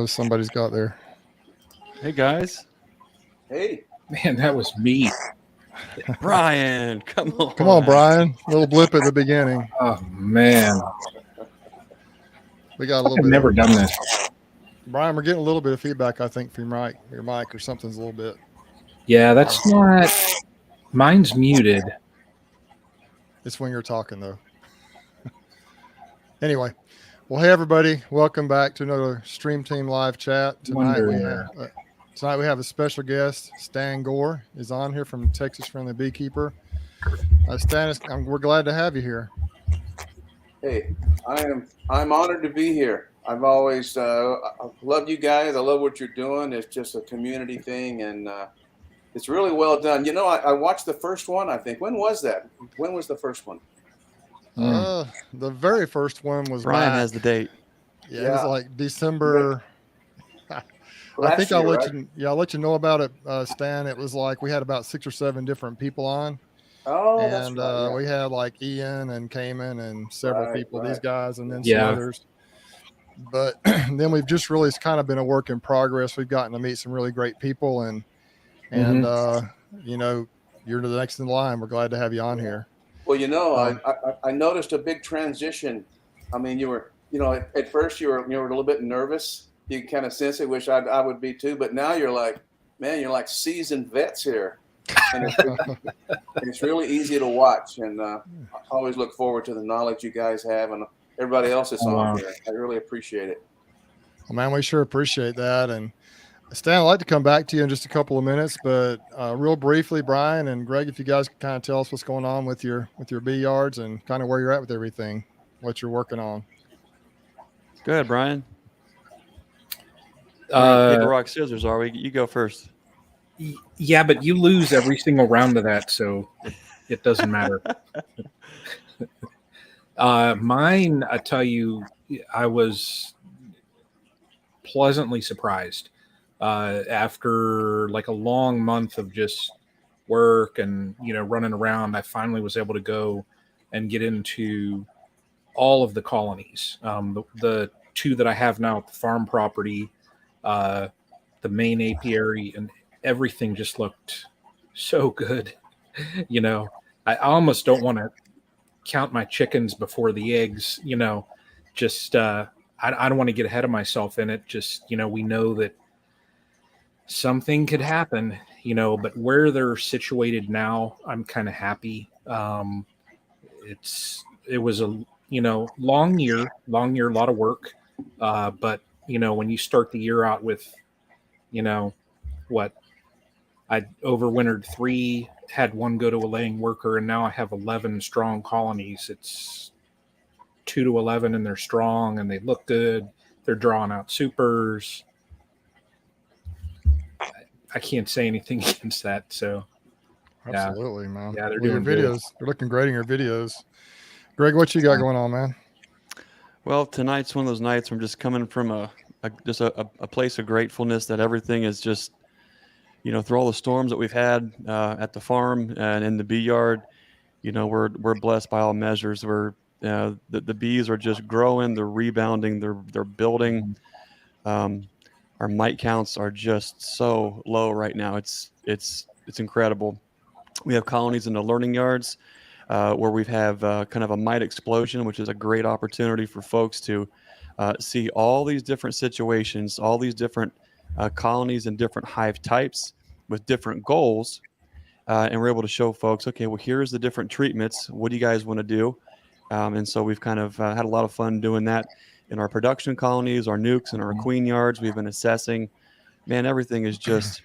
know somebody's got there. Hey, guys. Hey. Man, that was me. Brian, come on. Come on, Brian. Little blip at the beginning. Oh, man. We got a little I've bit. never done this. Brian, we're getting a little bit of feedback, I think, from your mic or something's a little bit. Yeah, that's not. Mine's muted. It's when you're talking, though. Anyway, well, hey, everybody. Welcome back to another Stream Team Live chat. Tonight we have a special guest. Stan Gore is on here from Texas Friendly Beekeeper. Stan, we're glad to have you here. Hey, I'm honored to be here. I've always loved you guys. I love what you're doing. It's just a community thing, and it's really well done. You know, I watched the first one, I think. When was that? When was the first one? The very first one was Brian has the date. Yeah, it was like December. I think I'll let you know about it, Stan. It was like we had about 6 or 7 different people on. Oh, and that's right, yeah. We had like Ian and Cayman and several people, these guys, and then some others. But then we've just really, it's kind of been a work in progress. We've gotten to meet some really great people, and you know, you're the next in line. We're glad to have you on here. Well, you know, I noticed a big transition. I mean, you were, you know, at first you were a little bit nervous. You kind of sense it, which I would be too. But now you're like, man, you're like seasoned vets here. And it's really easy to watch. And I always look forward to the knowledge you guys have and everybody else that's on here. I really appreciate it. Well, man, we sure appreciate that. And Stan, I'd like to come back to you in just a couple of minutes, but real briefly, Brian and Greg, if you guys can kind of tell us what's going on with your bee yards and kind of where you're at with everything, what you're working on. Go ahead, Brian. Paper, rock, scissors, are we? You go first. Yeah, but you lose every single round of that, so it doesn't matter. Mine, I tell you, I was pleasantly surprised. After like a long month of just work and, you know, running around, I finally was able to go and get into all of the colonies. The 2 that I have now at the farm property, the main apiary, and everything just looked so good. You know, I almost don't want to count my chickens before the eggs, you know, just, I don't want to get ahead of myself in it. Just, you know, we know that something could happen, you know, but where they're situated now, I'm kind of happy. It was a, you know, long year, a lot of work. But, you know, when you start the year out with, you know, what I overwintered 3, had 1 go to a laying worker, and now I have 11 strong colonies. It's 2 to 11 and they're strong and they look good. They're drawing out supers. I can't say anything against that. So, absolutely, man. Yeah, they're doing your videos. good. They're looking great in your videos. Greg, what you got going on, man? Well, tonight's one of those nights where I'm just coming from a place of gratefulness that everything is just, you know, through all the storms that we've had at the farm and in the bee yard, you know, we're blessed by all measures. The bees are just growing, they're rebounding, they're building. Our mite counts are just so low right now. It's incredible. We have colonies in the learning yards where we have kind of a mite explosion, which is a great opportunity for folks to see all these different situations, all these different colonies and different hive types with different goals. And we're able to show folks, okay, well, here's the different treatments. What do you guys want to do? And so we've kind of had a lot of fun doing that in our production colonies, our nukes, and our queen yards. We've been assessing. Man, everything is just,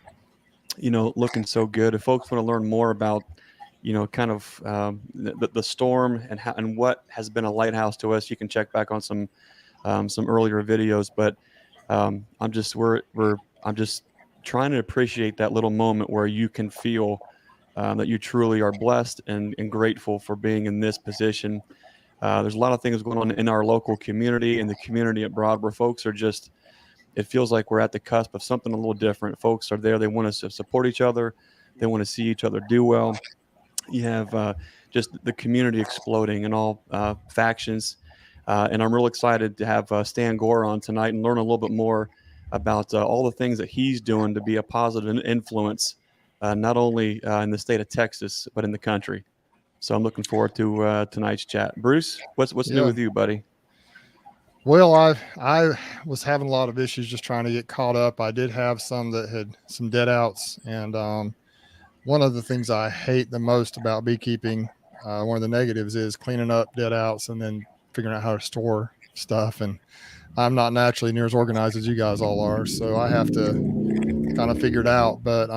you know, looking so good. If folks want to learn more about, you know, kind of the storm and what has been a lighthouse to us, you can check back on some earlier videos. But I'm just trying to appreciate that little moment where you can feel that you truly are blessed and grateful for being in this position. There's a lot of things going on in our local community and the community abroad where folks are just, it feels like we're at the cusp of something a little different. Folks are there. They want us to support each other. They want to see each other do well. You have just the community exploding in all factions. And I'm real excited to have Stan Gore on tonight and learn a little bit more about all the things that he's doing to be a positive influence, not only in the state of Texas, but in the country. So I'm looking forward to tonight's chat. Bruce, what's new with you, buddy? Well, I was having a lot of issues just trying to get caught up. I did have some that had some dead outs, and one of the things I hate the most about beekeeping, one of the negatives, is cleaning up dead outs and then figuring out how to store stuff. And I'm not naturally near as organized as you guys all are, so I have to kind of figure it out. But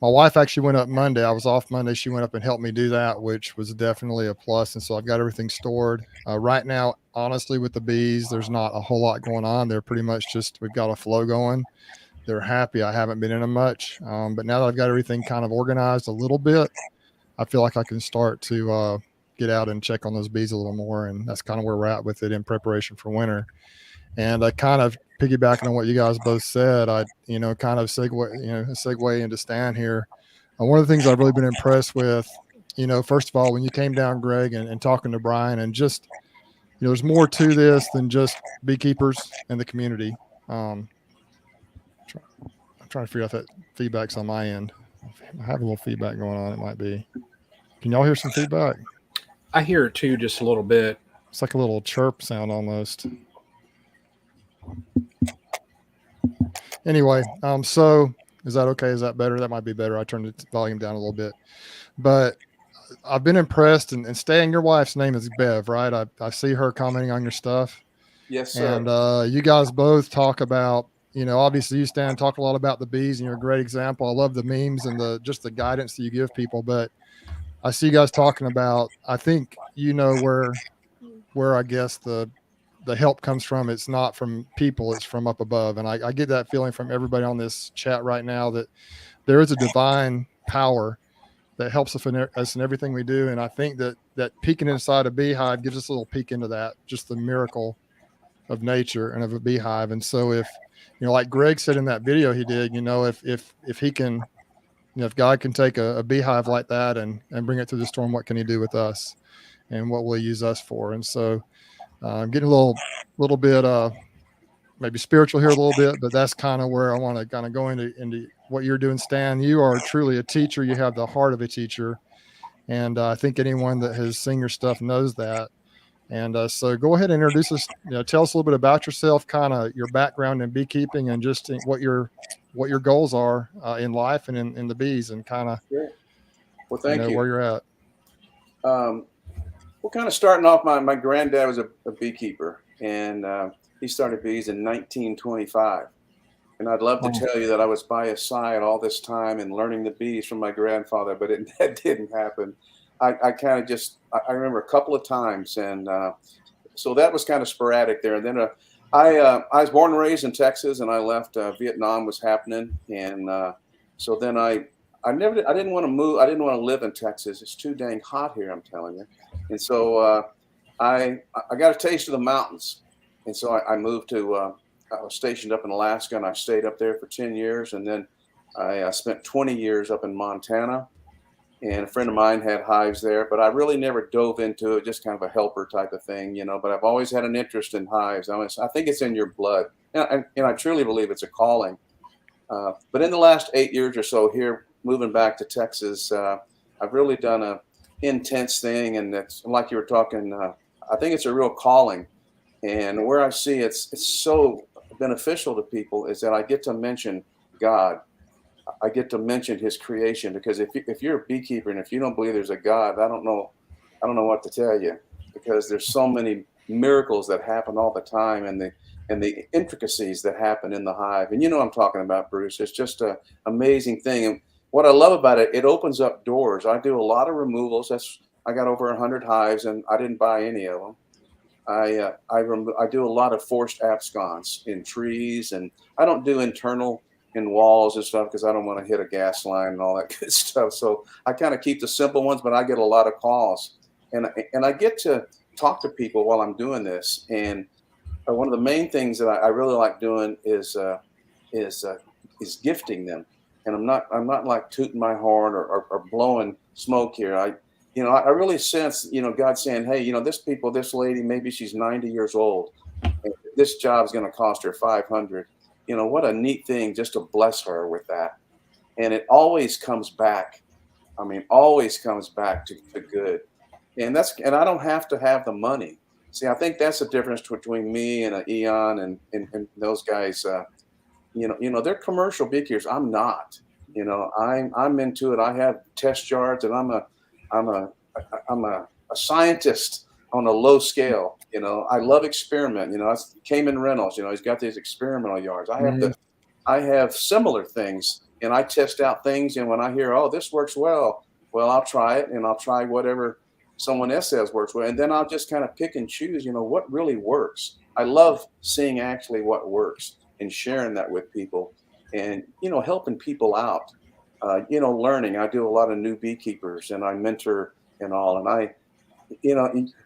my wife actually went up Monday. I was off Monday. She went up and helped me do that, which was definitely a plus. And so I've got everything stored. Right now, honestly, with the bees, there's not a whole lot going on. They're pretty much just, we've got a flow going. They're happy. I haven't been in them much. But now that I've got everything kind of organized a little bit, I feel like I can start to get out and check on those bees a little more. And that's kind of where we're at with it in preparation for winter. And I kind of piggybacking on what you guys both said, I, kind of segue into Stan here. One of the things I've really been impressed with, first of all, when you came down, Greg, and talking to Brian, and just, there's more to this than just beekeepers and the community. I'm trying to figure out if that feedback's on my end. I have a little feedback going on. It might be. Can y'all hear some feedback? I hear it too, just a little bit. It's like a little chirp sound almost. Anyway, so is that okay? Is that better? That might be better. I turned the volume down a little bit, but I've been impressed. And Stan, your wife's name is Bev, right? I see her commenting on your stuff. Yes, sir. And you guys both talk about, obviously you, Stan, talk a lot about the bees, and you're a great example. I love the memes and just the guidance that you give people. But I see you guys talking about, I think, where I guess the help comes from. It's not from people, it's from up above. And I get that feeling from everybody on this chat right now, that there is a divine power that helps us in everything we do. And I think that peeking inside a beehive gives us a little peek into that, just the miracle of nature and of a beehive. And so if, like Greg said in that video he did, if he can, if God can take a beehive like that and bring it through the storm, what can he do with us, and what will he use us for? And so I'm getting a little bit maybe spiritual here a little bit, but that's kind of where I want to kind of go into what you're doing, Stan. You are truly a teacher. You have the heart of a teacher. And I think anyone that has seen your stuff knows that. And so go ahead and introduce us, tell us a little bit about yourself, kind of your background in beekeeping, and just what your goals are in life and in the bees, and kind of, sure. Well, thank you. Where you're at. Well, kind of starting off, my granddad was a beekeeper, and he started bees in 1925. And I'd love to tell you that I was by his side all this time and learning the bees from my grandfather, but that didn't happen. I kind of just, I remember a couple of times, and so that was kind of sporadic there. And then I was born and raised in Texas, and I left. Vietnam was happening, and so then I didn't want to move. I didn't want to live in Texas. It's too dang hot here, I'm telling you. And so I got a taste of the mountains, and so I moved to. I was stationed up in Alaska, and I stayed up there for 10 years, and then I spent 20 years up in Montana. And a friend of mine had hives there, but I really never dove into it, just kind of a helper type of thing, but I've always had an interest in hives. I think it's in your blood, and I truly believe it's a calling. But in the last 8 years or so here, moving back to Texas, I've really done a intense thing, and it's like you were talking, I think it's a real calling. And where I see it's so beneficial to people is that I get to mention God. I get to mention his creation, because if you're a beekeeper and if you don't believe there's a God, I don't know what to tell you, because there's so many miracles that happen all the time, and the intricacies that happen in the hive. And I'm talking about, Bruce. It's just an amazing thing. And what I love about it, it opens up doors. I do a lot of removals. I got over 100 hives, and I didn't buy any of them. I do a lot of forced abscons in trees, and I don't do internal in walls and stuff, because I don't want to hit a gas line and all that good stuff. So I kind of keep the simple ones, but I get a lot of calls, and I get to talk to people while I'm doing this. And one of the main things that I really like doing is gifting them. And I'm not like tooting my horn or blowing smoke here. I really sense, God saying, hey, this lady, maybe she's 90 years old. This job's going to cost her 500. You know, what a neat thing just to bless her with that. And it always comes back. I mean, always comes back to good. And I don't have to have the money. See, I think that's the difference between me and Eon and those guys. You know, they're commercial beekeepers. I'm not. You know, I'm into it. I have test yards, and I'm a scientist on a low scale. You know, I love experiment. You know, that's Cayman Reynolds. You know, he's got these experimental yards. I have similar things, and I test out things. And when I hear, oh, this works well, I'll try it, and I'll try whatever someone else says works well, and then I'll just kind of pick and choose. You know, what really works. I love seeing actually what works and sharing that with people, and you know, helping people out. You know, learning. I do a lot of new beekeepers, and I mentor and all, and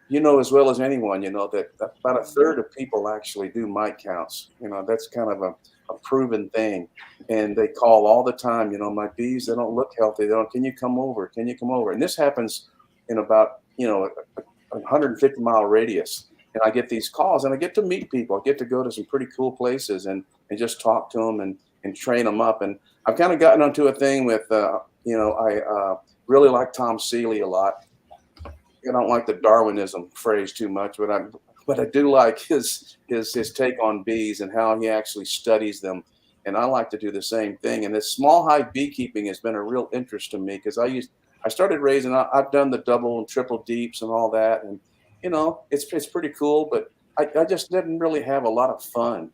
you know as well as anyone, you know, that about a third of people actually do mite counts. You know, that's kind of a proven thing, and they call all the time. You know, my bees, they don't look healthy. They don't. Can you come over? Can you come over? And this happens in about, you know, a 150-mile radius. And I get these calls, and I get to meet people. I get to go to some pretty cool places and just talk to them and train them up. And I've kind of gotten onto a thing with, you know, I really like Tom Seeley a lot. I don't like the Darwinism phrase too much, but I do like his take on bees and how he actually studies them. And I like to do the same thing. And this small hive beekeeping has been a real interest to me, because I started raising. I've done the double and triple deeps and all that, and you know, it's pretty cool. But I just didn't really have a lot of fun.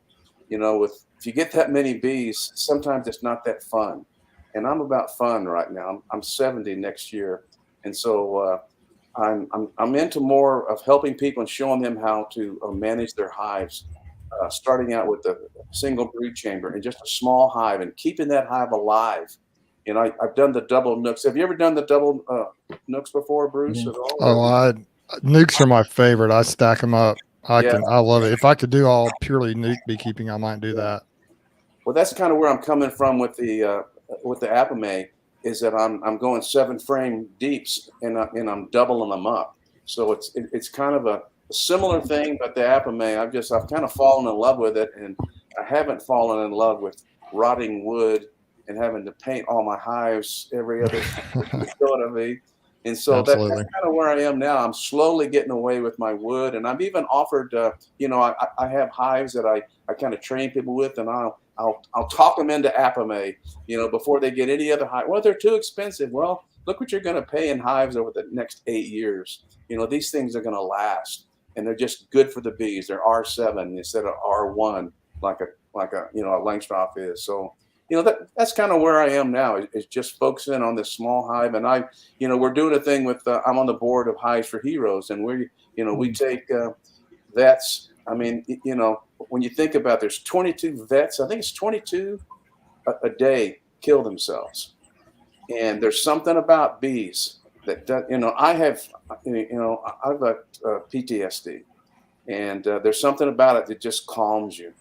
You know, if you get that many bees, sometimes it's not that fun. And I'm about fun right now. I'm 70 next year, and so I'm into more of helping people and showing them how to manage their hives, starting out with the single brood chamber and just a small hive and keeping that hive alive. You know, I've done the double nooks. Have you ever done the double nooks before, Bruce? At all? Oh, nukes are my favorite. I stack them up. I love it. If I could do all purely nuke beekeeping, I might do that. Well, that's kind of where I'm coming from with the Apame, is that I'm going 7 frame deeps and I'm doubling them up. So it's kind of a similar thing, but the Apame, I've kind of fallen in love with it, and I haven't fallen in love with rotting wood and having to paint all my hives every other. You know what I mean? And so that's kind of where I am now. I'm slowly getting away with my wood, and I've even offered, you know, I have hives that I kind of train people with, and I'll talk them into Apame, you know, before they get any other hive. Well, they're too expensive. Well, look what you're going to pay in hives over the next 8 years. You know, these things are going to last, and they're just good for the bees. They're R7 instead of R1, like a you know, a Langstroth is. So, you know, that's kind of where I am now, is just focusing on this small hive. And you know, we're doing a thing with, I'm on the board of Hives for Heroes, and we take vets. I mean, you know, when you think about, there's 22 vets, I think it's 22 a day kill themselves. And there's something about bees that you know, I've got PTSD, and there's something about it that just calms you.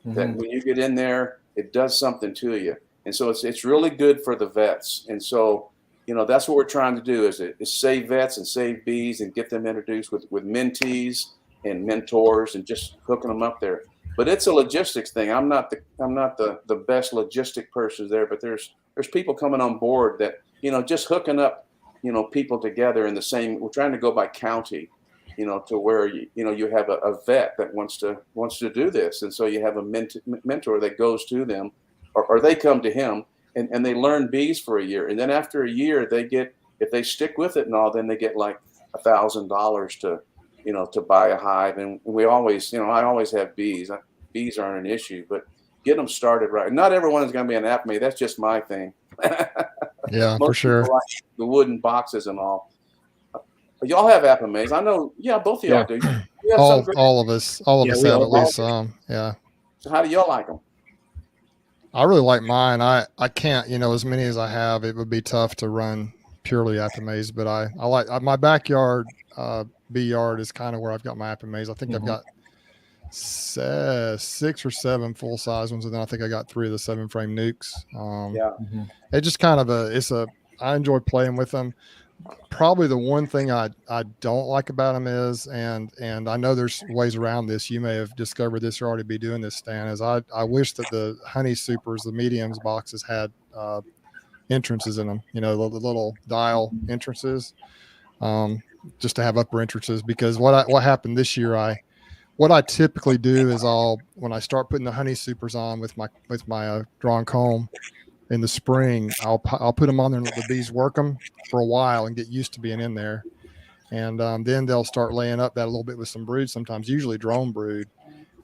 Mm-hmm. That when you get in there, it does something to you. And so it's really good for the vets. And so, you know, that's what we're trying to do, is save vets and save bees and get them introduced with mentees and mentors and just hooking them up there. But it's a logistics thing. I'm not the best logistic person there, but there's people coming on board that, you know, just hooking up, you know, people together in the same, we're trying to go by county, you know, to where, you know, you have a vet that wants to do this. And so you have a mentor that goes to them, or they come to him, and they learn bees for a year. And then after a year, they get, if they stick with it and all, then they get like $1,000 to, you know, to buy a hive. And we always, you know, I always have bees. Bees aren't an issue, but get them started right. Not everyone is going to be an Apame. That's just my thing. Yeah, for sure. Like the wooden boxes and all. Y'all have Apames. I know. Yeah, both of y'all do. All of us have at least some. Yeah. So how do y'all like them? I really like mine. I can't, you know, as many as I have, it would be tough to run purely Apames, but I like my backyard bee yard is kind of where I've got my Apames. I think I've got 6 or 7 full size ones, and then I think I got 3 of the 7 frame nukes. It just kind of I enjoy playing with them. probably the one thing I don't like about them is, and I know there's ways around this. You may have discovered this or already be doing this, Stan, is I wish that the honey supers, the mediums boxes had entrances in them, the little dial entrances, just to have upper entrances, because what happened this year, what I typically do is when I start putting the honey supers on with my drawn comb in the spring, I'll put them on there and let the bees work them for a while and get used to being in there. And then they'll start laying up that a little bit with some brood, sometimes usually drone brood.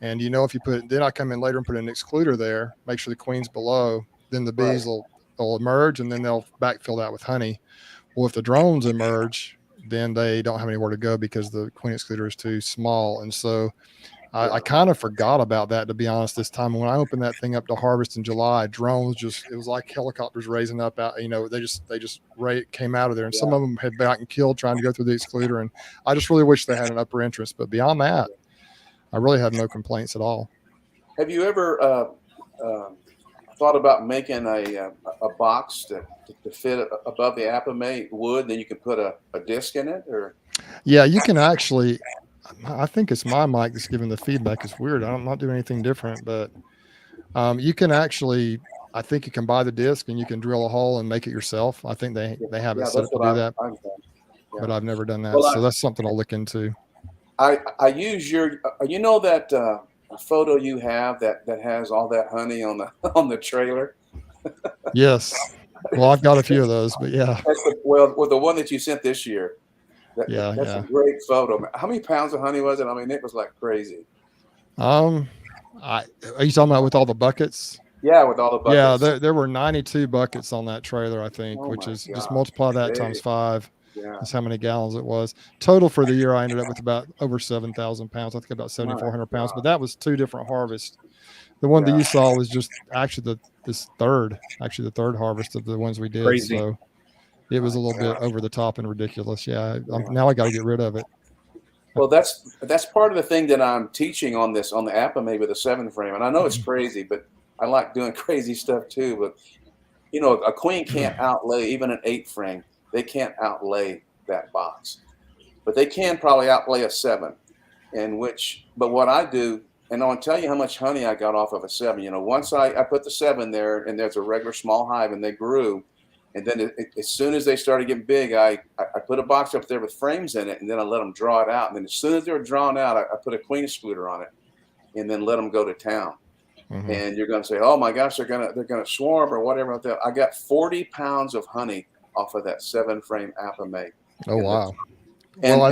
And then I come in later and put an excluder there, make sure the queen's below, then the bees will emerge, and then they'll backfill that with honey. Well, if the drones emerge, then they don't have anywhere to go because the queen excluder is too small. And so I kind of forgot about that, to be honest, this time. When I opened that thing up to harvest in July, drones it was like helicopters raising up out, they just came out of there, and some of them had gotten killed trying to go through the excluder. And I just really wish they had an upper entrance, but beyond that, I really have no complaints at all. Have you ever thought about making a box to fit above the apamate wood? Then you can put a disc in it, or? Yeah, you can actually. I think it's my mic that's giving the feedback. It's weird. I'm not doing anything different, but you can actually. I think you can buy the disc and you can drill a hole and make it yourself. I think they have it set up to do that, but I've never done that. Well, so that's something I'll look into. I use your. That photo you have that has all that honey on the trailer. Yes. Well, I've got a few of those, but yeah. Well, the one that you sent this year. That's a great photo. How many pounds of honey was it? I mean, it was like crazy. Are you talking about with all the buckets? Yeah, with all the buckets. Yeah, there were 92 buckets on that trailer, I think, which is just multiply that times 5. Yeah. That's how many gallons it was. Total for the year, I ended up with about over 7,000 pounds. I think about 7,400 pounds, but that was 2 different harvests. The one that you saw was just actually the third harvest of the ones we did. Crazy. So it was a little bit over the top and ridiculous. Yeah. Now I got to get rid of it. Well, that's part of the thing that I'm teaching on the apamate with a 7 frame. And I know it's crazy, but I like doing crazy stuff too. But a queen can't outlay even an 8 frame. They can't outlay that box, but they can probably outlay a 7. But what I do, and I'll tell you how much honey I got off of a 7. Once I put the 7 there, and there's a regular small hive, and they grew. And then as soon as they started getting big, I put a box up there with frames in it, and then I let them draw it out. And then as soon as they were drawn out, I put a queen excluder on it, and then let them go to town. Mm-hmm. And you're going to say, "Oh my gosh, they're gonna swarm or whatever." I got 40 pounds of honey off of that 7 frame apamate. Oh wow! Well,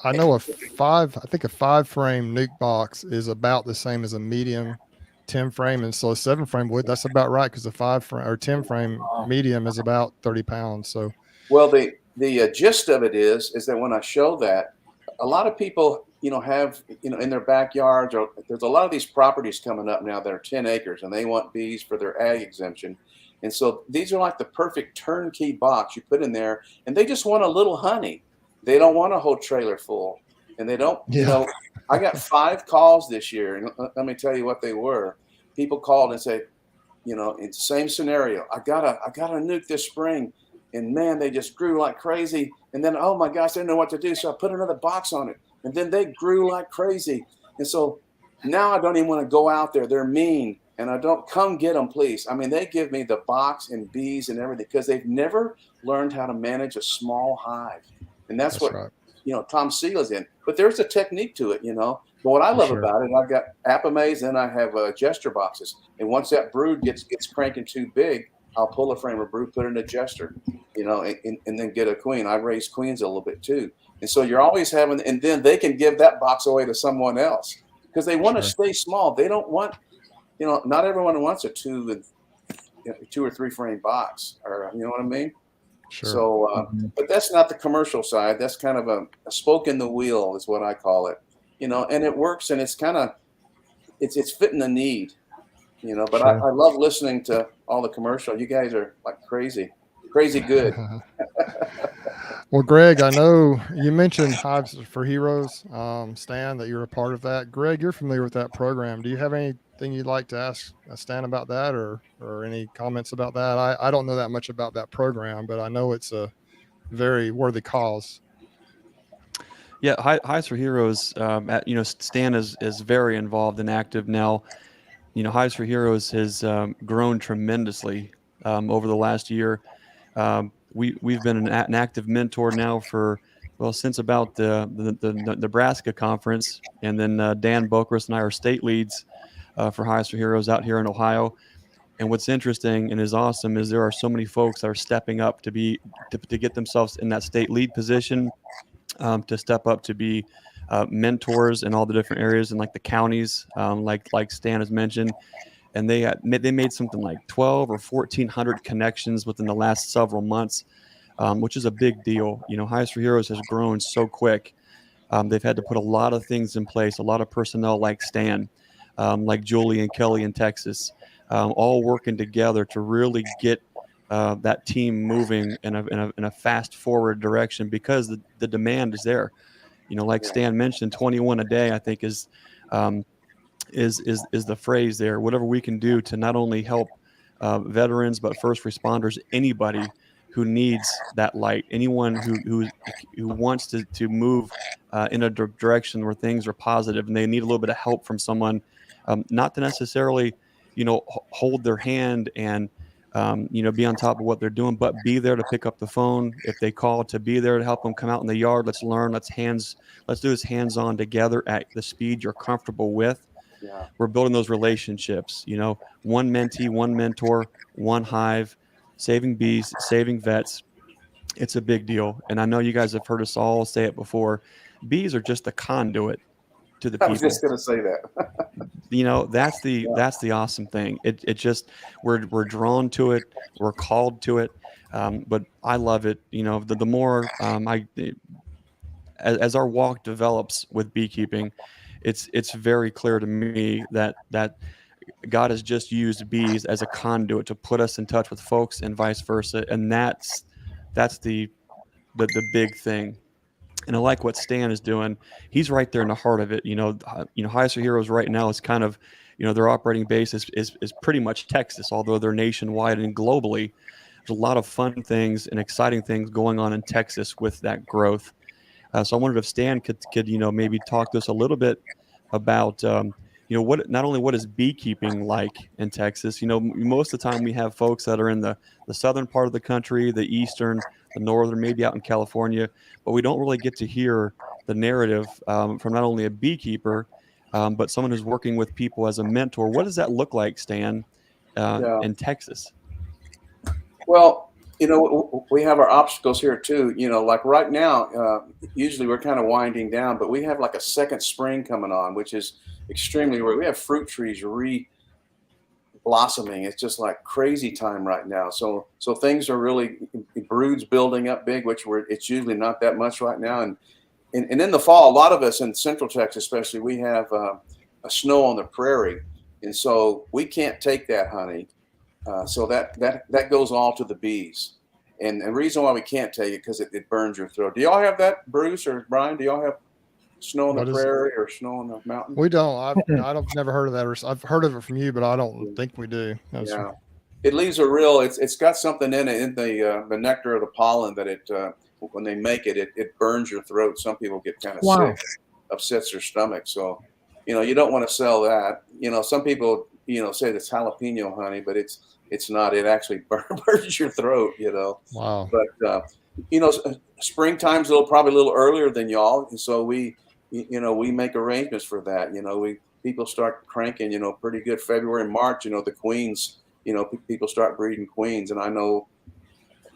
I know a 5 frame nuke box is about the same as a medium 10 frame, and so a 7 frame wood, that's about right, because the 5 frame or 10 frame medium is about 30 pounds. So, well, the gist of it is that when I show that, a lot of people have in their backyards, or there's a lot of these properties coming up now that are 10 acres, and they want bees for their ag exemption, and so these are like the perfect turnkey box you put in there, and they just want a little honey. They don't want a whole trailer full, and they don't. I got 5 calls this year, and let me tell you what they were. People called and said, in the same scenario, I got a nuke this spring, and man, they just grew like crazy. And then, oh my gosh, they didn't know what to do, so I put another box on it, and then they grew like crazy. And so now I don't even want to go out there. They're mean, and I don't come get them, please. I mean, they give me the box and bees and everything because they've never learned how to manage a small hive, and that's what right. Tom Seela's in. But there's a technique to it, But what I love about it, I've got apamates and I have jester boxes. And once that brood gets cranking too big, I'll pull a frame of brood, put in a jester, and then get a queen. I raise queens a little bit too. And so you're always having, and then they can give that box away to someone else because they want to stay small. They don't want, not everyone wants a 2 or 3 frame box, or you know what I mean? Sure. So, but that's not the commercial side. That's kind of a spoke in the wheel is what I call it, and it works, and it's kind of, it's fitting the need, but sure. I love listening to all the commercial. You guys are like crazy good. Well, Greg, I know you mentioned Hives for Heroes, Stan, that you're a part of that. Greg, you're familiar with that program. Do you have anything you'd like to ask Stan about that, or any comments about that? I don't know that much about that program, but I know it's a very worthy cause. Yeah, Hives for Heroes. Stan is very involved and active now. Hives for Heroes has grown tremendously over the last year. We've been an active mentor now since about the Nebraska conference, and then Dan Bokrus and I are state leads for Hives for Heroes out here in Ohio. And what's interesting and is awesome is there are so many folks that are stepping up to get themselves in that state lead position, to step up to be mentors in all the different areas and like the counties, like Stan has mentioned. And they made something like 12 or 1,400 connections within the last several months, which is a big deal. Hives for Heroes has grown so quick. They've had to put a lot of things in place, a lot of personnel like Stan, like Julie and Kelly in Texas, all working together to really get that team moving in a fast forward direction, because the demand is there. Like Stan mentioned, 21 a day, I think is the phrase there. Whatever we can do to not only help veterans, but first responders, anybody who needs that light, anyone who wants to move in a direction where things are positive and they need a little bit of help from someone, not to necessarily, hold their hand and, be on top of what they're doing, but be there to pick up the phone if they call, to be there to help them come out in the yard. Let's learn. Let's do this hands-on together at the speed you're comfortable with. Yeah. We're building those relationships, one mentee, one mentor, one hive, saving bees, saving vets. It's a big deal. And I know you guys have heard us all say it before. Bees are just a conduit to the people. I was just going to say that. That's the awesome thing. It just, we're drawn to it. We're called to it. But I love it. The more as our walk develops with beekeeping, it's very clear to me that God has just used bees as a conduit to put us in touch with folks and vice versa. And that's the big thing. And I like what Stan is doing. He's right there in the heart of it. Hives for Heroes right now is kind of, their operating base is pretty much Texas, although they're nationwide and globally. There's a lot of fun things and exciting things going on in Texas with that growth. So I wondered if Stan could maybe talk to us a little bit about what is beekeeping like in Texas. Most of the time we have folks that are in the southern part of the country, the eastern, the northern, maybe out in California, but we don't really get to hear the narrative from not only a beekeeper, but someone who's working with people as a mentor. What does that look like, Stan, in Texas? Well, we have our obstacles here too. Like right now, usually we're kind of winding down, but we have like a second spring coming on, which is extremely rare. We have fruit trees blossoming. It's just like crazy time right now. So things are really, broods building up big, it's usually not that much right now. And in the fall, a lot of us in Central Texas, especially, we have a snow on the prairie, and so we can't take that honey. So that goes all to the bees. And the reason why we can't tell you, because it burns your throat. Do y'all have that, Bruce or Brian? Do y'all have snow on the prairie or snow on the mountain? We don't. I've never heard of that. Or I've heard of it from you, but I don't think we do. Yeah. It leaves a real, it's got something in it, in the nectar of the pollen, that when they make it burns your throat. Some people get kind of sick, upsets their stomach. So, you don't want to sell that. Some people, say that's jalapeno honey, but it's not. It actually burns your throat, Wow. But, springtime's probably a little earlier than y'all. And so we make arrangements for that. People start cranking, pretty good February, March, the queens, people start breeding queens. And I know,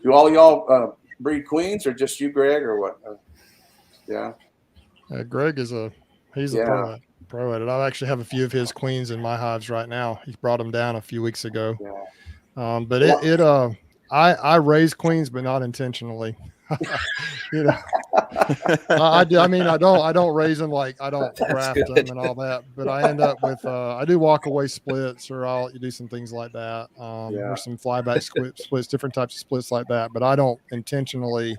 do all y'all breed queens, or just you, Greg, or what? Yeah. Greg he's a pro at it. I actually have a few of his queens in my hives right now. He brought them down a few weeks ago. Yeah. But I raise queens, but not intentionally. I do. I mean, I don't raise them, like I don't graft them and all that, but I end up with, I do walk away splits, or I'll do some things like that. Or some flyback splits, different types of splits like that. But I don't intentionally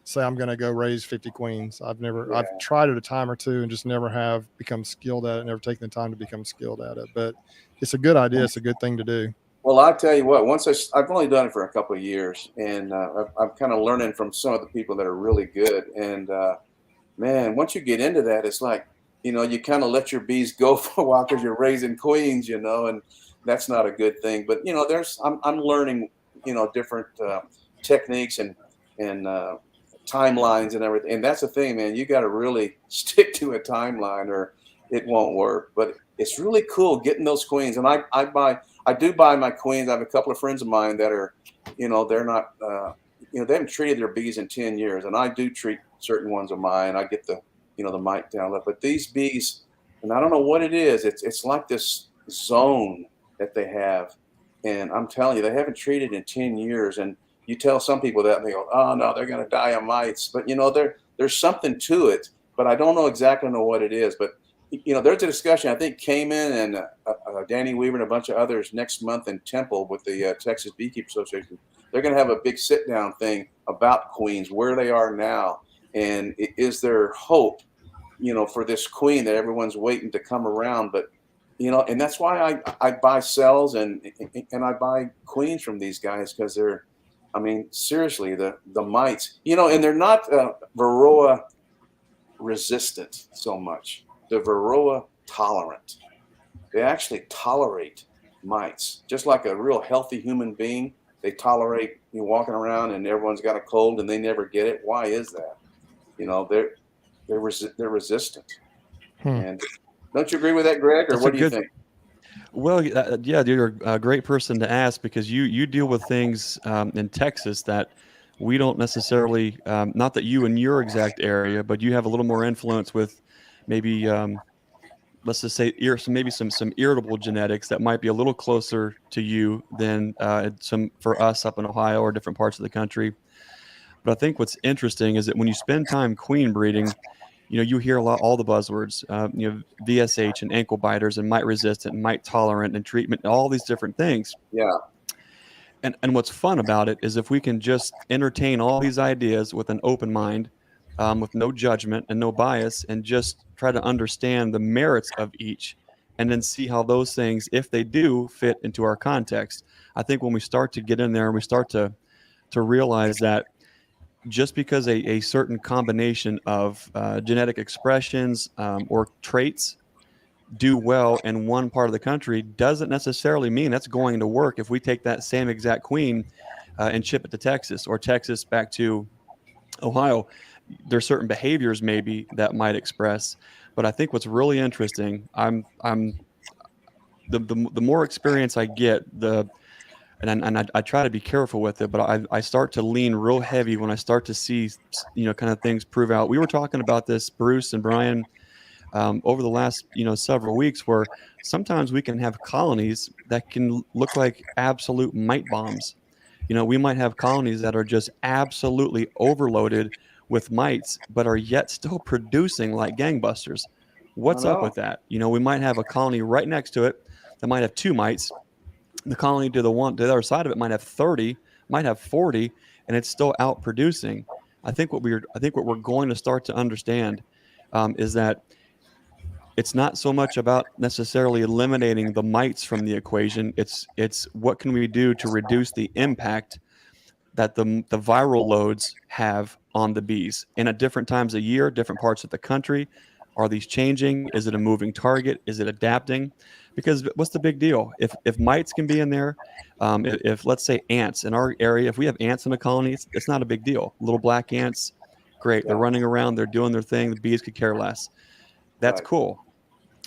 say I'm going to go raise 50 queens. I've tried it a time or two and just never have become skilled at it, never taken the time to become skilled at it, but it's a good idea. It's a good thing to do. Well, I tell you what, I've only done it for a couple of years, and I'm kind of learning from some of the people that are really good. And man, once you get into that, it's like, you kind of let your bees go for a while because you're raising queens, and that's not a good thing. But I'm learning, different techniques and timelines and everything. And that's the thing, man. You got to really stick to a timeline, or it won't work. But it's really cool getting those queens. And I do buy my queens. I have a couple of friends of mine that are, they're not, they haven't treated their bees in 10 years. And I do treat certain ones of mine. I get the mite down. But these bees, and I don't know what it is. It's like this zone that they have. And I'm telling you, they haven't treated in 10 years. And you tell some people that, and they go, oh, no, they're going to die of mites. But, there's something to it. But I don't know exactly what it is. But, there's a discussion. I think Cayman and Danny Weaver and a bunch of others next month in Temple with the Texas Beekeeper Association. They're going to have a big sit-down thing about queens, where they are now. And is there hope, for this queen that everyone's waiting to come around? But, and that's why I buy cells and I buy queens from these guys, because they're, seriously, the mites, and they're not Varroa resistant so much. They're Varroa tolerant. They actually tolerate mites, just like a real healthy human being. They tolerate you walking around and everyone's got a cold and they never get it. Why is that? They're resistant. And don't you agree with that, Greg? Or what do you think? Well, yeah, you're a great person to ask, because you deal with things in Texas that we don't necessarily, not that you in your exact area, but you have a little more influence with maybe, let's just say, some irritable genetics that might be a little closer to you than some for us up in Ohio or different parts of the country. But I think what's interesting is that when you spend time queen breeding, you hear all the buzzwords, VSH and ankle biters and mite resistant and mite tolerant and treatment, all these different things. Yeah. And what's fun about it is if we can just entertain all these ideas with an open mind, with no judgment and no bias, and just try to understand the merits of each, and then see how those things, if they do, fit into our context. I think when we start to get in there and we start to realize that just because a certain combination of genetic expressions or traits do well in one part of the country doesn't necessarily mean that's going to work if we take that same exact queen and ship it to Texas, or Texas back to Ohio. There's certain behaviors maybe that might express, but I think what's really interesting, I'm the more experience I get, and I try to be careful with it, but I start to lean real heavy when I start to see, kind of things prove out. We were talking about this, Bruce and Brian, over the last, several weeks, where sometimes we can have colonies that can look like absolute mite bombs. We might have colonies that are just absolutely overloaded with mites, but are yet still producing like gangbusters. What's up with that? We might have a colony right next to it that might have 2 mites. The colony to the other side of it might have 30, might have 40, and it's still out producing. I think what we're going to start to understand is that it's not so much about necessarily eliminating the mites from the equation. It's what can we do to reduce the impact that the viral loads have on the bees, and at different times of year, different parts of the country. Are these changing? Is it a moving target? Is it adapting? Because what's the big deal? If mites can be in there, if let's say ants in our area, if we have ants in a colony, it's not a big deal. Little black ants, great. They're running around. They're doing their thing. The bees could care less. That's cool.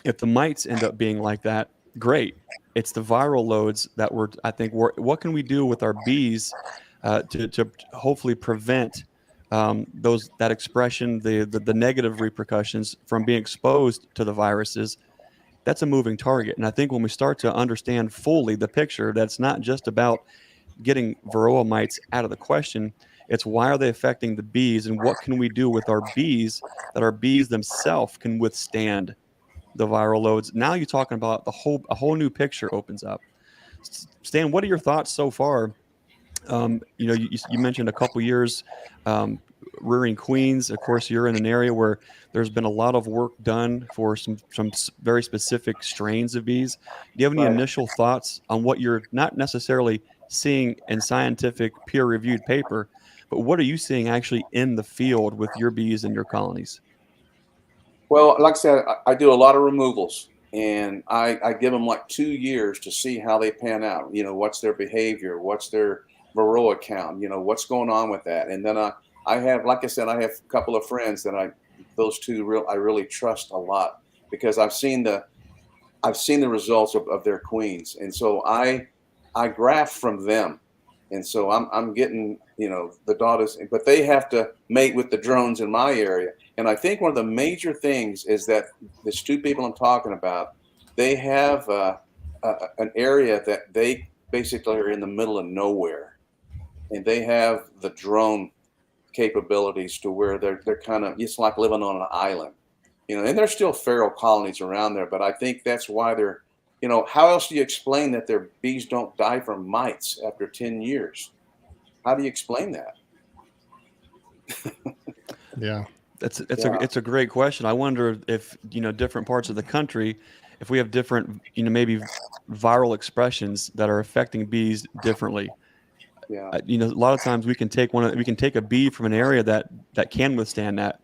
If the mites end up being like that, great. It's the viral loads that what can we do with our bees to hopefully prevent that expression, the negative repercussions from being exposed to the viruses. That's a moving target. And I think when we start to understand fully the picture, that's not just about getting Varroa mites out of the question. It's why are they affecting the bees, and what can we do with our bees that our bees themselves can withstand the viral loads. Now you're talking about a whole new picture opens up. Stan, what are your thoughts so far? You mentioned a couple years rearing queens. Of course, you're in an area where there's been a lot of work done for some very specific strains of bees. Do you have any initial thoughts on what you're not necessarily seeing in scientific peer-reviewed paper, but what are you seeing actually in the field with your bees and your colonies? Well, like I said, I do a lot of removals, and I give them like 2 years to see how they pan out. You know, what's their behavior, what's their varroa count, you know, what's going on with that. And then I have, like I said, I have a couple of friends that those two I really trust a lot, because I've seen the results of their queens, and so I graft from them, and so I'm getting, you know, the daughters, but they have to mate with the drones in my area. And I think one of the major things is that the 2 people I'm talking about, they have an area that they basically are in the middle of nowhere, and they have the drone capabilities to where they're kind of, it's like living on an island, you know. And there's still feral colonies around there, but I think that's why they're, you know, how else do you explain that their bees don't die from mites after 10 years? How do you explain that? Yeah. It's a great question. I wonder if, you know, different parts of the country, if we have different, you know, maybe viral expressions that are affecting bees differently. Yeah. You know, a lot of times we can take a bee from an area that can withstand that,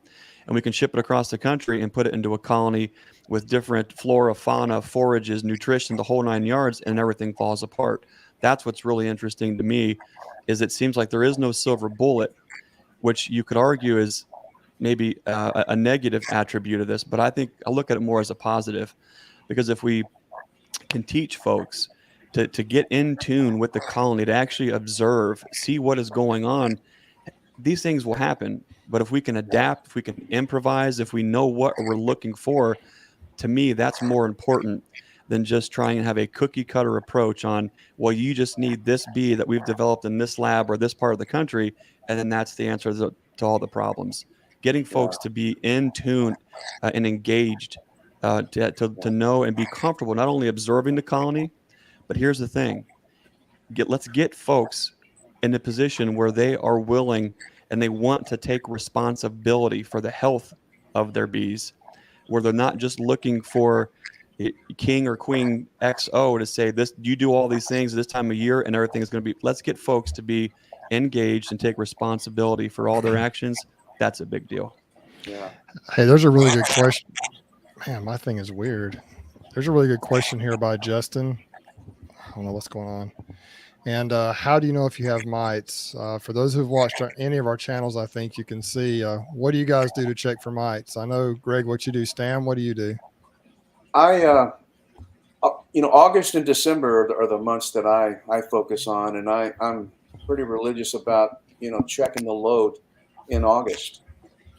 and we can ship it across the country and put it into a colony with different flora, fauna, forages, nutrition, the whole 9 yards, and everything falls apart. That's what's really interesting to me, is it seems like there is no silver bullet, which you could argue is maybe a negative attribute of this, but I think I look at it more as a positive, because if we can teach folks to get in tune with the colony, to actually observe, see what is going on, these things will happen. But if we can adapt, if we can improvise, if we know what we're looking for, to me, that's more important than just trying to have a cookie cutter approach on, well, you just need this bee that we've developed in this lab or this part of the country, and then that's the answer to all the problems. Getting folks to be in tune and engaged, to know and be comfortable not only observing the colony, but here's the thing: let's get folks in a position where they are willing and they want to take responsibility for the health of their bees, where they're not just looking for king or queen XO to say, this, you do all these things this time of year and everything is going to be. Let's get folks to be engaged and take responsibility for all their actions. That's a big deal. Yeah. Hey, there's a really good question. Man, my thing is weird. There's a really good question here by Justin. I don't know what's going on. And how do you know if you have mites? For those who've watched any of our channels, I think you can see, what do you guys do to check for mites? I know, Greg, what you do. Stan, what do you do? You know, August and December are the months that I focus on, and I'm pretty religious about, you know, checking the load in August,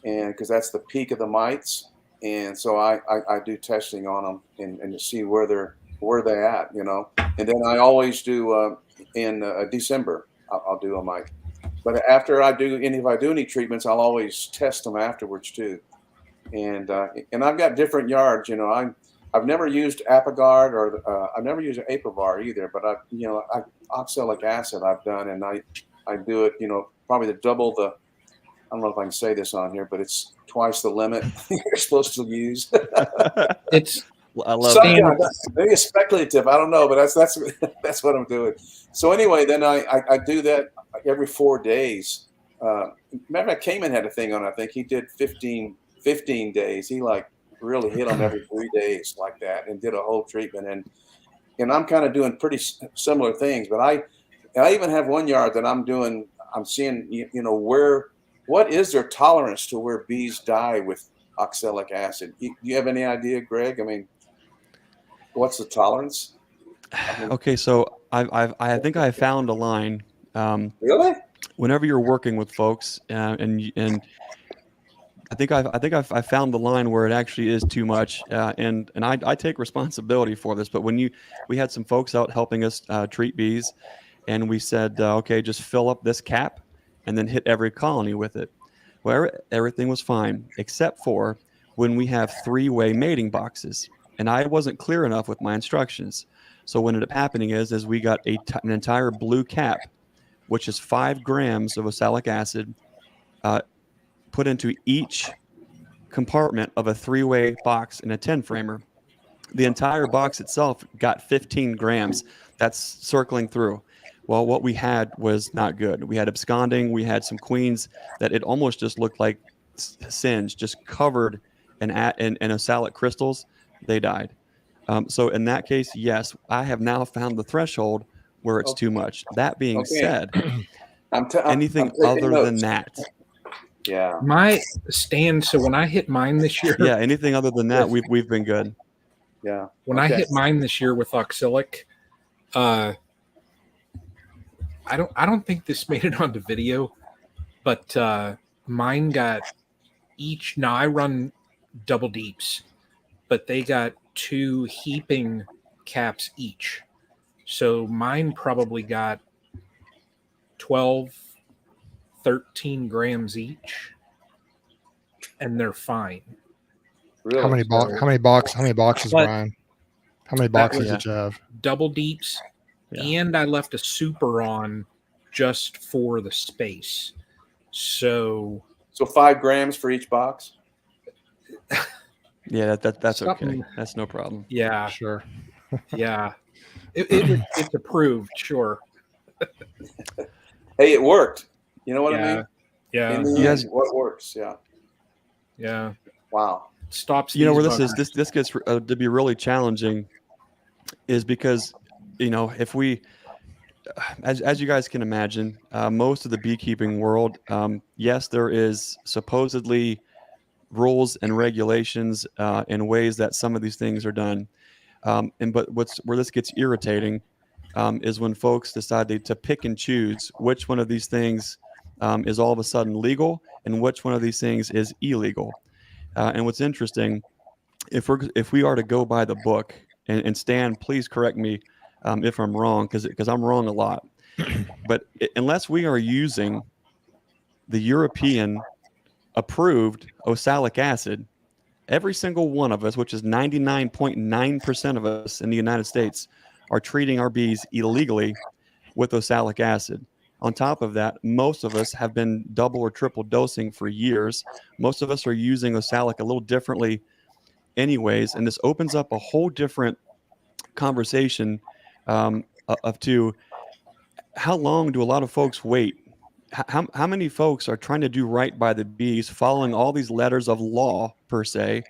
and because that's the peak of the mites, and so I do testing on them and to see where they're at, you know. And then I always do in December I'll do a mite, but after if I do any treatments, I'll always test them afterwards too. And I've got different yards, you know. I've never used Apogard or I've never used Aprovar either, but oxalic acid I've done, and I do it, you know, probably to double the, I don't know if I can say this on here, but it's twice the limit you're supposed to use. I love it. Maybe it's speculative. I don't know, but that's what I'm doing. So anyway, then I do that every 4 days. Remember, Cayman had a thing on. I think he did 15 days. He like really hit them every 3 days like that, and did a whole treatment. And I'm kind of doing pretty similar things. But I even have one yard that I'm doing. I'm seeing, you know, what is their tolerance to where bees die with oxalic acid? Do you have any idea, Greg? I mean, what's the tolerance? Okay, so I think I found a line. Really? Whenever you're working with folks, and I think I found the line where it actually is too much, and I take responsibility for this. But we had some folks out helping us treat bees, and we said, okay, just fill up this cap, and then hit every colony with it. Well, everything was fine except for when we have 3-way mating boxes, and I wasn't clear enough with my instructions. So what ended up happening is we got an entire blue cap, which is 5 grams of oxalic acid, put into each compartment of a 3-way box in a 10 framer. The entire box itself got 15 grams. That's circling through. Well, what we had was not good. We had absconding. We had some queens that it almost just looked like singed, just covered in oxalic crystals. They died. So in that case, yes, I have now found the threshold where it's too much. That being said, anything other than that. Yeah. My stand. So when I hit mine this year, yeah, anything other than that, we've been good. Yeah. When I hit mine this year with oxalic, I don't think this made it onto video, but mine got each. Now I run double deeps, but they got 2 heaping caps each. So mine probably got 12, 13 grams each, and they're fine. Really? How many boxes, Brian? How many boxes did you have? Double deeps, and I left a super on just for the space. So 5 grams for each box? Yeah, that's okay. That's no problem. Yeah. Sure. Yeah. It's approved, sure. Hey, it worked. You know what I mean? Yeah. You guys, what works? Yeah. Yeah. Wow. Stops. You know where this gets to be really challenging is because, if we, as you guys can imagine, most of the beekeeping world, yes, there is supposedly rules and regulations in ways that some of these things are done. But where this gets irritating is when folks decide to pick and choose which one of these things is all of a sudden legal and which one of these things is illegal. And what's interesting, if we are to go by the book, and Stan, please correct me if I'm wrong, because I'm wrong a lot. But unless we are using the European approved oxalic acid, every single one of us, which is 99.9% of us in the United States, are treating our bees illegally with oxalic acid. On top of that, most of us have been double or triple dosing for years. Most of us are using oxalic a little differently anyways, and this opens up a whole different conversation of how long do a lot of folks wait? How many folks are trying to do right by the bees, following all these letters of law, per se,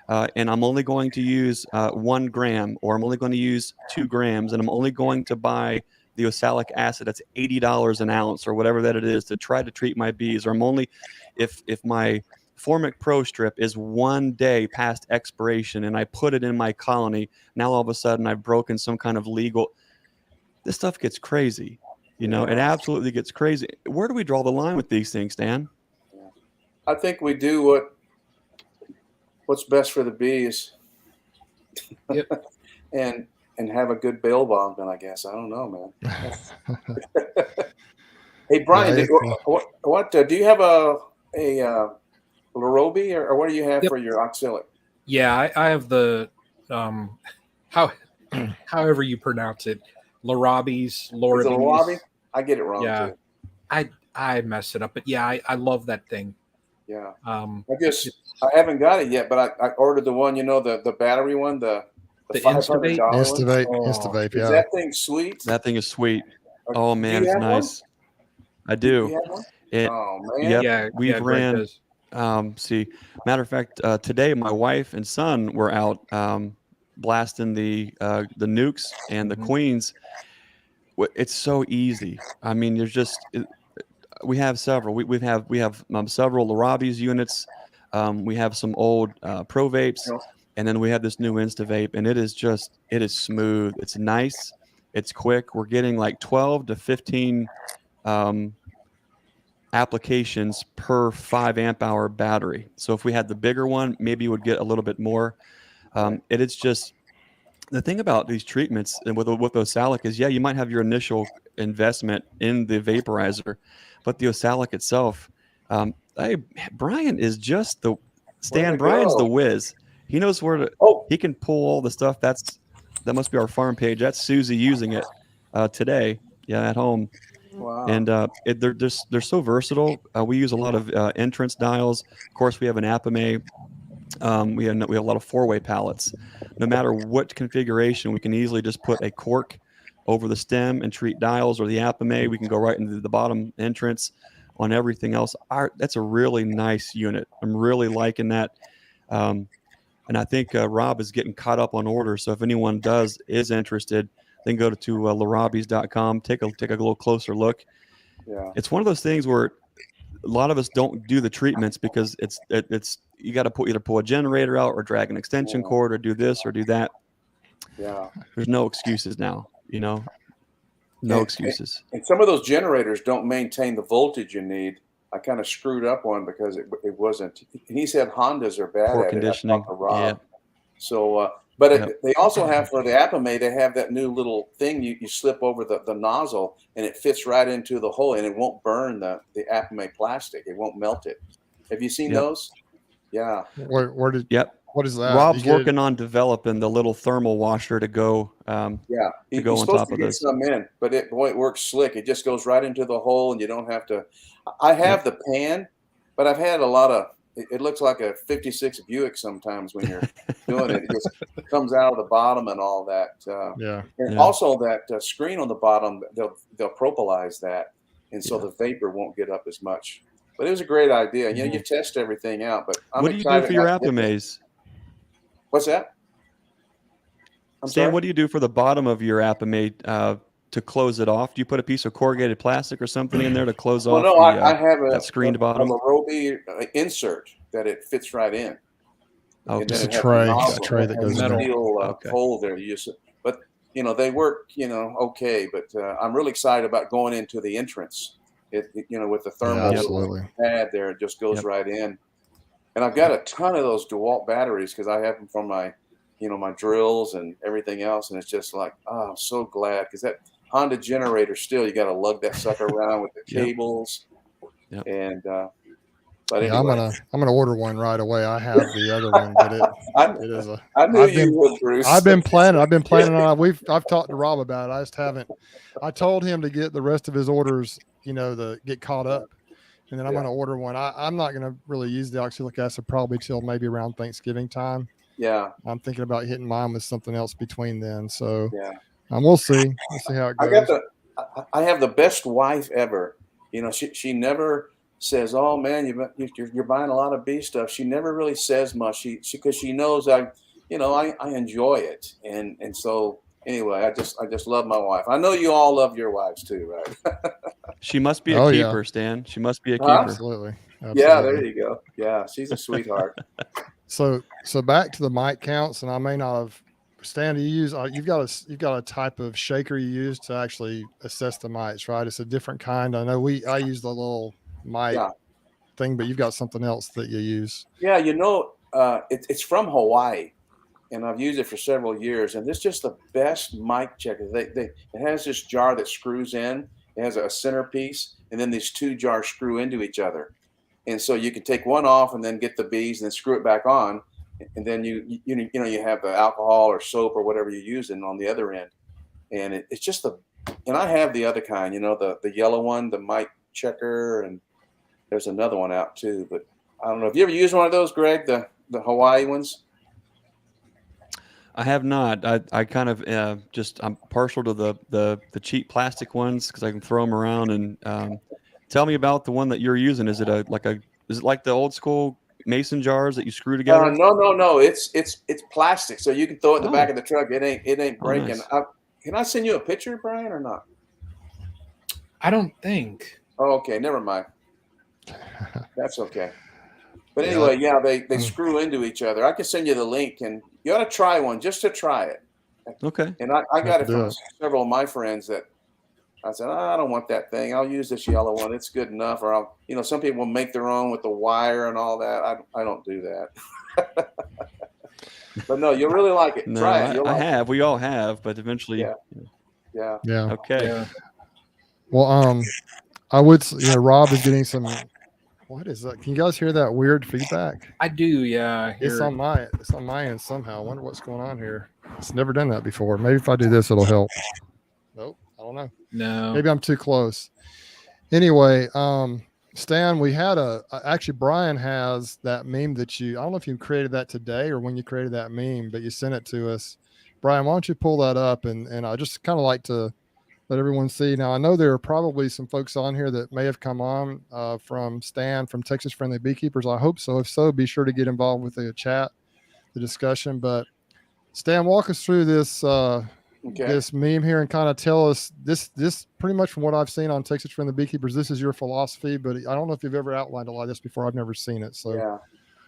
and I'm only going to use 1 gram, or I'm only going to use 2 grams, and I'm only going to buy the oxalic acid that's $80 an ounce, or whatever that it is, to try to treat my bees, or I'm only, if my Formic Pro strip is 1 day past expiration and I put it in my colony, now all of a sudden I've broken some kind of legal. This stuff gets crazy. It absolutely gets crazy. Where do we draw the line with these things, Dan? I think we do what's best for the bees. Yep. and have a good bail bondsman, I guess. I don't know, man. Hey, Brian, do you have a Larobe, or what do you have for your oxalic? Yeah, I have the however you pronounce it, Larabes, Larabe? I get it wrong too. I mess it up, but yeah, I love that thing. Yeah. I haven't got it yet, but I ordered the one, the battery one, the $500 one. Instavape, yeah. Is that thing sweet? That thing is sweet. Oh man, it's nice. I do. Oh man. Yep, we've ran. Matter of fact, today my wife and son were out blasting the nukes and the queens. It's so easy. I mean, we have several. We have several Larabes units. We have some old Pro Vapes, and then we have this new Instavape, and it is smooth. It's nice. It's quick. We're getting like 12 to 15 applications per 5 amp hour battery. So if we had the bigger one, maybe you would get a little bit more. It is just the thing about these treatments and with oxalic is, you might have your initial investment in the vaporizer, but the oxalic itself, Brian is just Brian's the whiz. He knows where to. He can pull all the stuff. That must be our farm page. That's Susie using it today. Yeah, at home. Wow. And they're so versatile. We use a lot of entrance dials. Of course, we have an Apame. We have a lot of 4-way pallets. No matter what configuration, we can easily just put a cork over the stem and treat dials, or the Apame. We can go right into the bottom entrance on everything else. That's a really nice unit. I'm really liking that. And I think Rob is getting caught up on orders. So if anyone is interested, then go to larabis.com, take a little closer look. Yeah. It's one of those things where a lot of us don't do the treatments because it's you got to either pull a generator out or drag an extension cord or do this or do that. Yeah. There's no excuses now, no excuses. And some of those generators don't maintain the voltage you need. I kind of screwed up one because it wasn't. He said Hondas are bad Poor at conditioning. it. I talked to Rob. Yeah. So, but they also have for the Apame, they have that new little thing you slip over the nozzle and it fits right into the hole and it won't burn the Apame plastic. It won't melt it. Have you seen those? Yeah. Where did? Yep. What is that? Rob's working on developing the little thermal washer to go. He's go on supposed top to of get this. some in, but it works slick. It just goes right into the hole, and you don't have to. I have the pan, but I've had a lot of. It looks like a '56 Buick sometimes when you're doing it. It just comes out of the bottom and all that. And also that screen on the bottom, they'll propylize that, and so the vapor won't get up as much. But it was a great idea. You test everything out. But what do you do for your Apames? What's that? Stan, what do you do for the bottom of your Apame to close it off? Do you put a piece of corrugated plastic or something in there to close off? No, I have that screened bottom. A Roby insert that it fits right in. Okay. It's a tray that goes in there. Hole there. But they work okay. But I'm really excited about going into the entrance. With the thermal pad there, it just goes right in. And I've got a ton of those DeWalt batteries because I have them for my, my drills and everything else. And it's just like, I'm so glad because that Honda generator still, you got to lug that sucker around with the cables. Yep. And but anyway. I'm gonna order one right away. I have the other one, but it is a. I knew you would, Bruce. I've been planning on. I've talked to Rob about it. I just haven't. I told him to get the rest of his orders, to get caught up. And then I'm going to order one. I'm not going to really use the oxalic acid probably till maybe around Thanksgiving time. Yeah. I'm thinking about hitting mine with something else between then. So we'll see. We'll see how it goes. I have the best wife ever. She never says, "Oh man, you're buying a lot of bee stuff." She never really says much. Because she knows I enjoy it. And so anyway, I just love my wife. I know you all love your wives too, right? She must be a keeper, Stan. She must be a keeper. Absolutely. Yeah, there you go. Yeah, she's a sweetheart. So back to the mite counts, and I may not have. Stan, do you use? You've got a type of shaker you use to actually assess the mites, right? It's a different kind. I know I use the little mite thing, but you've got something else that you use. Yeah, it's from Hawaii. And I've used it for several years, and it's just the best mite checker. It has this jar that screws in. It has a centerpiece, and then these two jars screw into each other. And so you can take one off and then get the bees and then screw it back on. And then you have the alcohol or soap or whatever you're using on the other end. And it's just and I have the other kind, the yellow one, the mite checker, and there's another one out too. But I don't know. Have you ever used one of those, Greg, the Hawaii ones? I have not. I kind of I'm partial to the cheap plastic ones because I can throw them around. And tell me about the one that you're using. Is it like the old school mason jars that you screw together? No. It's plastic, so you can throw it in the back of the truck. It ain't breaking. Nice. Can I send you a picture, Brian, or not? I don't think. Oh, okay. Never mind. That's okay. But anyway, they screw into each other. I can send you the link, and you ought to try one just to try it. Okay. And I got it from several of my friends that I said, I don't want that thing. I'll use this yellow one. It's good enough. Or some people make their own with the wire and all that. I don't do that. But no, you'll really like it. No, try it. I have. We all have, but eventually. Yeah. Okay. Yeah. Well, I would. Rob is getting some. What is that? Can you guys hear that weird feedback? I do, yeah. It's on my end somehow. I wonder what's going on here. It's never done that before. Maybe if I do this, it'll help. Nope, I don't know. No, Maybe I'm too close. Anyway, Stan, we had actually Brian has that meme that I don't know if you created that today or when you created that meme, but you sent it to us. Brian, why don't you pull that up? And I just kind of like to let everyone see. Now, I know there are probably some folks on here that may have come on from Stan from Texas Friendly Beekeepers. I hope so. If so, be sure to get involved with the chat, the discussion. But Stan, walk us through this this meme here and kind of tell us this pretty much from what I've seen on Texas Friendly Beekeepers, this is your philosophy, but I don't know if you've ever outlined a lot of this before. I've never seen it. So yeah.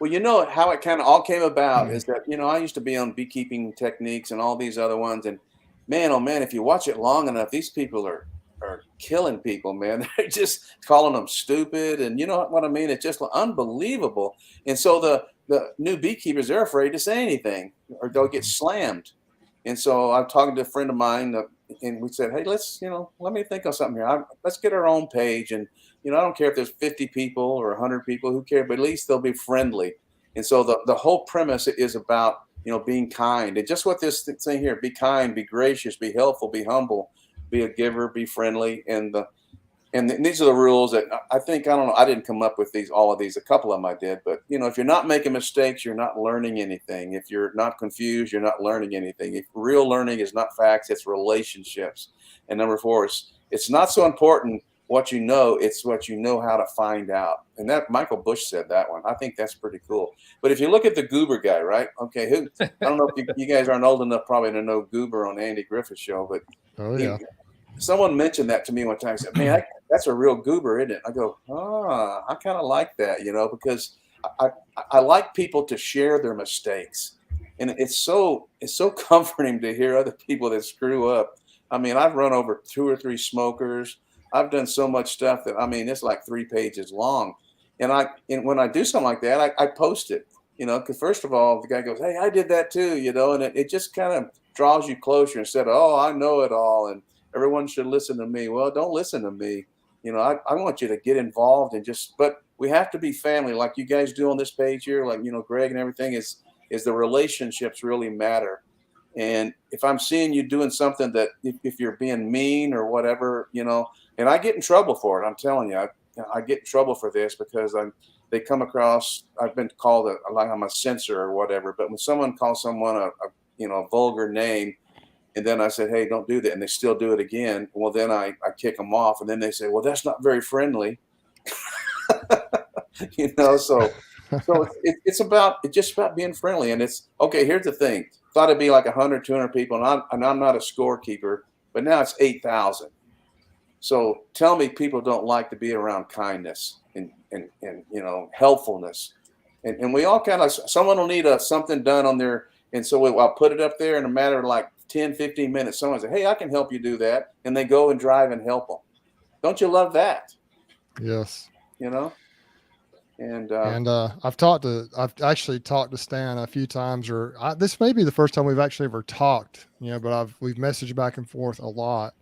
Well, you know how it kind of all came about is that, I used to be on beekeeping techniques and all these other ones. And man, oh man, if you watch it long enough, these people are killing people, man. They're just calling them stupid. And you know what I mean? It's just unbelievable. And so the new beekeepers, they're afraid to say anything or they'll get slammed. And so I'm talking to a friend of mine and we said, hey, let's, let me think of something here. Let's get our own page. And, I don't care if there's 50 people or 100 people, who cares, but at least they'll be friendly. And so the whole premise is about, being kind. And just what this thing here, be kind, be gracious, be helpful, be humble, be a giver, be friendly. And these are the rules that I think, I don't know, I didn't come up with all of these. A couple of them I did. But, if you're not making mistakes, you're not learning anything. If you're not confused, you're not learning anything. If real learning is not facts, it's relationships. And number 4 is it's not so important what you know, it's what you know how to find out. And that Michael Bush said that one. I think that's pretty cool. But if you look at the Goober guy, right? Okay, I don't know if you guys aren't old enough probably to know Goober on Andy Griffith's show, but someone mentioned that to me one time. I said, man, that's a real Goober, isn't it? I go, I kind of like that, because I like people to share their mistakes. And it's so comforting to hear other people that screw up. I mean, I've run over 2 or 3 smokers. I've done so much stuff that, it's like 3 pages long. And when I do something like that, I post it, because first of all, the guy goes, hey, I did that too, and it just kind of draws you closer instead of, oh, I know it all. And everyone should listen to me. Well, don't listen to me. I want you to get involved and but we have to be family like you guys do on this page here. Like, Greg and everything is the relationships really matter. And if I'm seeing you doing something that if you're being mean or whatever, and I get in trouble for it, I'm telling you, I get in trouble for this because they come across, I've been called like I'm a censor or whatever. But when someone calls someone a vulgar name, and then I said, hey, don't do that. And they still do it again. Well, then I kick them off. And then they say, well, that's not very friendly. So it's just about being friendly. And it's okay. Here's the thing. Thought it'd be like 100, 200 people. And I'm not a scorekeeper, but now it's 8,000. So tell me people don't like to be around kindness and helpfulness. And we all kind of, someone will need something done on their, and so I'll put it up there in a matter of like 10, 15 minutes. Someone says, hey, I can help you do that. And they go and drive and help them. Don't you love that? Yes. And I've actually talked to Stan a few times, this may be the first time we've actually ever talked, but we've messaged back and forth a lot.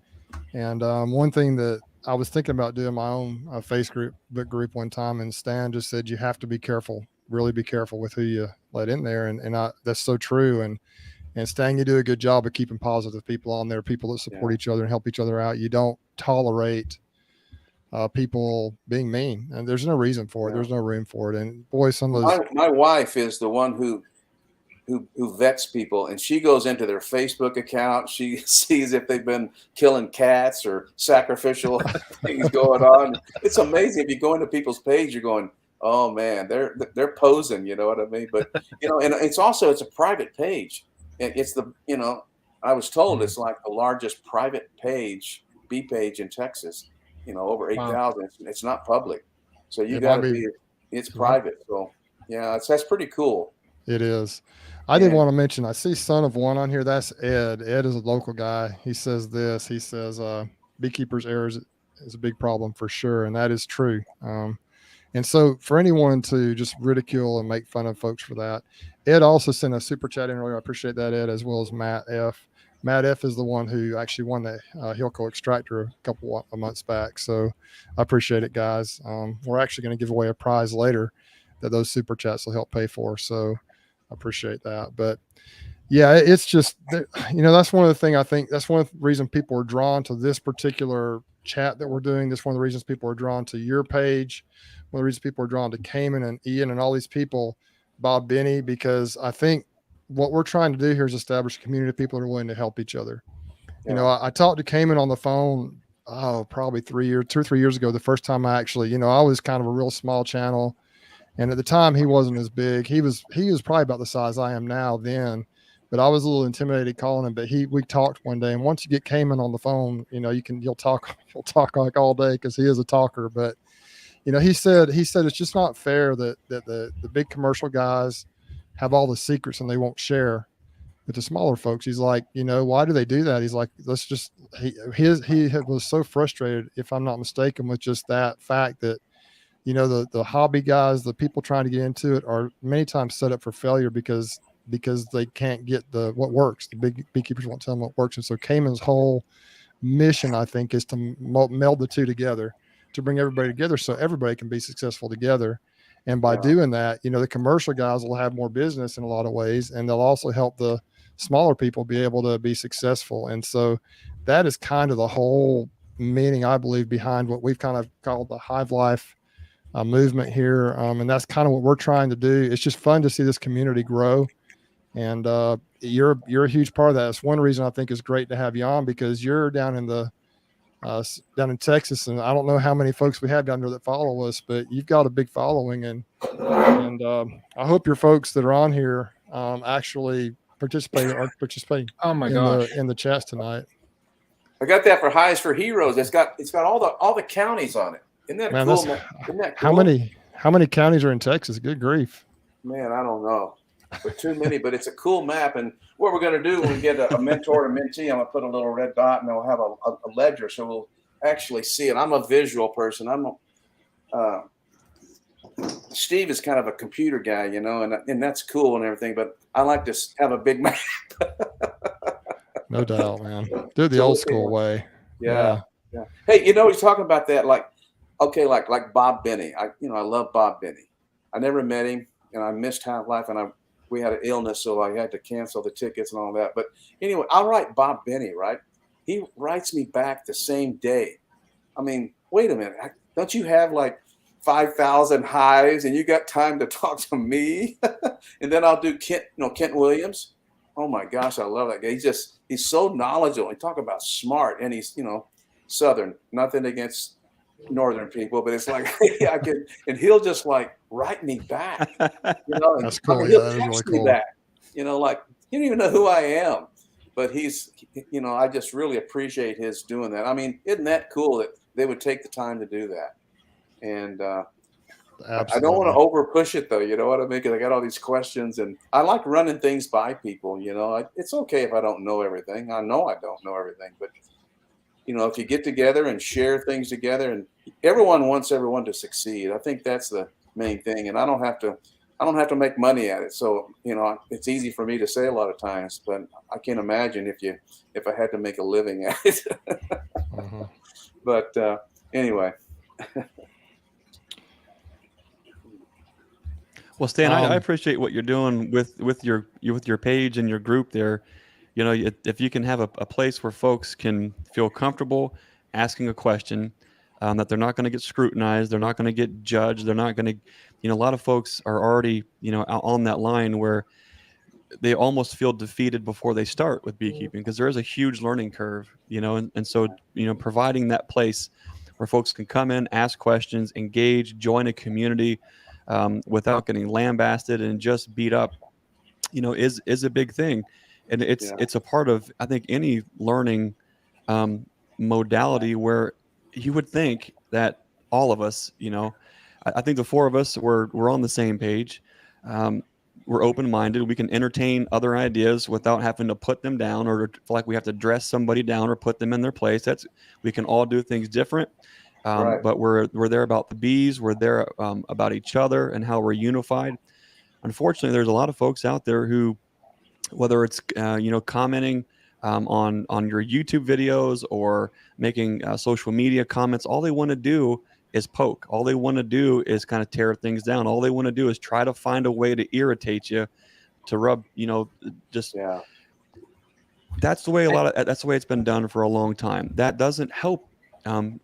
And one thing that I was thinking about doing my own Facebook group one time, and Stan just said, you have to be careful, really be careful with who you let in there. And that's so true. And Stan, you do a good job of keeping positive people on there, people that support each other and help each other out. You don't tolerate people being mean, and there's no reason for it. There's no room for it. And boy, some of those. My wife is the one who vets people, and she goes into their Facebook account. She sees if they've been killing cats or sacrificial things going on. It's amazing. If you go into people's page, you're going, oh man, they're posing. You know what I mean? But and it's a private page. It's I was told it's like the largest private bee page in Texas. Over 8,000. Wow. It's not public, so you got to be. It's private, so that's pretty cool. It is. I did want to mention, I see Son of One on here. That's Ed. Ed is a local guy. He says this. He says, beekeepers' errors is a big problem for sure, and that is true. And so for anyone to just ridicule and make fun of folks for that, Ed also sent a super chat in earlier. I appreciate that, Ed, as well as Matt F. Matt F is the one who actually won the Hilco extractor a couple of months back. So I appreciate it, guys. We're actually going to give away a prize later that those super chats will help pay for. So I appreciate that. But Yeah, it's just, that's one of the things I think that's one of the reasons people are drawn to this particular chat that we're doing. That's one of the reasons people are drawn to your page. One of the reasons people are drawn to Cayman and Ian and all these people, Bob Benny, because I think what we're trying to do here is establish a community of people that are willing to help each other. Yeah. I talked to Cayman on the phone, probably 2 or 3 years ago. The first time I actually, I was kind of a real small channel. And at the time he wasn't as big. He was probably about the size I am now then, but I was a little intimidated calling him, but we talked one day, and once you get Cayman on the phone, you'll talk like all day, cause he is a talker. But, he said it's just not fair that the big commercial guys have all the secrets and they won't share. But the smaller folks, he's like, why do they do that? He's like, he was so frustrated, if I'm not mistaken, with just that fact that, the hobby guys, the people trying to get into it are many times set up for failure because they can't get what works. The big beekeepers won't tell them what works. And so Cayman's whole mission, I think, is to meld the two together, to bring everybody together so everybody can be successful together. And by doing that, the commercial guys will have more business in a lot of ways, and they'll also help the smaller people be able to be successful. And so that is kind of the whole meaning, I believe, behind what we've kind of called the Hive Life movement here. And that's kind of what we're trying to do. It's just fun to see this community grow. And you're a huge part of that. It's one reason I think it's great to have you on, because you're down in Texas, and I don't know how many folks we have down there that follow us, but you've got a big following, and I hope your folks that are on here actually participate. Oh my gosh, in the chats tonight. I got that for Hives for Heroes. It's got all the counties on it. Isn't that cool? Isn't that cool? How many counties are in Texas? Good grief. Man, I don't know, but too many. But it's a cool map. And what we're going to do when we get a mentor or mentee, I'm going to put a little red dot, and they'll have a ledger, so we'll actually see it. I'm a visual person. Steve is kind of a computer guy, and that's cool and everything. But I like to have a big map. No doubt, man. Do it the old school way. Yeah. Hey, he's talking about that, like Bob Benny. I love Bob Benny. I never met him, and I missed Hive Life, and we had an illness, so I had to cancel the tickets and all that. But anyway, I'll write Bob Benny, right? He writes me back the same day. I mean, wait a minute. Don't you have like 5,000 hives, and you got time to talk to me? And then I'll do Kent Williams. Oh my gosh, I love that guy. He's so knowledgeable. He talk about smart, and he's Southern. Nothing against Northern people, but it's like and he'll just like write me back. That's cool. He'll text me back. Like you don't even know who I am, but he's I just really appreciate his doing that. I mean, isn't that cool that they would take the time to do that? And I don't want to over push it though. You know what I mean? Because I got all these questions, and I like running things by people. It's okay if I don't know everything. I know I don't know everything, but if you get together and share things together, and everyone wants everyone to succeed. I think that's the main thing. And I don't have to make money at it. So, it's easy for me to say a lot of times, but I can't imagine if I had to make a living at it. Uh-huh. But anyway. Well, Stan, I appreciate what you're doing with your page and your group there. If you can have a place where folks can feel comfortable asking a question, that they're not going to get scrutinized, they're not going to get judged, they're not going to, a lot of folks are already, on that line where they almost feel defeated before they start with beekeeping, because there is a huge learning curve, and so, providing that place where folks can come in, ask questions, engage, join a community, without getting lambasted and just beat up, is a big thing. And it's a part of, I think, any learning modality where you would think that all of us, I think the four of us we're on the same page. We're open-minded. We can entertain other ideas without having to put them down or feel like we have to dress somebody down or put them in their place. We can all do things different. Right. But we're there about the bees. We're there about each other and how we're unified. Unfortunately, there's a lot of folks out there who, whether it's commenting on your YouTube videos or making social media comments, all they want to do is poke. All they want to do is kind of tear things down. All they want to do is try to find a way to irritate you, to rub, just Yeah. that's the way that's the way it's been done for a long time. That doesn't help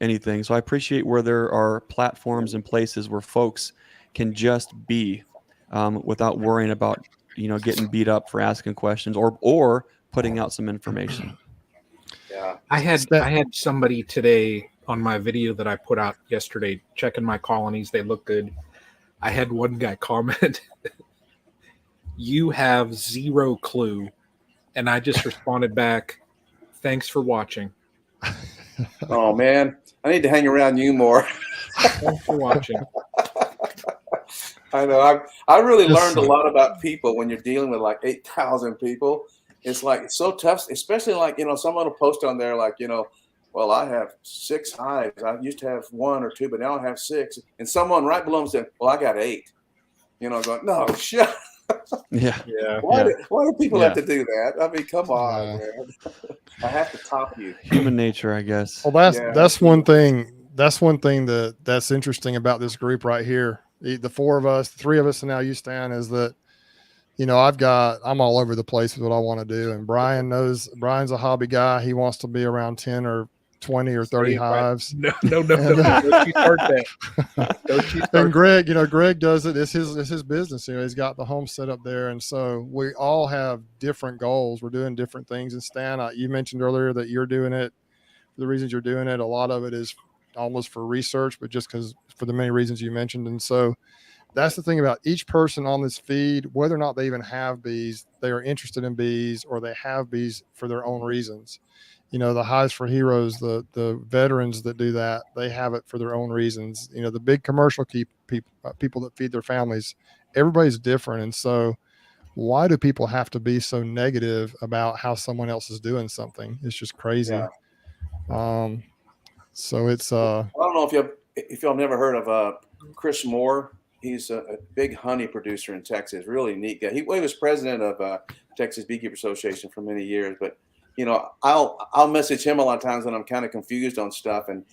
anything. So I appreciate where there are platforms and places where folks can just be without worrying about, getting beat up for asking questions or putting out some information. Yeah. I had somebody today on my video that I put out yesterday checking my colonies. They look good. I had one guy comment, "You have zero clue." And I just responded back, "Thanks for watching." Oh man, I need to hang around you more. Thanks for watching. I know. I really learned a lot about people when you're dealing with like 8,000 people. It's like it's so tough, especially like someone will post on there like well, I have 6 hives. I used to have 1 or 2, but now I have 6. And someone right below them said, "Well, I got 8." Going, no, shut. Yeah. Why do people have to do that? I mean, come on, man. I have to top you. Human nature, I guess. Well, that's one thing. That's one thing that's interesting about this group right here. The 4 of us, the 3 of us, and now you, Stan, is that I'm all over the place with what I want to do, and Brian's a hobby guy. He wants to be around 10 or 20 or 30 hives. No. Don't you start that. Don't you start. And Greg, Greg does it. It's his business. He's got the home set up there, and so we all have different goals. We're doing different things. And Stan, you mentioned earlier that you're doing it. The reasons you're doing it, a lot of it is almost for research, but just because for the many reasons you mentioned. And so that's the thing about each person on this feed, whether or not they even have bees, they are interested in bees or they have bees for their own reasons. The Hives for Heroes, the veterans that do that, they have it for their own reasons. The big commercial people that feed their families, everybody's different. And so why do people have to be so negative about how someone else is doing something? It's just crazy. Yeah. So it's I don't know if y'all never heard of Chris Moore. He's a big honey producer in Texas, really neat guy. He was president of Texas Beekeeper Association for many years, but I'll message him a lot of times when I'm kind of confused on stuff, and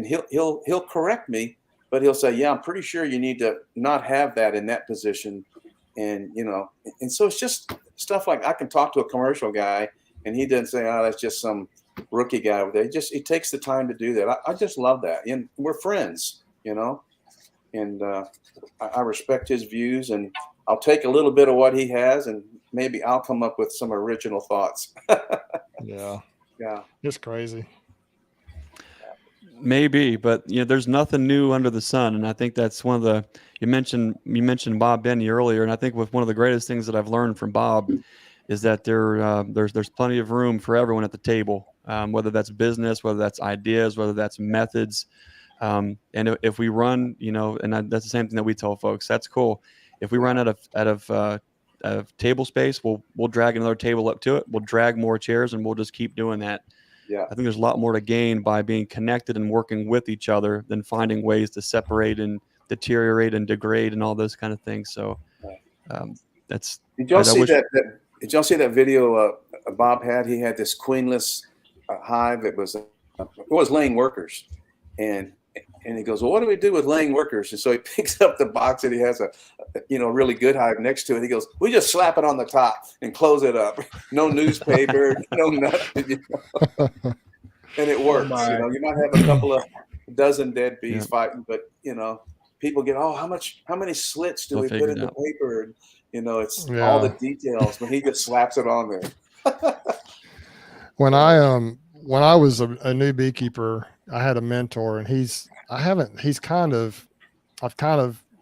he'll correct me, but he'll say, "Yeah, I'm pretty sure you need to not have that in that position," and and so it's just stuff like I can talk to a commercial guy, and he doesn't say, "Oh, that's just some rookie guy over there." He takes the time to do that. I just love that, and we're friends, and I respect his views, and I'll take a little bit of what he has, and maybe I'll come up with some original thoughts. Yeah, it's crazy. Maybe, but there's nothing new under the sun, and I think that's one of the you mentioned Bob Benny earlier, and I think with one of the greatest things that I've learned from Bob is that there's plenty of room for everyone at the table, whether that's business, whether that's ideas, whether that's methods. And if we run, and that's the same thing that we tell folks. That's cool. If we run out of table space, we'll drag another table up to it. We'll drag more chairs, and we'll just keep doing that. Yeah, I think there's a lot more to gain by being connected and working with each other than finding ways to separate and deteriorate and degrade and all those kind of things. So that's. Did y'all see that? Did y'all see that video Bob had? He had this queenless hive. It was laying workers, and he goes, "Well, what do we do with laying workers?" And so he picks up the box and he has a really good hive next to it. He goes, "We just slap it on the top and close it up. No newspaper, no nothing." And it works. You might have a couple of dozen dead bees fighting, but people get, "Oh, how many slits do we put in the paper?" And it's all the details, but he just slaps it on there. When I was a new beekeeper, I had a mentor, and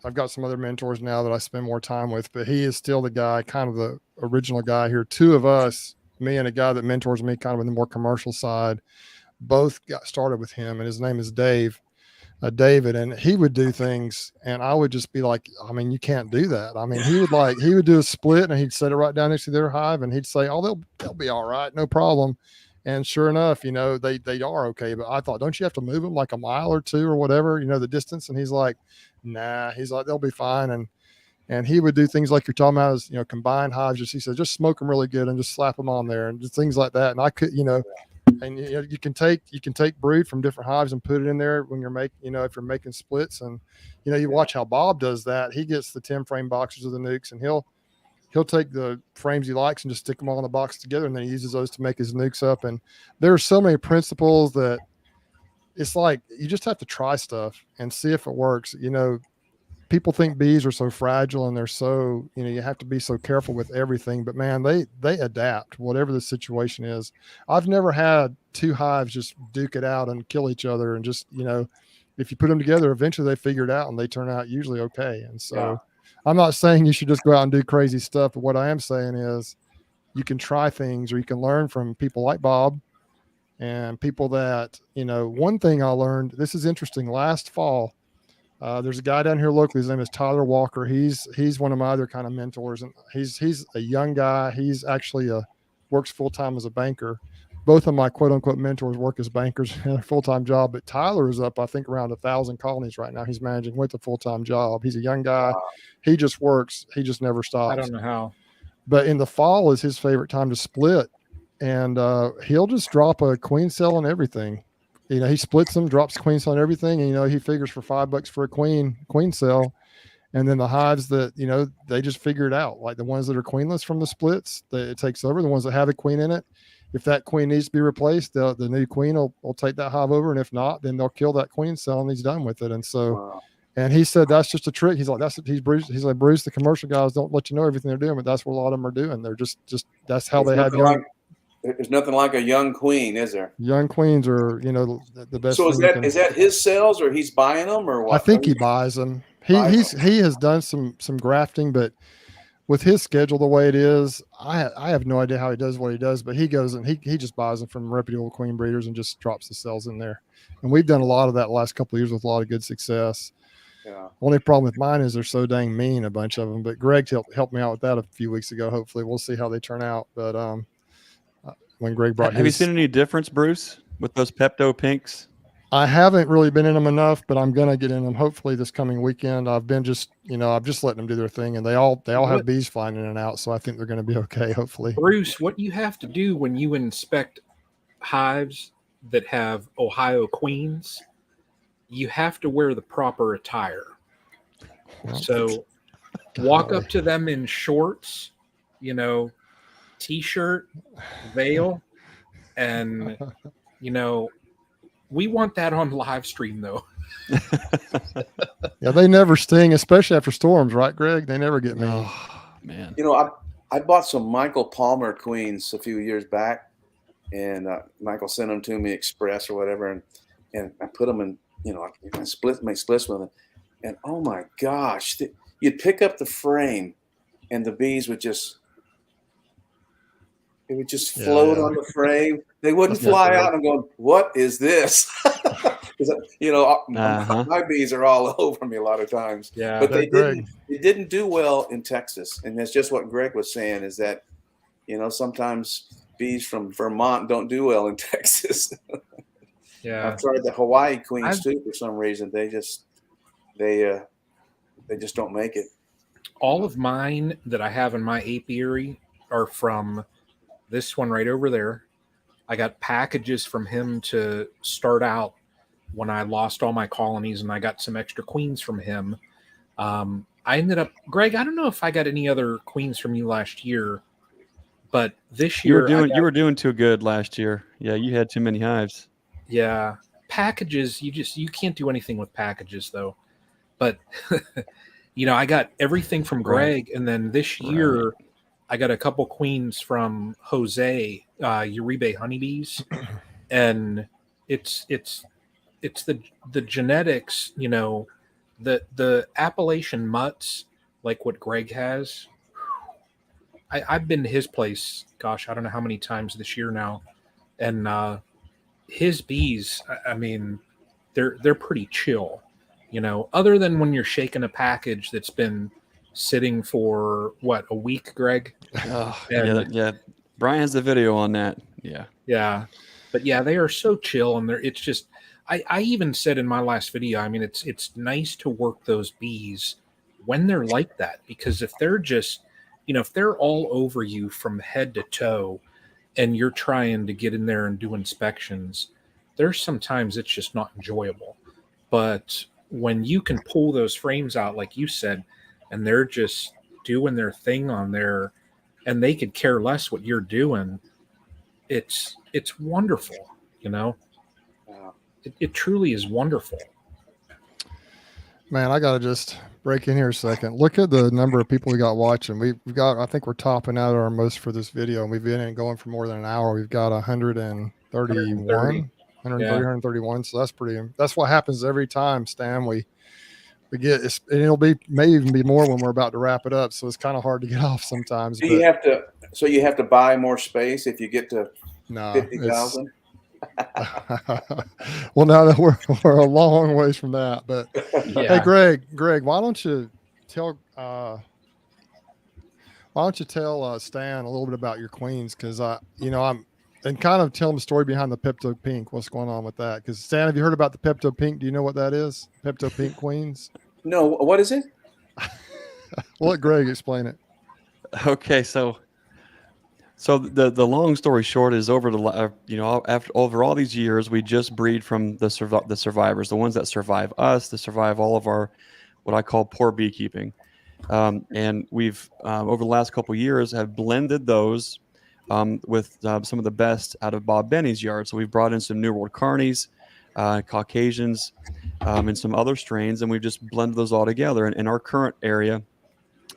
I've got some other mentors now that I spend more time with, but he is still the guy, kind of the original guy here. 2 of us, me and a guy that mentors me kind of in the more commercial side, both got started with him, and his name is David, and he would do things, and I would just be like, I mean, you can't do that. I mean, he would do a split, and he'd set it right down next to their hive, and he'd say, "Oh, they'll be all right, no problem." And sure enough, they are okay. But I thought, don't you have to move them like a mile or 2 or whatever, the distance? And he's like, nah, he's like, they'll be fine. And he would do things like you're talking about, is, combined hives. He said, just smoke them really good and just slap them on there and just things like that. And I could, and you can take brood from different hives and put it in there when you're making, if you're making splits. And, you watch how Bob does that. He gets the 10 frame boxes of the nukes, and he'll take the frames he likes and just stick them all in a box together, and then he uses those to make his nukes up. And there are so many principles that it's like you just have to try stuff and see if it works. You know, people think bees are so fragile and they're so, you know, you have to be so careful with everything, but man, they adapt whatever the situation is. I've never had two hives just duke it out and kill each other, and just, you know, if you put them together, eventually they figure it out and they turn out usually okay. And so I'm not saying you should just go out and do crazy stuff, but what I am saying is you can try things, or you can learn from people like Bob and people that, you know. One thing I learned, this is interesting, last fall, there's a guy down here locally. His name is Tyler Walker. He's one of my other kind of mentors, and he's a young guy. He's actually works full time as a banker. Both of my quote unquote mentors work as bankers in a full time job, but Tyler is up, I think, around 1,000 colonies right now. He's managing with a full time job. He's a young guy. He just works. He just never stops. I don't know how. But in the fall is his favorite time to split, and he'll just drop a queen cell and everything. You know, he splits them, drops queen cell and everything, and, you know, he figures for $5 for a queen cell. And then the hives that, you know, they just figure it out. Like the ones that are queenless from the splits, it takes over. The ones that have a queen in it, if that queen needs to be replaced, the new queen will take that hive over. And if not, then they'll kill that queen cell and he's done with it. And so, and he said, that's just a trick. He's like, he's like, Bruce, the commercial guys don't let you know everything they're doing, but that's what a lot of them are doing. They're just that's how they have young. There's nothing like a young queen, is there? Young queens are, you know, the best. So is that his cells, or he's buying them, or what? I think he buys them. He has done some grafting, but with his schedule the way it is, I have no idea how he does what he does. But he goes and he just buys them from reputable queen breeders and just drops the cells in there. And we've done a lot of that the last couple of years with a lot of good success. Yeah. Only problem with mine is they're so dang mean, a bunch of them. But Greg helped me out with that a few weeks ago. Hopefully, we'll see how they turn out. But when Greg brought have you seen any difference, Bruce, with those Pepto pinks? I haven't really been in them enough, but I'm gonna get in them hopefully this coming weekend. I've just letting them do their thing, and they all have bees flying in and out, so I think they're going to be okay. Hopefully, Bruce, what you have to do when you inspect hives that have Ohio queens, you have to wear the proper attire. So walk up to them in shorts, you know, t-shirt, veil, and, you know, we want that on live stream though. Yeah, they never sting, especially after storms, right, Greg? They never get me. Oh, man. You know, I bought some Michael Palmer queens a few years back, and Michael sent them to me express or whatever, and I put them in, you know, I make splits with them, and oh my gosh, you'd pick up the frame, and the bees would just float on the frame. They wouldn't fly out and go, what is this? You know, my bees are all over me a lot of times. Yeah, but they didn't do well in Texas. And that's just what Greg was saying, is that, you know, sometimes bees from Vermont don't do well in Texas. Yeah. I've tried the Hawaii queens too for some reason. They just don't make it. All of mine that I have in my apiary are from this one right over there. I got packages from him to start out when I lost all my colonies, and I got some extra queens from him. I ended up, Greg, I don't know if I got any other queens from you last year, but this year you were doing too good last year. Yeah, you had too many hives. Yeah, packages, you can't do anything with packages though. But you know, I got everything from Greg, and then this year I got a couple queens from Jose, Uribe honeybees, and it's the genetics, you know, the Appalachian mutts, like what Greg has. I've been to his place, gosh, I don't know how many times this year now, and his bees, I mean, they're pretty chill, you know, other than when you're shaking a package that's been sitting for a week, Greg? Yeah. Brian has the video on that. Yeah. But yeah, they are so chill, and it's just, I even said in my last video, I mean, it's nice to work those bees when they're like that, because if they're just, you know, if they're all over you from head to toe and you're trying to get in there and do inspections, there's sometimes it's just not enjoyable. But when you can pull those frames out, like you said, and they're just doing their thing on there, and they could care less what you're doing. It's wonderful, you know. It truly is wonderful. Man, I gotta just break in here a second. Look at the number of people we got watching. We've got, I think we're topping out our most for this video, and we've been going for more than an hour. We've got 131, 131. So that's what happens every time, Stan. We get, and it'll be, may even be more when we're about to wrap it up. So it's kind of hard to get off sometimes. Do you have to, so you have to buy more space if you get to 50,000? Well, now that we're a long ways from that, but hey, Greg, why don't you tell Stan a little bit about your queens? Because and kind of tell him the story behind the Pepto Pink. What's going on with that? Because Stan, have you heard about the Pepto Pink? Do you know what that is? Pepto Pink queens? No, what is it? We'll let Greg explain it. Okay, so the long story short is over all these years, we just breed from the survivors, the ones that survive us, that survive all of our what I call poor beekeeping, and we've over the last couple of years have blended those with some of the best out of Bob Benny's yard. So we've brought in some New World Carnies, Caucasians, and some other strains, and we've just blended those all together. And in our current area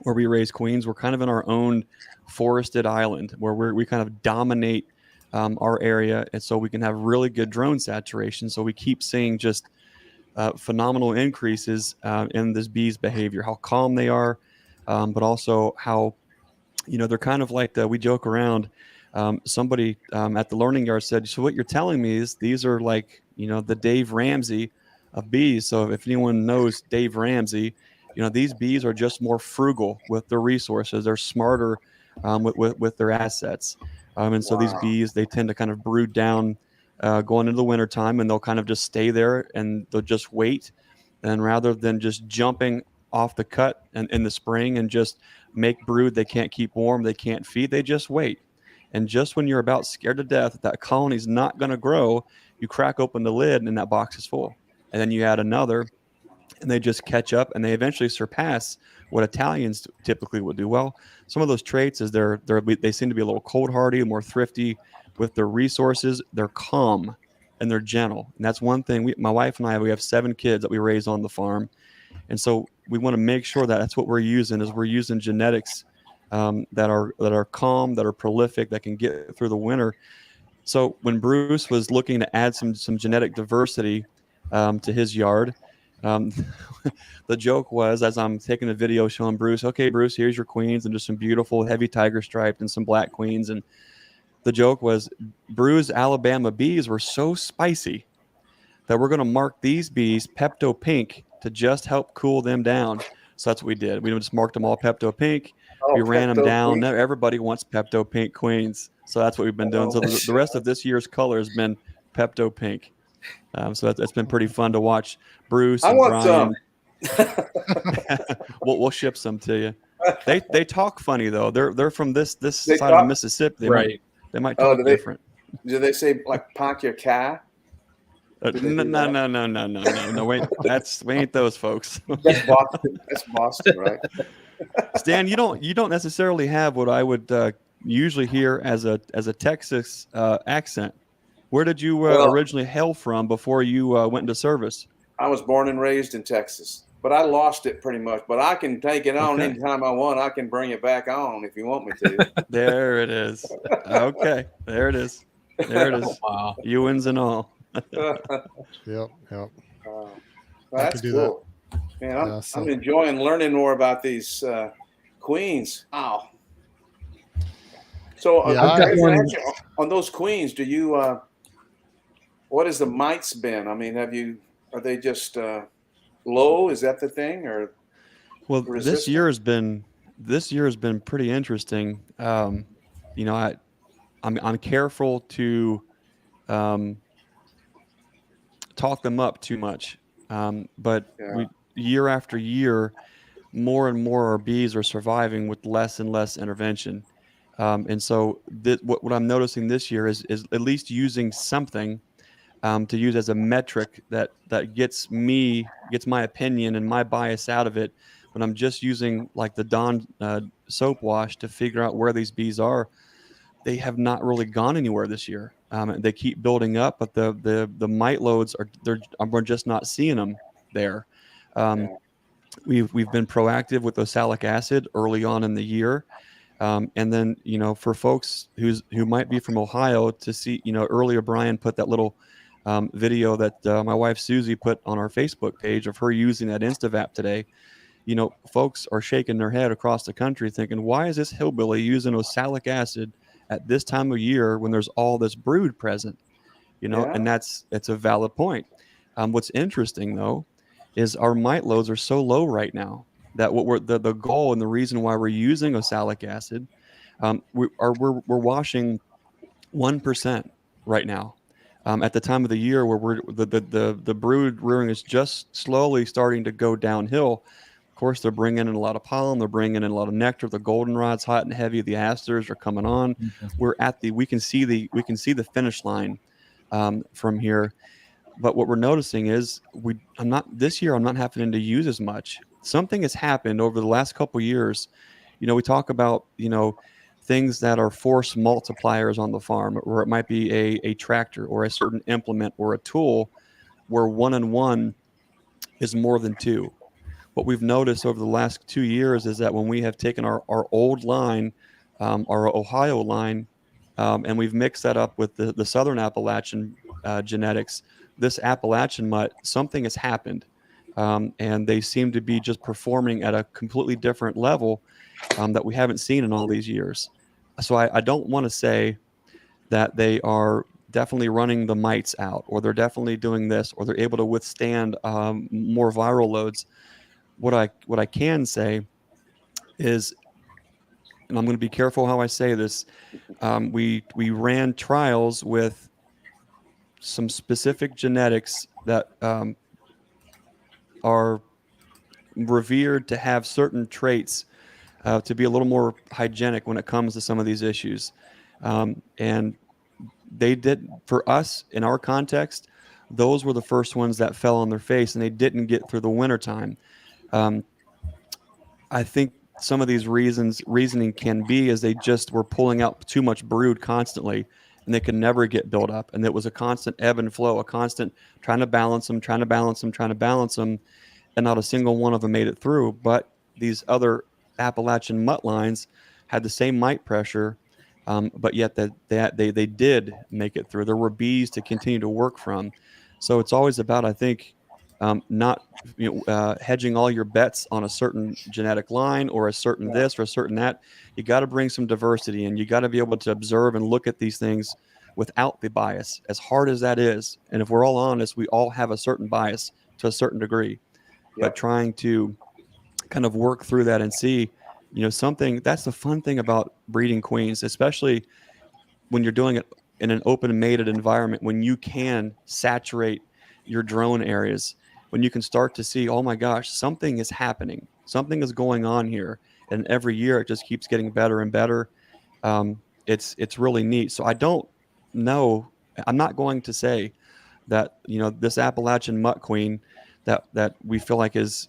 where we raise queens, we're kind of in our own forested island where we kind of dominate our area, and so we can have really good drone saturation. So we keep seeing just phenomenal increases in this bee's behavior, how calm they are, but also how they're kind of like we joke around. Somebody at the learning yard said, "So what you're telling me is these are like the Dave Ramsey of bees." So if anyone knows Dave Ramsey, these bees are just more frugal with their resources. They're smarter with their assets. And so these bees, they tend to kind of brood down going into the wintertime, and they'll kind of just stay there and they'll just wait. And rather than just jumping off the cut in the spring and just make brood they can't keep warm, they can't feed, they just wait. And just when you're about scared to death that colony's not going to grow, you crack open the lid and that box is full. And then you add another, and they just catch up, and they eventually surpass what Italians typically would do. Well, some of those traits is they seem to be a little cold hardy, more thrifty with their resources. They're calm and they're gentle. And that's one thing. My wife and I, we have 7 kids that we raise on the farm. And so we want to make sure that that's what we're using, is we're using genetics that are calm, that are prolific, that can get through the winter. So when Bruce was looking to add some genetic diversity to his yard, the joke was, as I'm taking a video showing Bruce, okay, Bruce, here's your queens, and just some beautiful heavy tiger striped and some black queens. And the joke was, Bruce's Alabama bees were so spicy that we're going to mark these bees Pepto Pink to just help cool them down. So that's what we did. We just marked them all Pepto Pink. We ran them down. Now everybody wants Pepto Pink queens. So that's what we've been doing. So the rest of this year's color has been Pepto Pink. So that's been pretty fun to watch. Bruce and Brian. We'll ship some to you. They talk funny though. They're from this side of Mississippi. They might talk different. Do they say like "Ponk your cat"? No. Wait, we ain't those folks. That's Boston. That's Boston, right? Stan, you don't necessarily have what I would usually hear as a Texas accent. Where did you originally hail from before you went into service? I was born and raised in Texas, but I lost it pretty much. But I can take it on anytime I want. I can bring it back on if you want me to. There it is. Okay, there it is. Wow, Ewins and all. Yep. That's cool. Man, I'm enjoying learning more about these queens. Wow. So on those queens, do you? What has the mites been? I mean, are they just low? Is that the thing, or? Well, this year has been pretty interesting. I'm careful to talk them up too much, but year after year, more and more our bees are surviving with less and less intervention. And so what I'm noticing this year is at least using something to use as a metric that gets my opinion and my bias out of it when I'm just using like the Dawn soap wash to figure out where these bees are, they have not really gone anywhere this year. They keep building up, but the mite loads we're just not seeing them there. We've been proactive with oxalic acid early on in the year. And then, for folks who might be from Ohio to see, earlier Brian put that little video that my wife Susie put on our Facebook page of her using that InstaVap today. Folks are shaking their head across the country thinking, why is this hillbilly using oxalic acid at this time of year when there's all this brood present? And it's a valid point. What's interesting though is our mite loads are so low right now that what we're the goal and the reason why we're using oxalic acid, we're washing 1% right now. At the time of the year where the brood rearing is just slowly starting to go downhill. Of course, they're bringing in a lot of pollen. They're bringing in a lot of nectar. The goldenrod's hot and heavy. The asters are coming on. Mm-hmm. We can see the finish line from here. But what we're noticing is I'm not having to use as much. Something has happened over the last couple of years. We talk about, things that are force multipliers on the farm, or it might be a tractor or a certain implement or a tool where 1 and 1 is more than 2. What we've noticed over the last 2 years is that when we have taken our old line, our Ohio line, and we've mixed that up with the Southern Appalachian genetics, this Appalachian mutt, something has happened. And they seem to be just performing at a completely different level that we haven't seen in all these years. So I don't want to say that they are definitely running the mites out, or they're definitely doing this, or they're able to withstand more viral loads. What I can say is, and I'm going to be careful how I say this, we ran trials with some specific genetics that are revered to have certain traits to be a little more hygienic when it comes to some of these issues. And they did, for us, in our context, those were the first ones that fell on their face, and they didn't get through the wintertime. I think some of these reasoning can be is they just were pulling out too much brood constantly, and they could never get built up. And it was a constant ebb and flow, a constant trying to balance them, and not a single one of them made it through. But these other Appalachian mutt lines had the same mite pressure, but yet they did make it through. There were bees to continue to work from. So it's always about, I think, not hedging all your bets on a certain genetic line or a certain this or a certain that. You got to bring some diversity, and you got to be able to observe and look at these things without the bias, as hard as that is. And if we're all honest, we all have a certain bias to a certain degree. But trying to kind of work through that and see, something. That's the fun thing about breeding queens, especially when you're doing it in an open mated environment, when you can saturate your drone areas, when you can start to see, oh my gosh, something is happening, something is going on here, and every year it just keeps getting better and better. It's really neat. So I don't know. I'm not going to say that this Appalachian mutt queen that we feel like is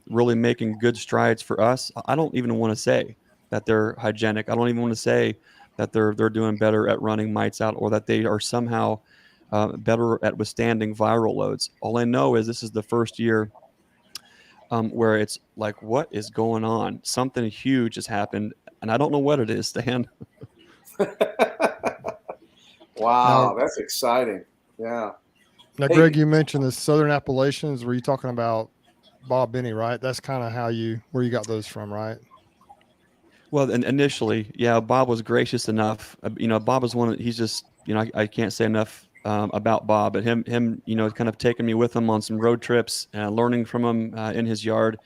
really making good strides for us. I don't even want to say that they're hygienic. I don't even want to say that they're doing better at running mites out, or that they are somehow better at withstanding viral loads. All I know is this is the first year where it's like, what is going on? Something huge has happened, and I don't know what it is, Stan. Wow, that's exciting. Yeah. Now, Hey, Greg, you mentioned the Southern Appalachians. Were you talking about Bob Benny, right? That's kind of where you got those from, right? Well, and initially, yeah, Bob was gracious enough. Bob was he's just, I can't say enough about Bob, but him, kind of taking me with him on some road trips and learning from him in his yard.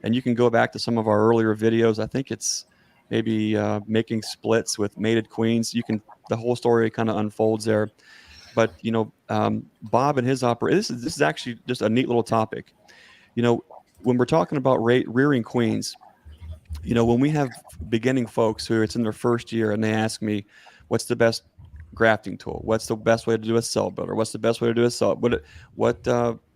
And you can go back to some of our earlier videos. I think it's maybe making splits with mated queens. The whole story kind of unfolds there. But, Bob and his operation, this is actually just a neat little topic. When we're talking about rearing queens, when we have beginning folks who it's in their first year and they ask me, what's the best grafting tool? What's the best way to do a cell builder? What's the best way to do a cell? What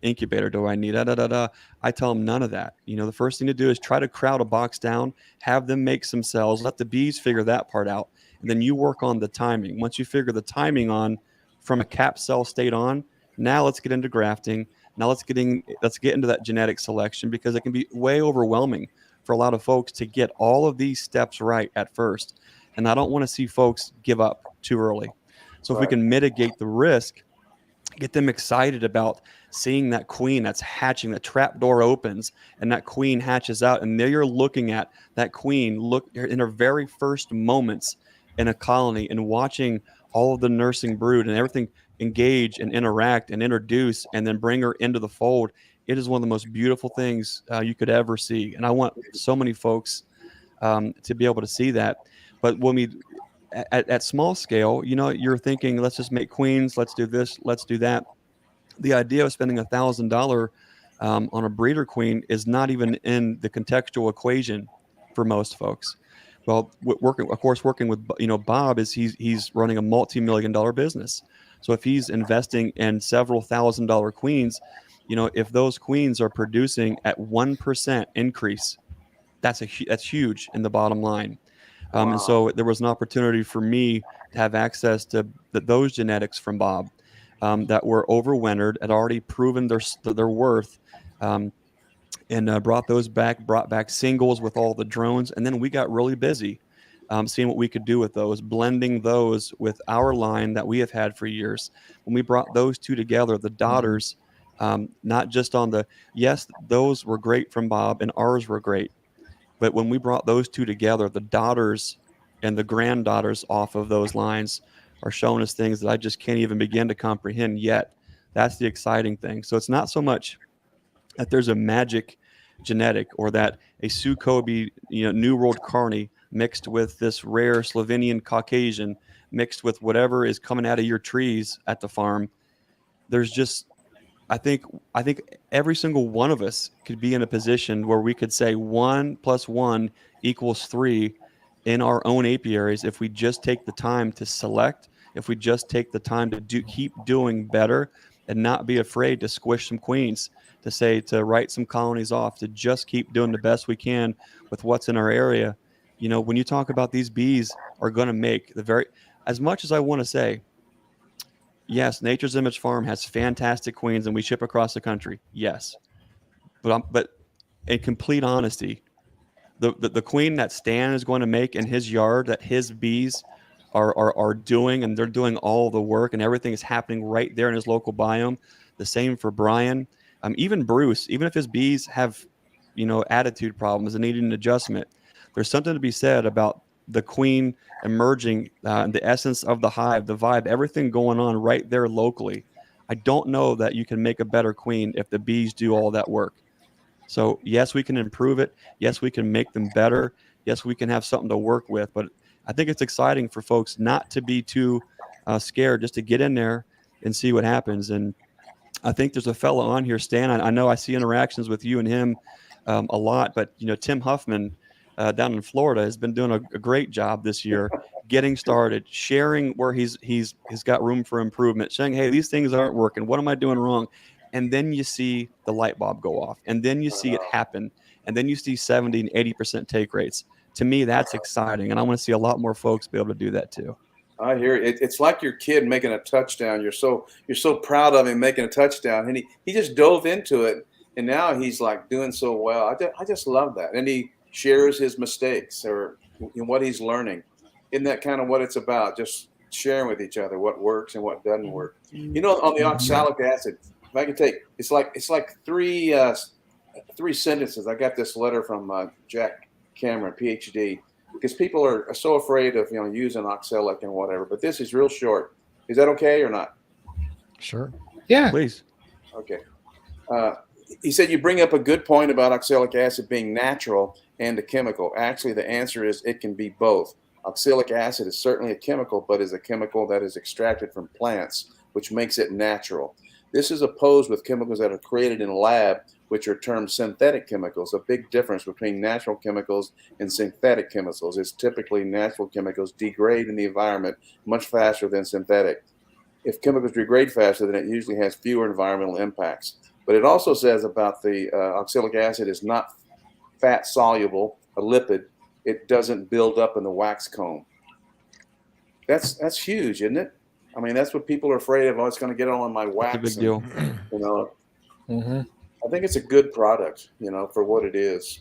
incubator do I need? I tell them none of that. The first thing to do is try to crowd a box down, have them make some cells, let the bees figure that part out. And then you work on the timing. Once you figure the timing on from a cap cell state on, now let's get into grafting. Now let's get into that genetic selection, because it can be way overwhelming for a lot of folks to get all of these steps right at first. And I don't want to see folks give up too early. So if we can mitigate the risk, get them excited about seeing that queen that's hatching, that trap door opens and that queen hatches out. And there you're looking at that queen look in her very first moments in a colony and watching all of the nursing brood and everything engage and interact and introduce and then bring her into the fold. It is one of the most beautiful things you could ever see. And I want so many folks to be able to see that. But when we, at small scale, you're thinking, let's just make queens, let's do this, let's do that. The idea of spending $1,000 on a breeder queen is not even in the contextual equation for most folks. Well, working with Bob, is he's running a multi-million-dollar business. So if he's investing in several $1,000 queens, if those queens are producing at 1% increase, that's huge in the bottom line. Wow. And so there was an opportunity for me to have access to those genetics from Bob that were overwintered, had already proven their worth, and brought back singles with all the drones. And then we got really busy seeing what we could do with those, blending those with our line that we have had for years. When we brought those two together, the daughters, not just yes, those were great from Bob and ours were great. But when we brought those two together, the daughters and the granddaughters off of those lines are showing us things that I just can't even begin to comprehend yet. That's the exciting thing. So it's not so much that there's a magic genetic or that a Sukobe, New World Carney mixed with this rare Slovenian Caucasian mixed with whatever is coming out of your trees at the farm. There's just, I think every single one of us could be in a position where we could say 1 + 1 = 3 in our own apiaries if we just take the time to select, if we just take the time to keep doing better and not be afraid to squish some queens, to write some colonies off, to just keep doing the best we can with what's in our area. When you talk about these bees are going to make as much as I want to say, yes, Nature's Image Farm has fantastic queens and we ship across the country. Yes. But in complete honesty, the queen that Stan is going to make in his yard, that his bees are doing, and they're doing all the work and everything is happening right there in his local biome. The same for Brian. Even Bruce, even if his bees have, attitude problems and needing an adjustment, there's something to be said about the queen emerging, the essence of the hive, the vibe, everything going on right there locally. I don't know that you can make a better queen if the bees do all that work. So yes, we can improve it. Yes, we can make them better. Yes, we can have something to work with. But I think it's exciting for folks not to be too scared, just to get in there and see what happens. And I think there's a fellow on here, Stan. I know I see interactions with you and him a lot, but Tim Huffman down in Florida has been doing a great job this year, getting started, sharing where he's got room for improvement, saying, hey, these things aren't working. What am I doing wrong? And then you see the light bulb go off, and then you see it happen, and then you see 70 and 80% take rates. To me, that's exciting, and I want to see a lot more folks be able to do that too. I hear it. It's like your kid making a touchdown. You're so proud of him making a touchdown, and he just dove into it, and now he's like doing so well. I just love that, and he shares his mistakes or what he's learning. Isn't that kind of what it's about? Just sharing with each other what works and what doesn't work. On the oxalic acid, if I can take, it's like three sentences. I got this letter from Jack Cameron, PhD, because people are so afraid of using oxalic and whatever. But this is real short. Is that okay or not? Sure. Yeah, please. Okay. He said you bring up a good point about oxalic acid being natural and a chemical. Actually, the answer is it can be both. Oxalic acid is certainly a chemical, but is a chemical that is extracted from plants, which makes it natural. This is opposed with chemicals that are created in a lab, which are termed synthetic chemicals. A big difference between natural chemicals and synthetic chemicals is typically natural chemicals degrade in the environment much faster than synthetic. If chemicals degrade faster, then it usually has fewer environmental impacts. But it also says about the oxalic acid is not fat soluble, a lipid. It doesn't build up in the wax comb. That's huge, isn't it? I mean, that's what people are afraid of. Oh, it's going to get on my wax. It's a big deal. You know, Mm-hmm. I think it's a good product, you know, for what it is.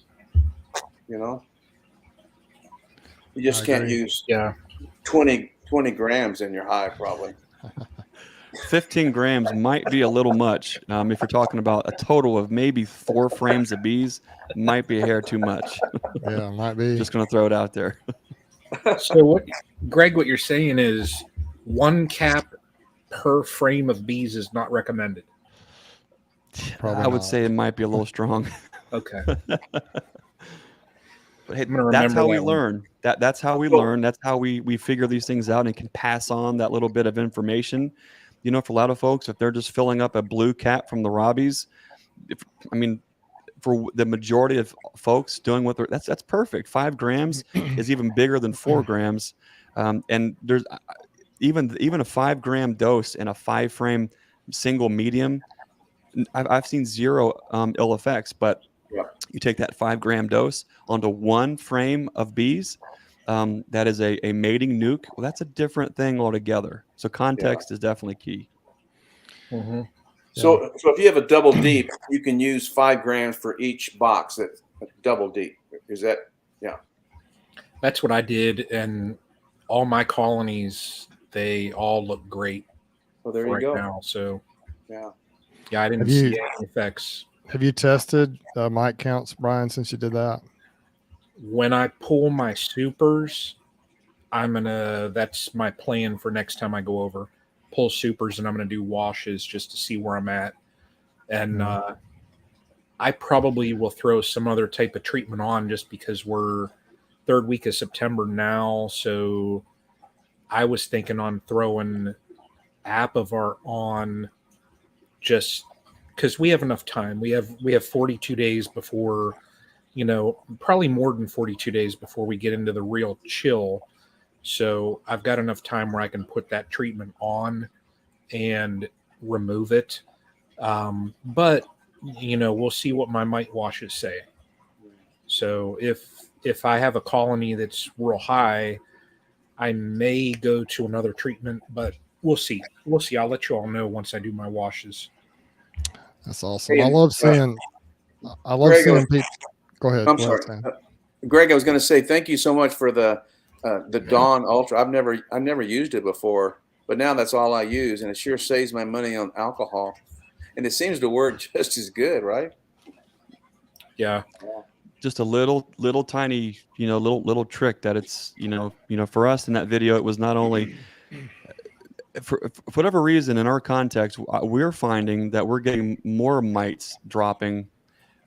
You know, you just can't use 20 grams in your hive, probably. 15 grams might be a little much. If you're talking about a total of maybe 4 frames of bees, might be a hair too much. Yeah, might be. Just going to throw it out there. So, Greg, what you're saying is 1 cap per frame of bees is not recommended. Probably I would not. say it might be a little strong. Okay. But hey, I'm gonna that's how we remember that one. learn. That's how we learn. That's how we figure these things out and can pass on that little bit of information. You know, for a lot of folks, if they're just filling up a blue cap from the Robbies, for the majority of folks doing what they're, that's perfect. 5 grams is even bigger than 4 grams. And there's even a 5 gram dose in a 5 frame single medium. I've seen 0 ill effects, but you take that 5 gram dose onto 1 frame of bees. That is a mating nuke. Well, that's a different thing altogether. So context is definitely key. Mm-hmm. So if you have a double deep, you can use 5 grams for each box. That's double deep. Is that? Yeah. That's what I did, and all my colonies, they all look great. Well, there you right go. now. So yeah, I didn't see any effects. Have you tested mite counts, Brian, since you did that? When I pull my supers, that's my plan for next time I go over. Pull supers, and I'm gonna do washes just to see where I'm at. And I probably will throw some other type of treatment on just because we're 3rd week of September now. So I was thinking on throwing Apivar on just because we have enough time. We have 42 days before, probably more than 42 days before we get into the real chill. So I've got enough time where I can put that treatment on and remove it. But we'll see what my mite washes say. So if I have a colony that's real high, I may go to another treatment, but we'll see. I'll let you all know once I do my washes. That's awesome. I love seeing people. Go ahead. I'm sorry. Greg, I was going to say thank you so much for the Dawn Ultra. I've never used it before, but now that's all I use, and it sure saves my money on alcohol, and it seems to work just as good, right? Yeah. Just a little tiny, little trick that it's, for us in that video, it was not only for whatever reason in our context, we're finding that we're getting more mites dropping.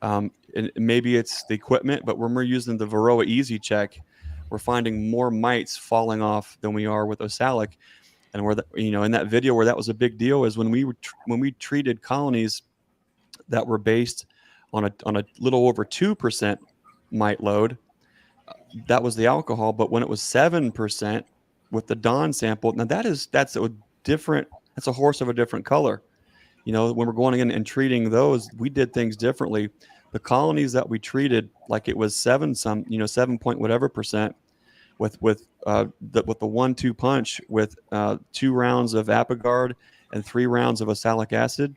And maybe it's the equipment, but when we're using the Varroa Easy Check, we're finding more mites falling off than we are with Osalic. And where in that video where that was a big deal is when we treated colonies that were based on a little over 2% mite load, that was the alcohol. But when it was 7% with the Dawn sample, now that's a different. That's a horse of a different color. When we're going in and treating those, we did things differently. The colonies that we treated, like it was 7 point whatever percent, with the 1-2 punch with 2 rounds of Apigard and 3 rounds of oxalic acid.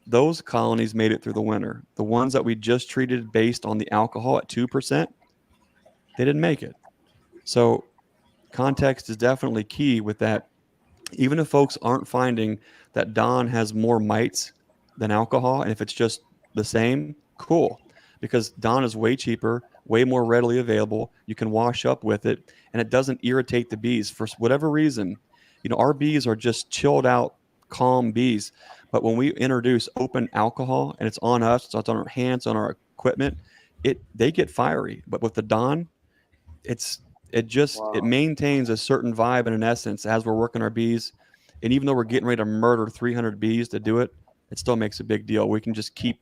Those colonies made it through the winter. The ones that we just treated based on the alcohol at 2%, they didn't make it. So context is definitely key with that. Even if folks aren't finding that Dawn has more mites than alcohol, and if it's just the same, cool. Because Dawn is way cheaper, way more readily available. You can wash up with it, and it doesn't irritate the bees. For whatever reason, our bees are just chilled out, calm bees. But when we introduce open alcohol and it's on us, so it's on our hands, on our equipment, they get fiery. But with the Dawn, it maintains a certain vibe and an essence as we're working our bees. And even though we're getting ready to murder 300 bees to do it, it still makes a big deal. We can just keep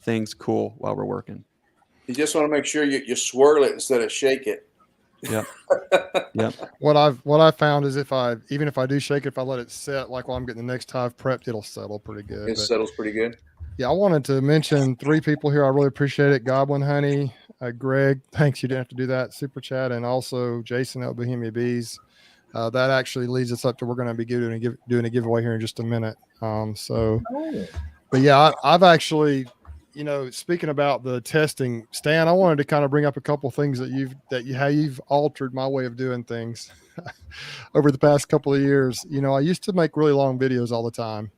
things cool while we're working. You just want to make sure you swirl it instead of shake it. Yeah. Yeah. What I've found is even if I do shake it, if I let it set, like while I'm getting the next hive prepped, it'll settle pretty good. It settles pretty good. Yeah, I wanted to mention 3 people here. I really appreciate it. Goblin Honey, Greg, thanks. You didn't have to do that. Super chat. And also Jason at Bohemia Bees. That actually leads us up to, we're going to be doing a giveaway here in just a minute. But yeah, I've actually, speaking about the testing, Stan, I wanted to kind of bring up a couple things how you've altered my way of doing things over the past couple of years. I used to make really long videos all the time.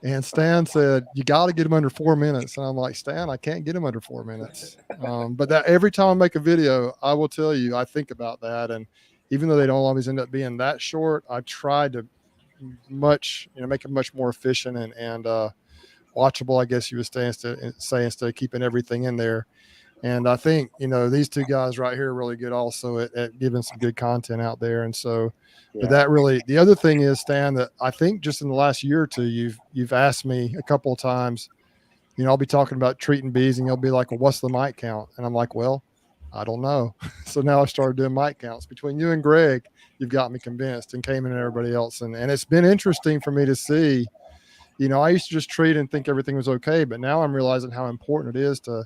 And Stan said, you got to get them under 4 minutes. And I'm like, Stan, I can't get them under 4 minutes. But that every time I make a video, I will tell you, I think about that. And even though they don't always end up being that short, I try to make it much more efficient and watchable, I guess you would say, instead of keeping everything in there. And I think, these 2 guys right here are really good also at giving some good content out there. And so, but that really, the other thing is, Stan, that I think just in the last year or 2, you've asked me a couple of times, I'll be talking about treating bees and you'll be like, well, what's the mite count? And I'm like, well, I don't know. So now I started doing mite counts. Between you and Greg, you've got me convinced, and Cayman and everybody else. And it's been interesting for me to see, I used to just treat and think everything was okay, but now I'm realizing how important it is to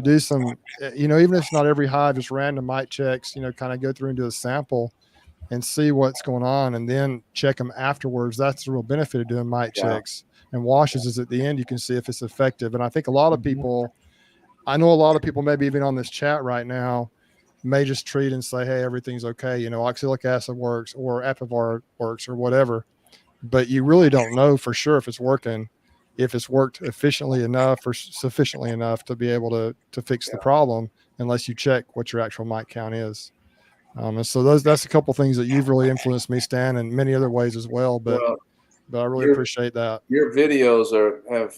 do some, even if it's not every hive, just random mite checks, kind of go through and do a sample and see what's going on and then check them afterwards. That's the real benefit of doing mite checks and washes, is at the end, you can see if it's effective. And I think a lot of people, maybe even on this chat right now, may just treat and say, hey, everything's okay. Oxalic acid works or Apivar works or whatever, but you really don't know for sure if it's working, if it's worked efficiently enough or sufficiently enough to be able to fix the problem, unless you check what your actual mite count is. And so that's a couple things that you've really influenced me, Stan, in many other ways as well. But I really appreciate that. Your videos and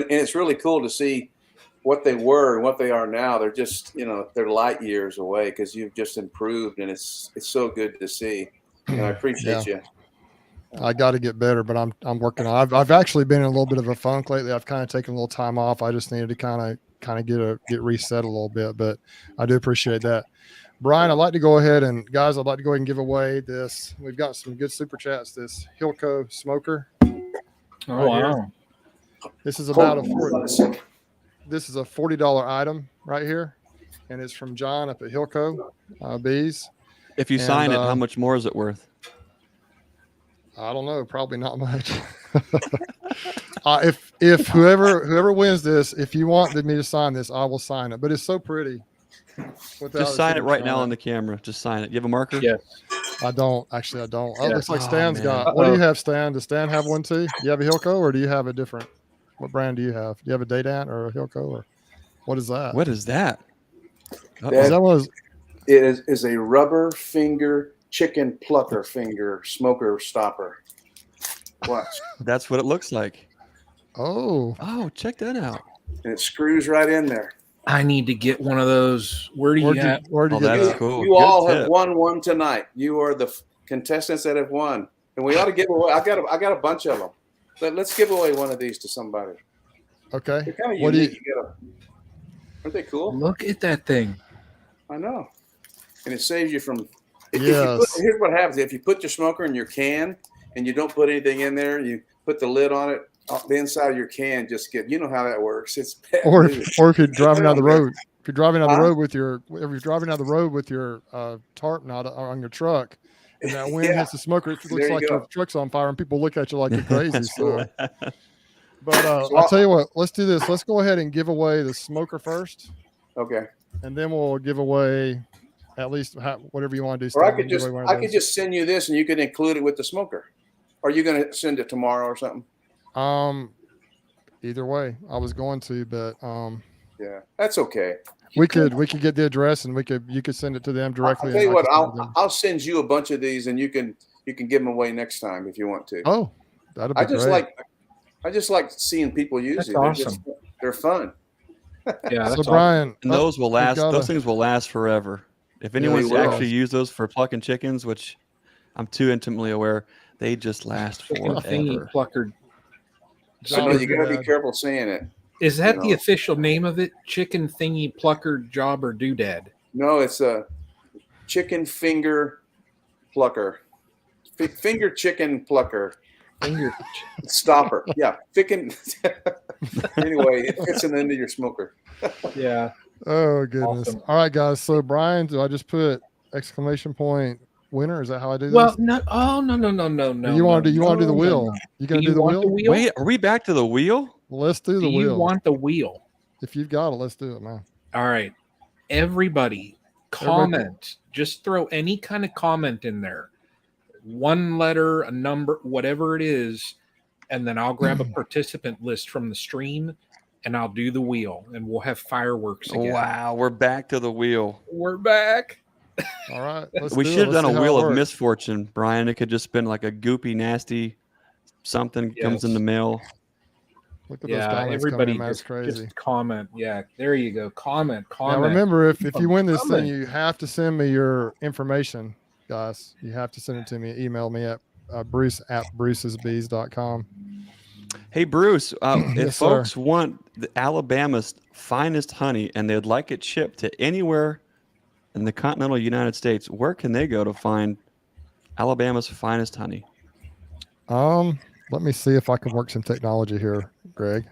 it's really cool to see what they were and what they are now. They're just, they're light years away because you've just improved, and it's so good to see. And I appreciate you. I got to get better, but I'm working on. I've actually been in a little bit of a funk lately. I've kind of taken a little time off. I just needed to kind of get reset a little bit, but I do appreciate that. Brian, I'd like to go ahead and give away this. We've got some good super chats. This Hilco smoker. Oh, wow. This is about this is a $40 item right here, and it's from John up at Hilco Bees. If you sign it, how much more is it worth? I don't know, probably not much. If whoever wins this, if you want me to sign this, I will sign it. But it's so pretty. Just sign it right now on the camera. Just sign it. You have a marker? Yes. I don't. Actually, I don't. Oh, it looks like Stan's got. What do you have, Stan? Does Stan have one too? Do you have a Hilco, or do you have a different? What brand do you have? Do you have a Daydant or a Hilco, or what is that? What is that? It is a rubber finger chicken plucker finger smoker stopper. Watch. That's what it looks like. Oh, check that out. And it screws right in there. I need to get one of those. Where do you get? That's cool. You all have won one tonight. You are the contestants that have won, and we ought to give away. I got a bunch of them. Let's give away one of these to somebody. Okay. They're kind of unique. Aren't they cool? Look at that thing. I know. And it saves you from. Yes. Here's what happens: if you put your smoker in your can and you don't put anything in there, you put the lid on it. The inside of your can just get. You know how that works. It's bad or news. if you're driving down the road. If you're driving down the road with your tarp knot on your truck, and that wind hits the smoker, it looks like your truck's on fire, and people look at you like you're crazy. So, but I'll tell you what. Let's do this. Let's go ahead and give away the smoker first. Okay. And then we'll give away at least whatever you want to do. Or I could just send you this, and you could include it with the smoker. Or are you going to send it tomorrow or something? Either way, I was going to, but yeah, that's okay. We could get the address, and you could send it to them directly. I'll tell you what, I'll send you a bunch of these, and you can give them away next time if you want to. Oh, that'd be great. I just like seeing people use it. Awesome. They're fun. Yeah. So Brian, and those will last. Those things will last forever. If anyone's actually used those for plucking chickens, which I'm too intimately aware, they just last forever. Plucker. So you got to be careful saying it. Is that the official name of it? Chicken thingy plucker jobber doodad? No, it's a chicken finger plucker. Finger chicken plucker. Finger stopper. Yeah. Anyway, it fits into your smoker. Yeah. Oh goodness. Awesome. All right, guys. So Brian, do I just put exclamation point winner? Is that how I do this? Well, no. Oh, no. You want to do the wheel? No. You gonna do the wheel? Wait, are we back to the wheel? Let's do the Do wheel. you want the wheel? If you've got it, let's do it, man. All right. Everybody comment. Just throw any kind of comment in there. One letter, a number, whatever it is. And then I'll grab a participant list from the stream and I'll do the wheel and we'll have fireworks again. Wow, we're back to the wheel. We're back. All right. We should have done a wheel of misfortune, Brian. It could just been like a goopy, nasty something comes in the mail. Look at those comments everybody coming in, that's crazy. just comment. Yeah, there you go. Comment. Now remember, if you win this thing, you have to send me your information, guys. You have to send it to me. Email me at bruce@brucesbees.com. Hey, Bruce, if Yes, folks want the Alabama's finest honey and they'd like it shipped to anywhere in the continental United States, where can they go to find Alabama's finest honey? Let me see if I can work some technology here, Greg.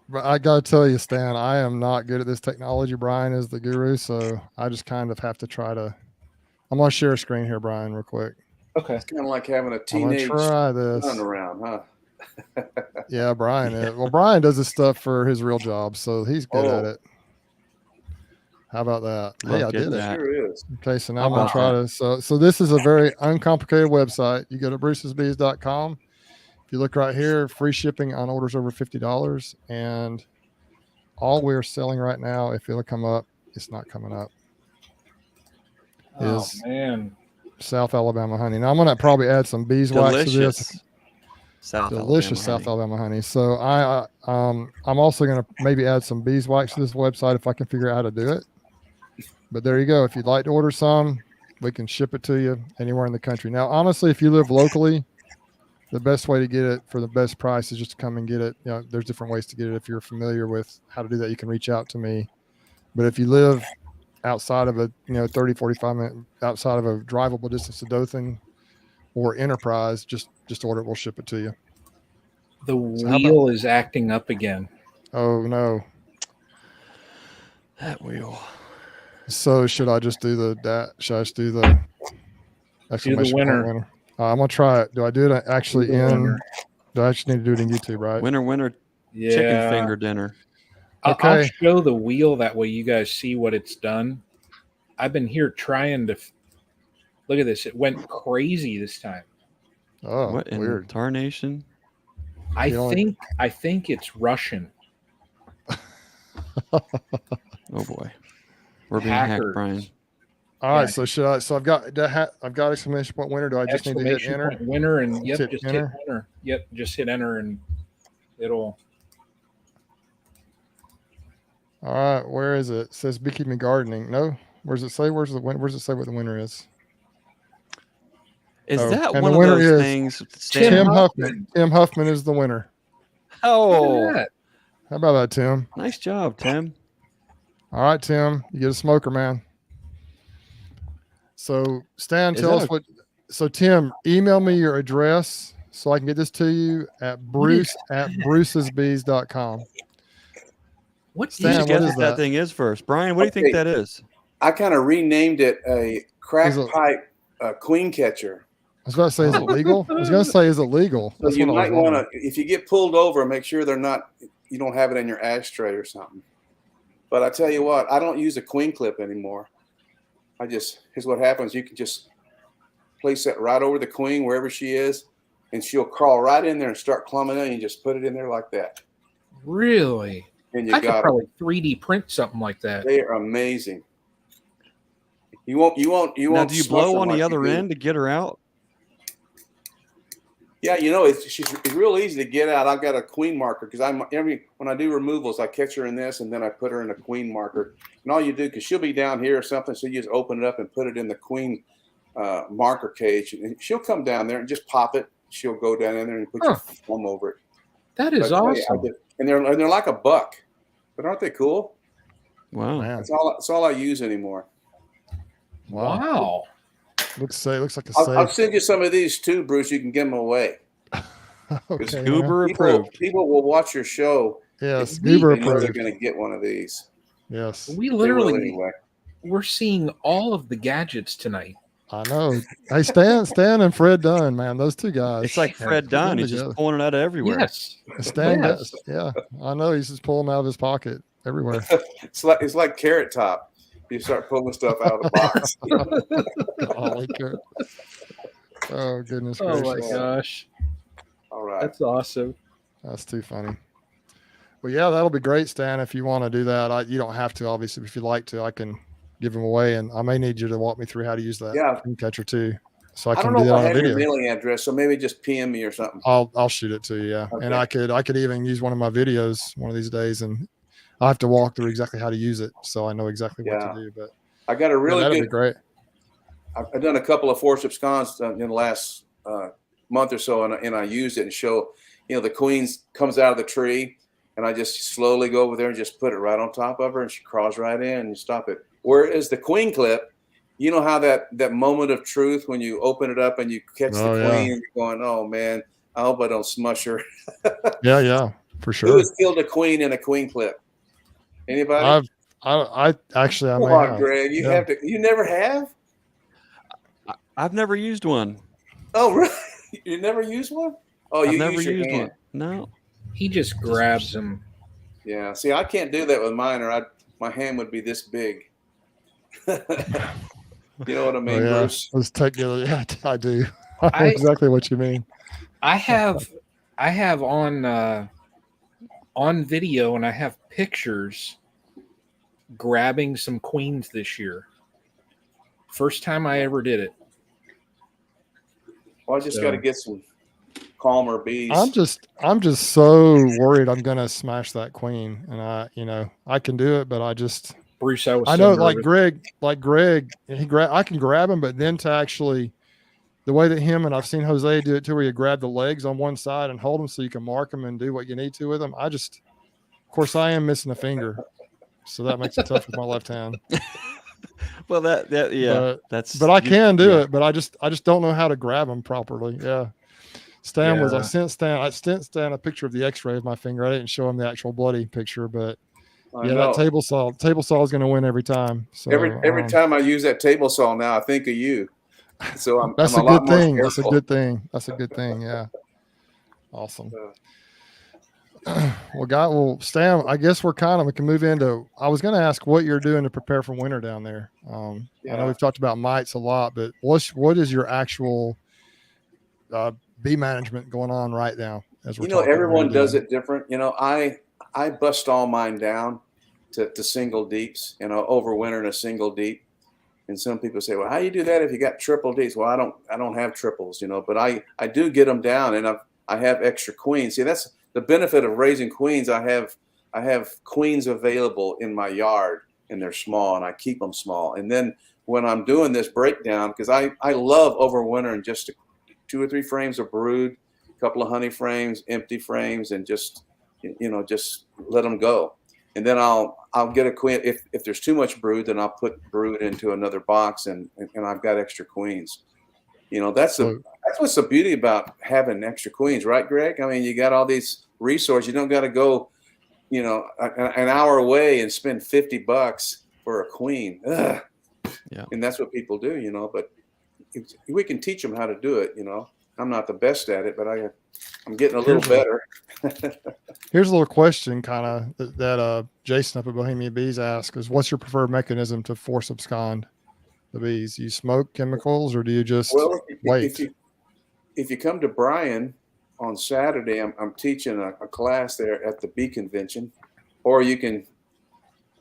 But I got to tell you, Stan, I am not good at this technology. Brian is the guru, so I just kind of have to try to. I'm going to share a screen here, Brian, real quick. Okay. It's kind of like having a I'm teenage going to try this. son around, huh? Yeah, Brian is. Well, Brian does this stuff for his real job, so he's good at it. How about that? Hey, I did it. Sure is. Okay, so now I'm going to try to. So this is a very uncomplicated website. You go to brucesbees.com. If you look right here, free shipping on orders over $50. And all we're selling right now, if it'll come up, it's not coming up. Is South Alabama honey. Now I'm going to probably add some beeswax to this. Delicious South Alabama honey. So I'm also going to maybe add some beeswax to this website if I can figure out how to do it. But there you go. If you'd like to order some, we can ship it to you anywhere in the country. Now, honestly, if you live locally, the best way to get it for the best price is just to come and get it. You know, there's different ways to get it. If you're familiar with how to do that, you can reach out to me. But if you live outside of a 30, 45 minute outside of a drivable distance to Dothan or Enterprise, just order it. We'll ship it to you. The wheel is acting up again. Oh no, that wheel. So should I just do the exclamation point winner? I'm gonna try it. Do I do it actually do I actually need to do it in YouTube, right? Winner, chicken finger dinner. Okay. I'll show the wheel that way you guys see what it's done. I've been here trying to look at this. It went crazy this time. Oh, what weird. Tarnation? I think it's Russian. Oh boy. We're being hacked, Brian. All right, so should I? So I've got exclamation point winner. Do I just need to hit enter? Winner and just hit enter. Yep, just hit enter and it'll. All right, where is it? It says beekeeping gardening. No, where does it say? Where's it say what the winner is? Is that one of those things? Tim Huffman. Tim Huffman is the winner. Oh, how about that, Tim? Nice job, Tim. All right, Tim, you get a smoker, man. So Stan, tell us what. So Tim, email me your address so I can get this to you at brucesbees.com. What Stan, what is that thing is first, Brian? What do you think that is? I kind of renamed it a crack pipe queen catcher. I was about to say, is it legal? I was going to say, is it legal? So you might want to, if you get pulled over, make sure you don't have it in your ashtray or something. But I tell you what, I don't use a queen clip anymore. Here's what happens. You can just place that right over the queen, wherever she is, and she'll crawl right in there and start clumbing in, and you just put it in there like that. Really? And I could probably 3D print something like that. They are amazing. You won't. Now, do you blow on the other end to get her out? Yeah, it's real easy to get out. I've got a queen marker because when I do removals, I catch her in this and then I put her in a queen marker. And all you do, because she'll be down here or something, so you just open it up and put it in the queen marker cage, and she'll come down there and just pop it. She'll go down in there and put your foam over it. That is awesome. And they're like a buck, but aren't they cool? Wow, that's all I use anymore. Wow. Looks like a safe. I'll send you some of these too, Bruce. You can give them away. Okay. Goober approved. People will watch your show. Yes, If Goober they know they're approved. going to get one of these. Yes, We They will literally, anyway. we're seeing all of the gadgets tonight. I know. Hey, Stan and Fred Dunn, man, those two guys. It's like Fred put them Dunn. He's just together. pulling it out of everywhere. Yes. Stan, Yes. yeah, I know. He's just pulling them out of his pocket everywhere. It's like Carrot Top. You start pulling stuff out of the box. Golly, Kurt. Oh goodness Oh gracious. my gosh. All right. That's awesome. That's too funny. Well, yeah, that'll be great, Stan. If you want to do that, you don't have to, obviously. If you'd like to, I can give them away, and I may need you to walk me through how to use that dream catcher too, so I I can don't do know that if I on a have your video. mailing address, so maybe just PM me or something. I'll shoot it to you, yeah. Okay. And I could even use one of my videos one of these days, and I have to walk through exactly how to use it, so I know exactly what to do. But I got a really that'd good. be great. I've done a couple of forceps cons in the last month or so, and I used it and show, the queen's comes out of the tree, and I just slowly go over there and just put it right on top of her, and she crawls right in, and you stop it. Whereas the queen clip, you know how that moment of truth when you open it up and you catch the queen, and you're going, oh man, I hope I don't smush her. Yeah, for sure. Who has killed a queen in a queen clip? Anybody? I actually, I Come may on, have. Greg, you have to. You never have? I've never used one. Oh, really? You never used one? Oh, I've you never use your used hand. one. No. He just grabs them. Yeah. See, I can't do that with mine, or my hand would be this big. You know what I mean, Bruce? Let's take the other. Yeah, I do. I know exactly what you mean. I have on video, and I have pictures grabbing some queens this year. First time I ever did it. Well, I just got to get some calmer bees. I'm just so worried I'm gonna smash that queen, and I can do it, but Bruce, I know like Greg, I can grab him, but then to actually the way that I've seen Jose do it too, where you grab the legs on one side and hold them so you can mark them and do what you need to with them. Of course, I am missing a finger, so that makes it tough with my left hand. Well, but I can do it, but I just don't know how to grab them properly. Yeah. I sent Stan a picture of the x-ray of my finger. I didn't show him the actual bloody picture, but that table saw is going to win every time. So every time I use that table saw now, I think of you. So that's I'm a good thing. That's a good thing. That's a good thing. Yeah. Awesome. Well, Stan, I guess we can move into, I was going to ask what you're doing to prepare for winter down there. I know we've talked about mites a lot, but what is your actual bee management going on right now? Everyone does it different. I bust all mine down to single deeps, over winter in a single deep. And some people say, well, how do you do that if you got triple deeps? Well, I don't have triples, but I do get them down, and I have extra queens. See, that's the benefit of raising queens. I have queens available in my yard, and they're small, and I keep them small. And then when I'm doing this breakdown, because I love overwintering just 2 or 3 frames of brood, a couple of honey frames, empty frames, and just let them go. And then I'll get a queen. If there's too much brood, then I'll put brood into another box, and I've got extra queens. That's what's the beauty about having extra queens, right, Greg? I mean, you got all these resources. You don't got to go, an hour away and spend $50 for a queen. Ugh. Yeah. And that's what people do, but we can teach them how to do it. I'm not the best at it, but I'm getting a little better. Here's a little question that Jason up at Bohemian Bees asked is, what's your preferred mechanism to force abscond the bees? You smoke chemicals, or do you just wait? If you come to Bryan on Saturday, I'm teaching a class there at the bee convention, or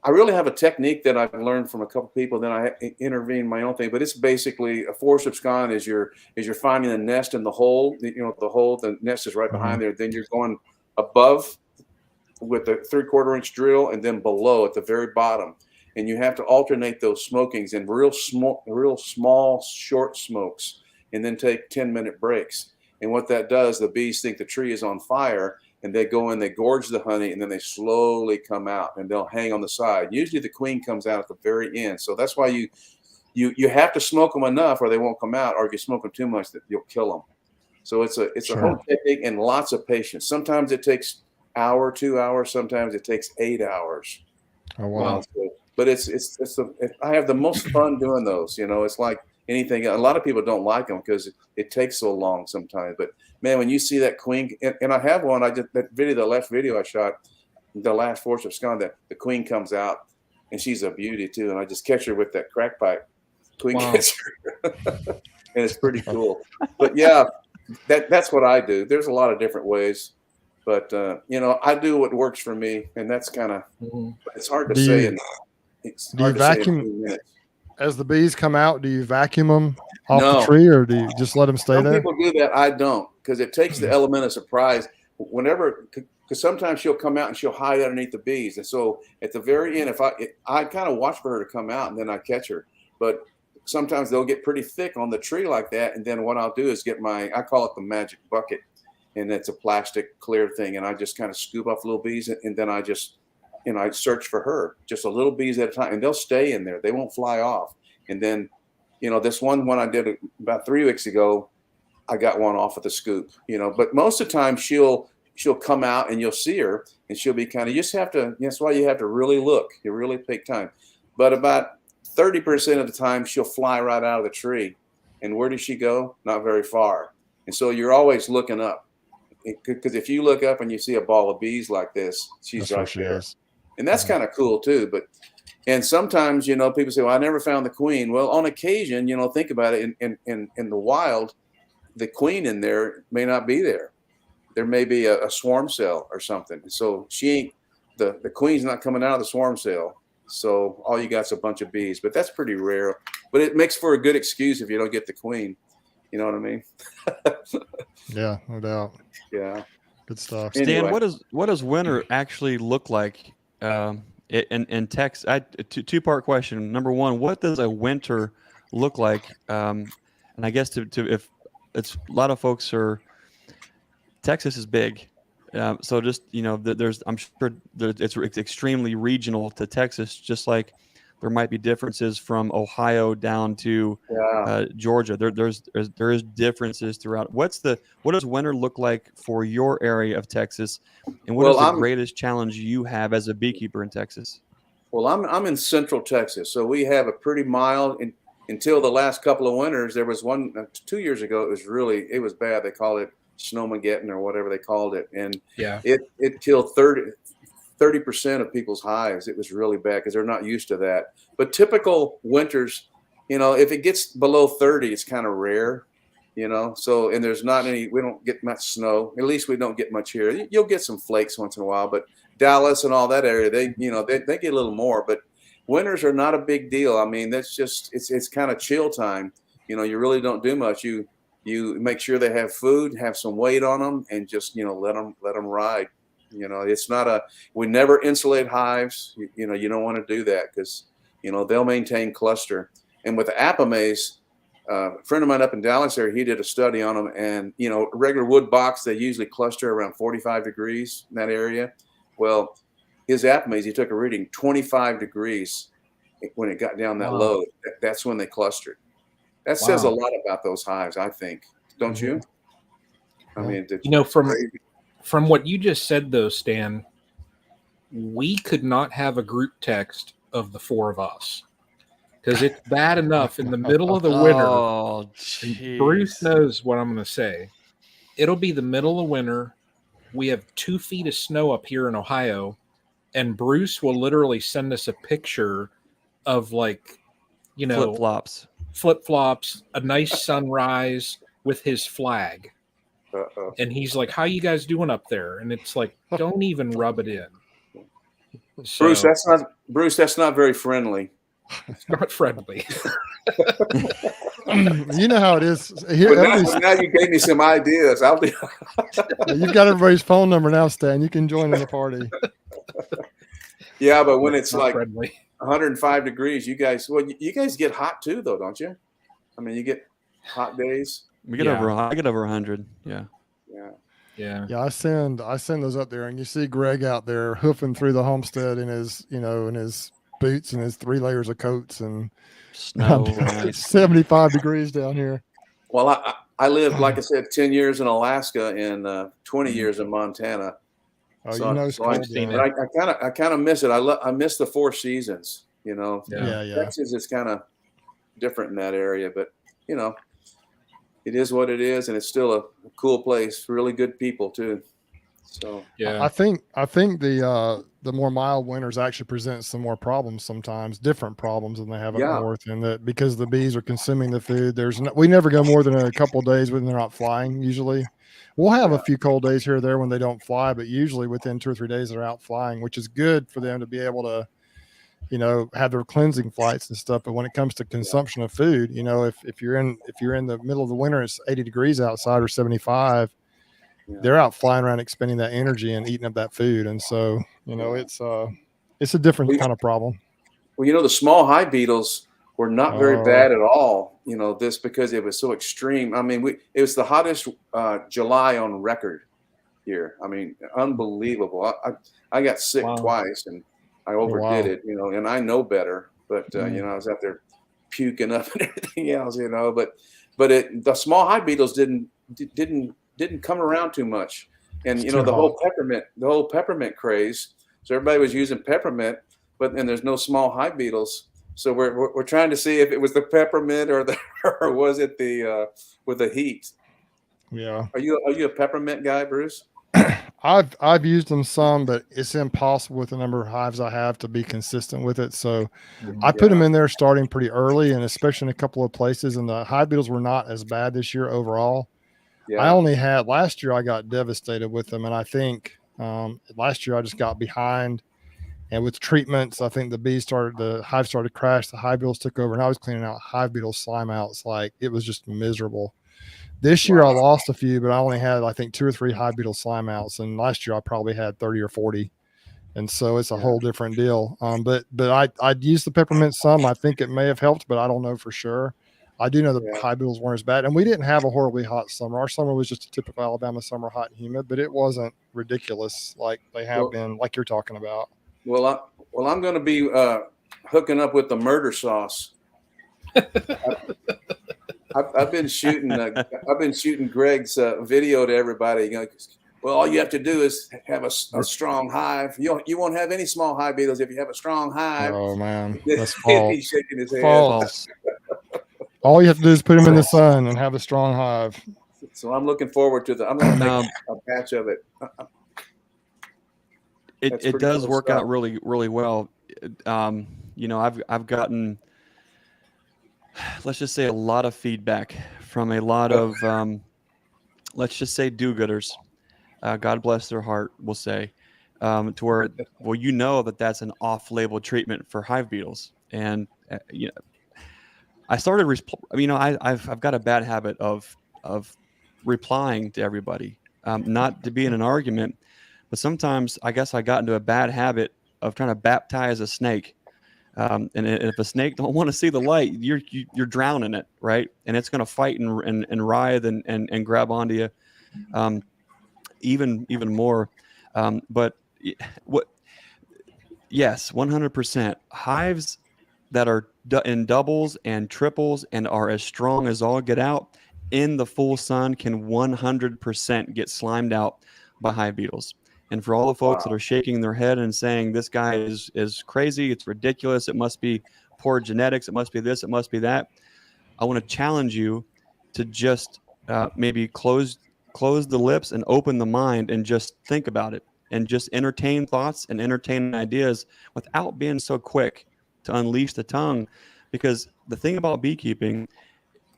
I really have a technique that I've learned from a couple people. Then I intervene my own thing, but it's basically a force abscond is you're finding the nest in the hole. The nest is right behind there. Then you're going above with a 3/4 inch drill, and then below at the very bottom. And you have to alternate those smokings in real small, short smokes, and then take 10-minute breaks. And what that does, the bees think the tree is on fire, and they go in, they gorge the honey, and then they slowly come out, and they'll hang on the side. Usually the queen comes out at the very end. So that's why you have to smoke them enough or they won't come out, or if you smoke them too much, that you'll kill them. So it's a Sure. whole technique and lots of patience. Sometimes it takes hour, 2 hours. Sometimes it takes 8 hours. Oh, wow. But I have the most fun doing those. It's like anything. A lot of people don't like them because it takes so long sometimes. But man, when you see that queen, and I have one. The last video I shot, the last force of scone, that the queen comes out, and she's a beauty too. And I just catch her with that crack pipe queen catcher, and it's pretty cool. But yeah, that's what I do. There's a lot of different ways. But I do what works for me, and that's kind of. It's hard to say. Do you vacuum as the bees come out? Do you vacuum them off No. the tree, or do you just let them stay Some there? people do that. I don't, because it takes the element of surprise. Because sometimes she'll come out and she'll hide underneath the bees, and so at the very end, if I kind of watch for her to come out, and then I catch her. But sometimes they'll get pretty thick on the tree like that, and then what I'll do is get I call it the magic bucket. And it's a plastic clear thing. And I just kind of scoop off little bees. And then I search for her, just a little bees at a time. And they'll stay in there. They won't fly off. And then, this one I did about 3 weeks ago, I got one off with a scoop, But most of the time she'll come out and you'll see her. And she'll be that's why you have to really look. You really take time. But about 30% of the time, she'll fly right out of the tree. And where does she go? Not very far. And so you're always looking up. Because if you look up and you see a ball of bees like this, she's right there. And that's kind of cool too. And sometimes, people say, well, I never found the queen. Well, on occasion, think about it. In the wild, the queen in there may not be there. There may be a swarm cell or something. So the queen's not coming out of the swarm cell. So all you got is a bunch of bees. But that's pretty rare. But it makes for a good excuse if you don't get the queen. You know what I mean? Yeah, no doubt. Yeah. Good stuff. Stan, Anyway. what does winter actually look like in Texas? Two-part question. Number one, what does a winter look like? And I guess if it's a lot of folks Texas is big. So just, I'm sure it's extremely regional to Texas, just like there might be differences from Ohio down to Georgia. There is differences throughout. What does winter look like for your area of Texas, and what is the greatest challenge you have as a beekeeper in Texas? Well, I'm in Central Texas, so we have a pretty mild. Until the last couple of winters, there was one 2 years ago. It was bad. They called it Snowmageddon or whatever they called it, and it killed 30% of people's hives. It was really bad because they're not used to that. But typical winters, if it gets below 30, it's kind of rare, So, and there's not we don't get much snow. At least we don't get much here. You'll get some flakes once in a while, but Dallas and all that area, they get a little more. But winters are not a big deal. I mean, that's just it's kind of chill time. You really don't do much. You make sure they have food, have some weight on them, and just let them ride. It's not we never insulate hives. You don't want to do that because, they'll maintain cluster. And with the apamaze, a friend of mine up in Dallas there, he did a study on them, and, a regular wood box, they usually cluster around 45 degrees in that area. Well, his apamaze, he took a reading 25 degrees when it got down that low. That's when they clustered. That says a lot about those hives, I think. Don't you? I mean, from what you just said, though, Stan, we could not have a group text of the four of us because it's bad enough in the middle of the winter. Oh, Bruce knows what I'm going to say. It'll be the middle of winter. We have 2 feet of snow up here in Ohio, and Bruce will literally send us a picture of flip-flops, a nice sunrise with his flag. And he's like, how you guys doing up there? And it's like, don't even rub it in. So, Bruce, that's not very friendly. It's not friendly. You know how it is. Here, now you gave me some ideas. You've got everybody's phone number now, Stan. You can join in the party. Yeah, but when it's like friendly. 105 degrees, you guys get hot too, though, don't you? I mean, you get hot days. I get over 100. Yeah. I send those up there, and you see Greg out there hoofing through the homestead in his boots and his 3 layers of coats, and snow. 75 degrees down here. Well, I lived, like I said, 10 years in Alaska and 20 years in Montana. Oh, So, you know, it's so cold. but I kind of miss it. I miss the 4 seasons. You know, Yeah. Texas is kind of different in that area, but you know, it is what it is, and it's still a cool place. Really good people too. So Yeah. I think the more mild winters actually present some more problems sometimes, different problems than they have up north, and that because the bees are consuming the food. We never go more than a couple of days when they're not flying. Usually, we'll have a few cold days here or there when they don't fly, but usually within 2 or 3 days they're out flying, which is good for them to be able to, you know, have their cleansing flights and stuff. But when it comes to consumption of food, you know, if you're in the middle of the winter, it's 80 degrees outside or 75. They're out flying around expending that energy and eating up that food. And so, you know, it's a different kind of problem. Well, you know, the small hive beetles were not very bad at all, you know, this because it was so extreme. I mean, it was the hottest July on record here. I mean, unbelievable. I got sick twice and I overdid it, you know, and I know better, but you know, I was out there puking up and everything else, you know, but the small hive beetles didn't come around too much. And you know, the whole peppermint craze. So everybody was using peppermint, but then there's no small hive beetles. So we're trying to see if it was the peppermint or was it the with the heat. Yeah. Are you a peppermint guy, Bruce? I've used them some, but it's impossible with the number of hives I have to be consistent with it. So I put them in there starting pretty early, and especially in a couple of places. And the hive beetles were not as bad this year overall. Yeah. I only had last year I got devastated with them, and I think last year I just got behind. And with treatments, I think the hive started to crash. The hive beetles took over, and I was cleaning out hive beetle slime outs. Like, it was just miserable. This year I lost a few, but I only had, I think, 2 or 3 hive beetle slime outs. And last year I probably had 30 or 40. And so it's a whole different deal. But I'd used the peppermint some. I think it may have helped, but I don't know for sure. I do know the hive beetles weren't as bad. And we didn't have a horribly hot summer. Our summer was just a typical Alabama summer, hot and humid, but it wasn't ridiculous like they have been, like you're talking about. Well, I'm going to be hooking up with the murder sauce. I've been shooting Greg's video to everybody. You know, well, all you have to do is have a strong hive. You won't have any small hive beetles if you have a strong hive. Oh man, that's false. He's shaking his head. False. All you have to do is put them in the sun and have a strong hive. So I'm looking forward to I'm going to make a batch of it. It does work out really, really well. You know, I've gotten, let's just say, a lot of feedback from a lot of, let's just say, do-gooders. God bless their heart, we'll say, to where, well, you know that's an off-label treatment for hive beetles. And, you know, I started, you know, I've got a bad habit of replying to everybody, not to be in an argument, but sometimes I guess I got into a bad habit of trying to baptize a snake. And if a snake don't want to see the light, you're drowning it, right? And it's going to fight and writhe and grab onto you, even more. But yes, 100% hives that are in doubles and triples and are as strong as all get out in the full sun can 100% get slimed out by hive beetles. And for all the folks that are shaking their head and saying this guy is crazy, it's ridiculous, it must be poor genetics, it must be this, it must be that, I want to challenge you to just maybe close the lips and open the mind and just think about it and just entertain thoughts and entertain ideas without being so quick to unleash the tongue. Because the thing about beekeeping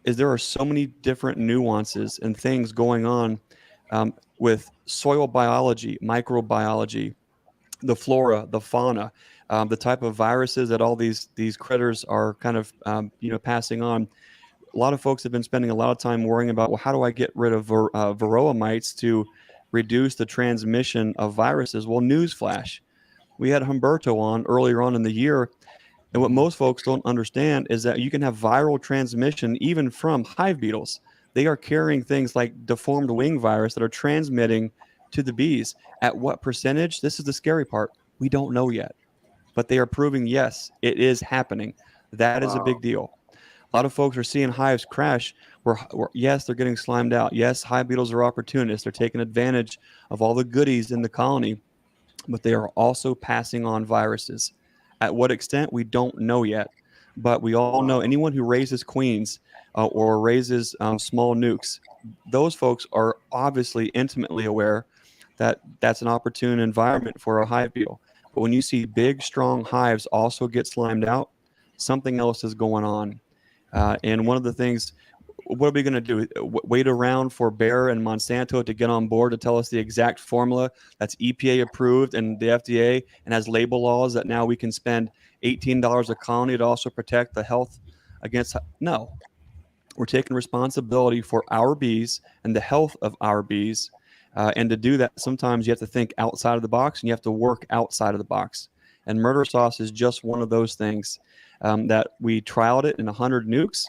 is there are so many different nuances and things going on with soil biology, microbiology, the flora, the fauna, the type of viruses that all these critters are kind of you know, passing on. A lot of folks have been spending a lot of time worrying about, well, how do I get rid of varroa mites to reduce the transmission of viruses? Well, newsflash, we had Humberto on earlier on in the year, and what most folks don't understand is that you can have viral transmission even from hive beetles. They are carrying things like deformed wing virus that are transmitting to the bees. At what percentage? This is the scary part. We don't know yet, but they are proving, yes, it is happening. That is a big deal. A lot of folks are seeing hives crash. Yes, they're getting slimed out. Yes, hive beetles are opportunists. They're taking advantage of all the goodies in the colony, but they are also passing on viruses. At what extent, we don't know yet. But we all know anyone who raises queens or raises small nukes, those folks are obviously intimately aware that that's an opportune environment for a hive beetle. But when you see big, strong hives also get slimed out, something else is going on. And one of the things, what are we going to do? Wait around for Bayer and Monsanto to get on board to tell us the exact formula that's EPA approved and the FDA and has label laws that now we can spend $18 a colony to also protect the health against? No, we're taking responsibility for our bees and the health of our bees. And to do that, sometimes you have to think outside of the box and you have to work outside of the box. And murder sauce is just one of those things that we trialed it in 100 nukes.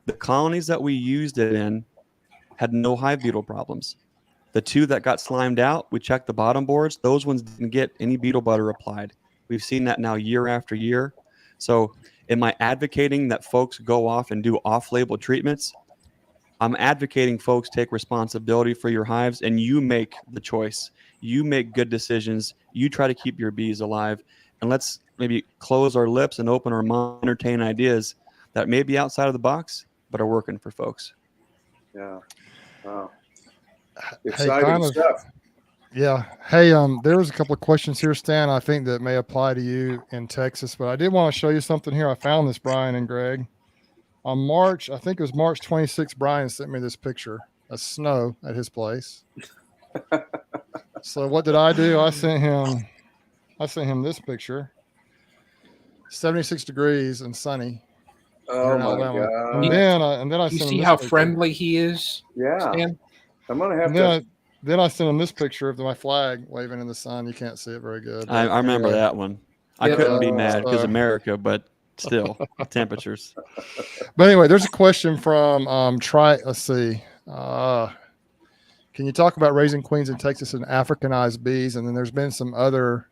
The colonies that we used it in had no hive beetle problems. The 2 that got slimed out, we checked the bottom boards. Those ones didn't get any beetle butter applied. We've seen that now year after year. So am I advocating that folks go off and do off-label treatments? I'm advocating folks take responsibility for your hives and you make the choice. You make good decisions. You try to keep your bees alive. And let's maybe close our lips and open our mind, entertain ideas that may be outside of the box, but are working for folks. Yeah. Wow. Exciting stuff. Yeah. Hey, there was a couple of questions here, Stan, I think that may apply to you in Texas, but I did want to show you something here. I found this, Brian and Greg. On March, I think it was March 26th, Brian sent me this picture of snow at his place. So what did I do? I sent him this picture. 76 degrees and sunny. Oh my God. And then I you sent see him how picture. friendly he is? Yeah. Stan? I'm going to have to. Then I sent him this picture of my flag waving in the sun. You can't see it very good. I remember that one. I couldn't be mad because America, but still, temperatures. But anyway, there's a question from let's see. Can you talk about raising queens in Texas and Africanized bees? And then there's been some other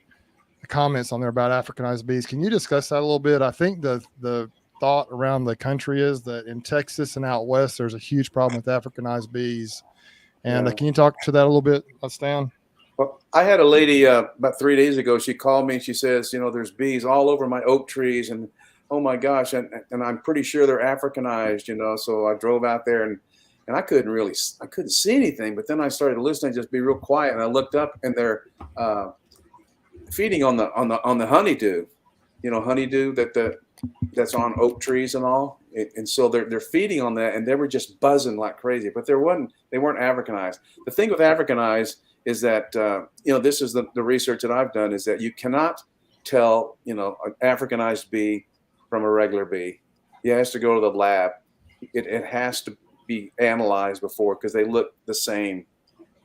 comments on there about Africanized bees. Can you discuss that a little bit? I think the thought around the country is that in Texas and out west, there's a huge problem with Africanized bees. And can you talk to that a little bit, Stan? Well, I had a lady about 3 days ago. She called me and she says, there's bees all over my oak trees, and oh my gosh, and I'm pretty sure they're Africanized, So I drove out there and I couldn't see anything. But then I started listening, just be real quiet, and I looked up and they're feeding on the honeydew, honeydew that's on oak trees and all. And so they're feeding on that, and they were just buzzing like crazy. But they weren't Africanized. The thing with Africanized is that this is the research that I've done, is that you cannot tell an Africanized bee from a regular bee. It has to go to the lab. It has to be analyzed before, because they look the same.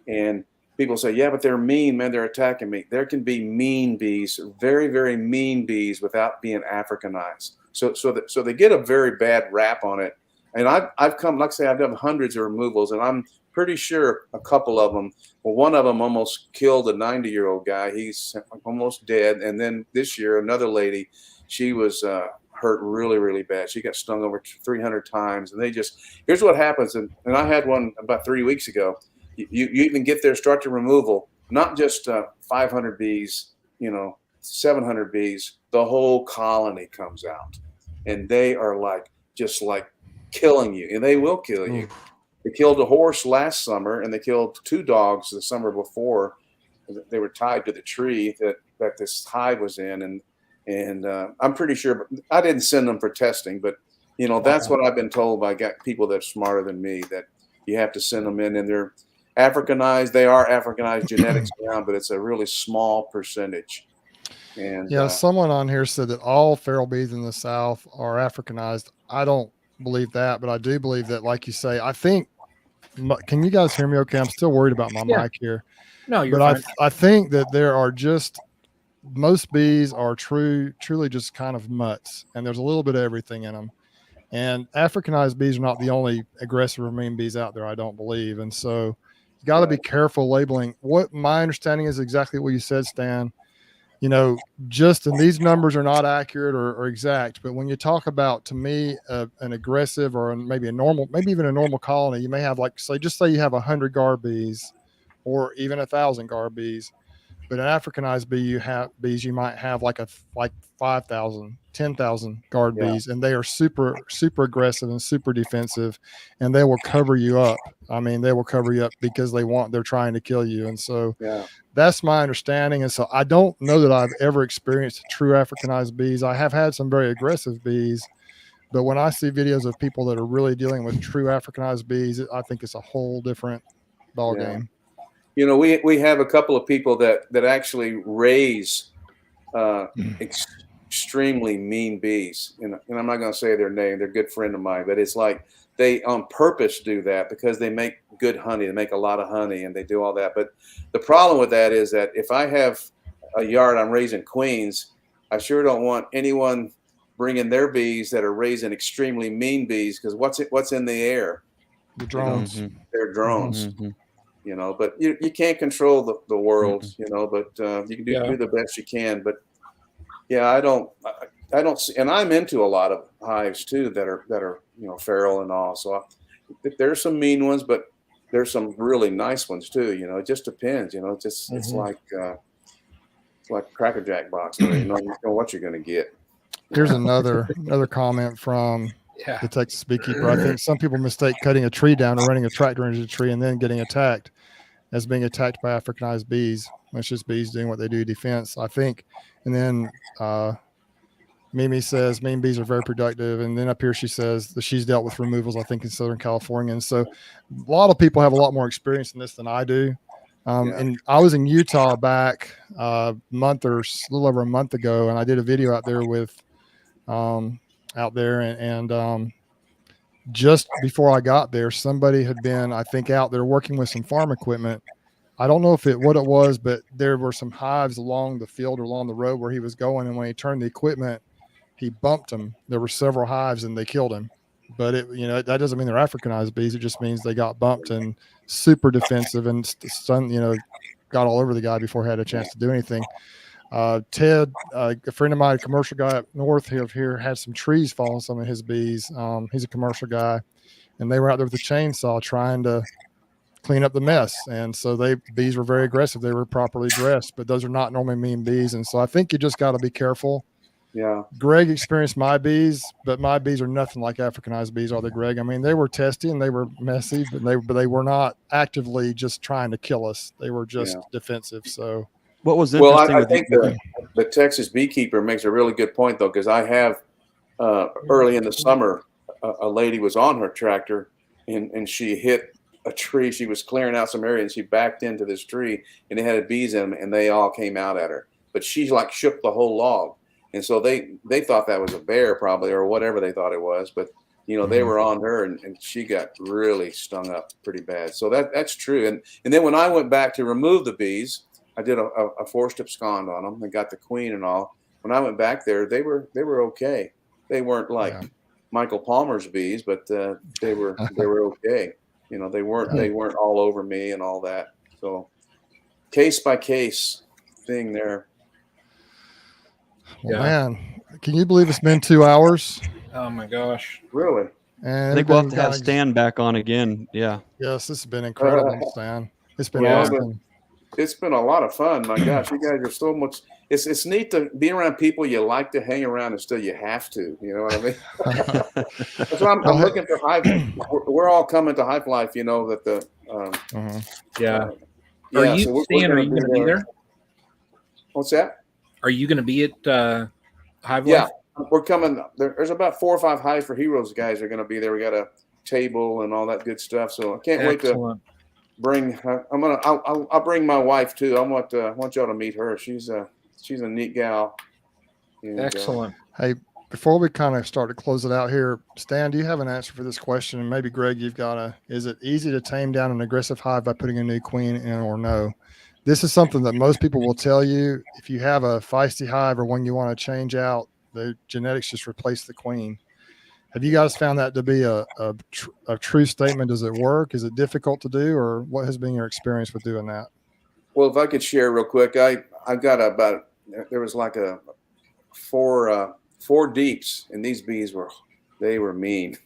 And people say, yeah, but they're mean, man. They're attacking me. There can be mean bees, very, very mean bees, without being Africanized. So they get a very bad rap on it. And I've come, like I say, I've done hundreds of removals, and I'm pretty sure a couple of them, one of them almost killed a 90-year-old guy. He's almost dead. And then this year, another lady, she was hurt really, really bad. She got stung over 300 times. And here's what happens. And I had one about 3 weeks ago. You even get their structure removal, not just 500 bees, 700 bees, the whole colony comes out, and they are just killing you, and they will kill you. They killed a horse last summer, and they killed 2 dogs the summer before. They were tied to the tree that this hive was in, and I'm pretty sure, but I didn't send them for testing, but that's what I've been told by people that are smarter than me, that you have to send them in, and they're Africanized. They are Africanized genetics now, but it's a really small percentage. And someone on here said that all feral bees in the South are Africanized. I don't believe that, but I do believe that, like you say, I think, can you guys hear me okay? I'm still worried about my mic here. No, you're fine. I think that there are most bees are truly just kind of mutts, and there's a little bit of everything in them. And Africanized bees are not the only aggressive or mean bees out there, I don't believe. And so you got to be careful labeling. What my understanding is exactly what you said, Stan. you know, just, and these numbers are not accurate or exact, but when you talk about, to me, an aggressive or maybe a normal, maybe even a normal colony, you may have, like, just say you have 100 guard bees or even 1,000 guard bees. But an Africanized bee, you might have like 5,000, 10,000 guard bees, and they are super, super aggressive and super defensive, and they will cover you up. I mean, they will cover you up because they're trying to kill you. And so that's my understanding. And so I don't know that I've ever experienced true Africanized bees. I have had some very aggressive bees, but when I see videos of people that are really dealing with true Africanized bees, I think it's a whole different ball game. You know, we have a couple of people that actually raise extremely mean bees, and I'm not going to say their name. They're a good friend of mine, but it's like they on purpose do that because they make good honey. They make a lot of honey, and they do all that. But the problem with that is that if I have a yard, I'm raising queens, I sure don't want anyone bringing their bees that are raising extremely mean bees, because what's in the air? The drones. They're drones. You know, but you can't control the world, you know, but you can do the best you can. But I don't see, and I'm into a lot of hives too that are you know, feral and all. So there's some mean ones, but there's some really nice ones too. You know, it just depends. You know, it's like Cracker Jack box. Where you know what you're going to get. Here's another comment from the Texas Beekeeper. I think some people mistake cutting a tree down or running a tractor into a tree and then getting attacked as being attacked by Africanized bees. It's just bees doing what they do, defense, I think. And then Mimi says mean bees are very productive. And then up here she says that she's dealt with removals, I think, in Southern California. And so a lot of people have a lot more experience in this than I do. And I was in Utah back a little over a month ago, and I did a video out there with out there, and just before I got there, somebody had been, I think, out there working with some farm equipment. I don't know what it was, but there were some hives along the field or along the road where he was going, and when he turned the equipment, he bumped them. There were several hives, and they killed him. But that doesn't mean they're Africanized bees. It just means they got bumped and super defensive, and got all over the guy before he had a chance to do anything. Ted, a friend of mine, a commercial guy up north of here, had some trees fall on some of his bees. He's a commercial guy, and they were out there with a chainsaw trying to clean up the mess. And so bees were very aggressive. They were properly dressed, but those are not normally mean bees. And so I think you just got to be careful. Yeah. Greg experienced my bees, but my bees are nothing like Africanized bees, are they, Greg? I mean, they were testy and they were messy, but they were not actively just trying to kill us. They were just defensive. So what was interesting? Well, I think the Texas Beekeeper makes a really good point, though, because I have early in the summer, a lady was on her tractor and she hit a tree. She was clearing out some area and she backed into this tree, and it had bees in them, and they all came out at her. But she like shook the whole log. And so they thought that was a bear probably, or whatever they thought it was. But, you know, they were on her, and she got really stung up pretty bad. So that's true. And then when I went back to remove the bees, I did a forced abscond on them. They got the queen and all. When I went back there, they were okay. They weren't like Michael Palmer's bees, but they were okay. You know, they weren't all over me and all that. So case by case thing there. Well, man, can you believe it's been 2 hours? Oh my gosh. Really? And I think we'll have to have Stan back on again. Yeah. Yes, this has been incredible, Stan. It's been awesome. It's been a lot of fun. My gosh, you guys are so much. It's neat to be around people you like to hang around and still you have to. You know what I mean? That's why I'm looking for Hive. We're all coming to Hive Life. You know that the. Are you Stan? Are you going to be there? What's that? Are you going to be at Hive Life? Yeah, we're coming. There's about 4 or 5 Hives for Heroes guys are going to be there. We got a table and all that good stuff. So I can't wait to bring. I'll bring my wife too. I want y'all to meet her. She's a neat gal. And, excellent. Hey, before we kind of start to close it out here, Stan, do you have an answer for this question? And maybe Greg, you've got is it easy to tame down an aggressive hive by putting a new queen in, or no? This is something that most people will tell you. If you have a feisty hive or one you want to change out, the genetics just replace the queen. Have you guys found that to be a true statement? Does it work? Is it difficult to do, or what has been your experience with doing that? Well, if I could share real quick, I've got about there was like four deeps, and these bees were mean.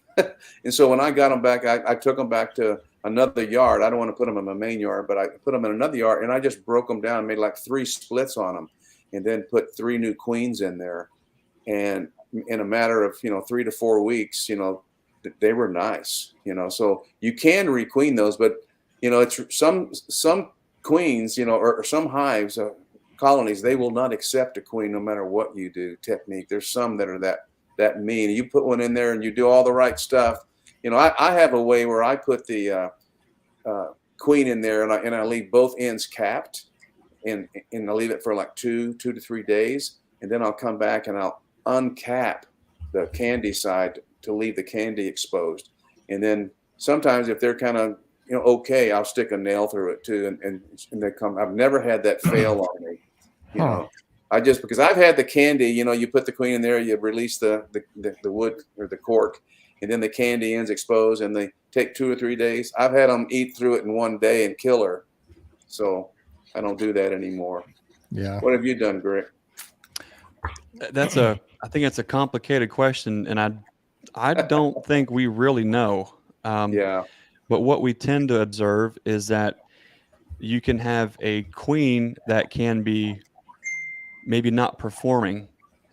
And so when I got them back, I took them back to another yard. I don't want to put them in my main yard, but I put them in another yard, and I just broke them down, made like 3 splits on them, and then put 3 new queens in there. And in a matter of 3 to 4 weeks, they were nice. So you can requeen those, but it's some queens, or some hives, colonies, they will not accept a queen no matter what you do technique. There's some that are that mean. You put one in there and you do all the right stuff. I have a way where I put the queen in there, and I leave both ends capped, and I leave it for like 2 to 3 days, and then I'll come back and I'll uncap the candy side to leave the candy exposed. And then sometimes if they're kind of okay, I'll stick a nail through it too, and they come. I've never had that fail on me. Because I've had the candy, you put the queen in there, you release the wood or the cork, and then the candy ends exposed, and they take 2 or 3 days. I've had them eat through it in one day and kill her. So I don't do that anymore. Yeah. What have you done, Greg? I think it's a complicated question, and I don't think we really know. Yeah. But what we tend to observe is that you can have a queen that can be maybe not performing,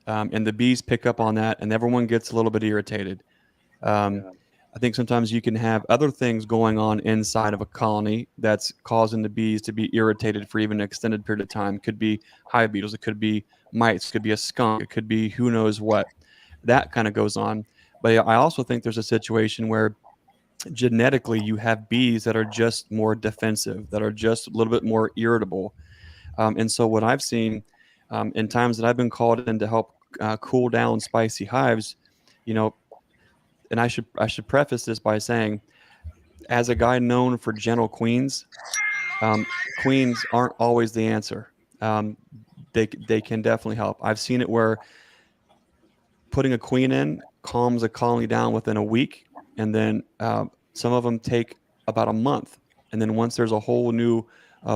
and the bees pick up on that, and everyone gets a little bit irritated. I think sometimes you can have other things going on inside of a colony that's causing the bees to be irritated for even an extended period of time. It could be hive beetles, it could be mites, it could be a skunk, it could be who knows what. That kind of goes on. But I also think there's a situation where genetically you have bees that are just more defensive, that are just a little bit more irritable. And so what I've seen in times that I've been called in to help cool down spicy hives, and I should preface this by saying, as a guy known for gentle queens, queens aren't always the answer. They can definitely help. I've seen it where putting a queen in calms a colony down within a week, and then some of them take about a month. And then once there's a whole new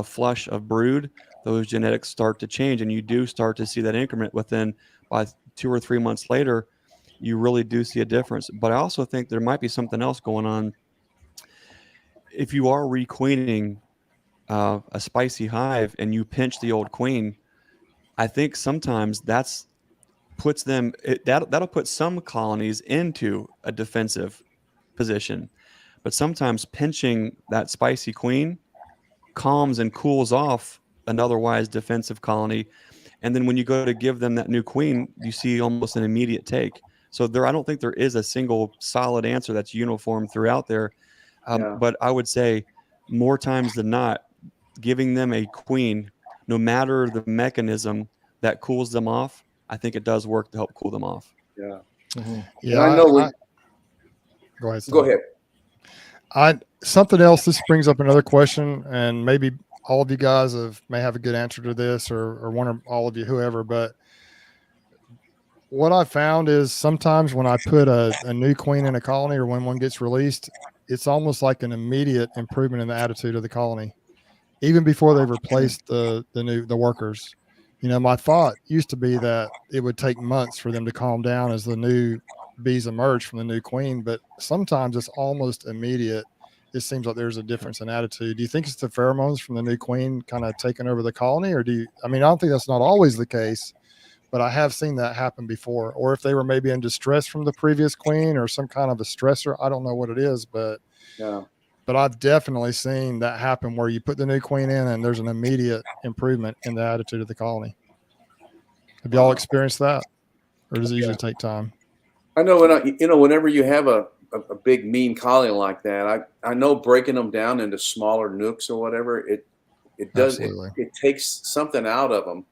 flush of brood, those genetics start to change, and you do start to see that increment within by 2 or 3 months later. You really do see a difference. But I also think there might be something else going on. If you are requeening a spicy hive and you pinch the old queen, I think sometimes that'll put some colonies into a defensive position. But sometimes pinching that spicy queen calms and cools off an otherwise defensive colony. And then when you go to give them that new queen, you see almost an immediate take. So I don't think there is a single solid answer that's uniform throughout there. But I would say more times than not, giving them a queen, no matter the mechanism that cools them off, I think it does work to help cool them off. Yeah. Mm-hmm. Yeah. I know. Go ahead. Go ahead. Something else. This brings up another question, and maybe all of you guys may have a good answer to this, or one or all of you, whoever. But what I found is sometimes when I put a new queen in a colony, or when one gets released, it's almost like an immediate improvement in the attitude of the colony, even before they've replaced the workers. My thought used to be that it would take months for them to calm down as the new bees emerge from the new queen, but sometimes it's almost immediate. It seems like there's a difference in attitude. Do you think it's the pheromones from the new queen kind of taking over the colony, or I don't think that's not always the case, but I have seen that happen before. Or if they were maybe in distress from the previous queen or some kind of a stressor, I don't know what it is, but I've definitely seen that happen where you put the new queen in and there's an immediate improvement in the attitude of the colony. Have y'all experienced that, or does it usually take time? I know whenever you have a big mean colony like that, I know breaking them down into smaller nooks or whatever, it does it takes something out of them,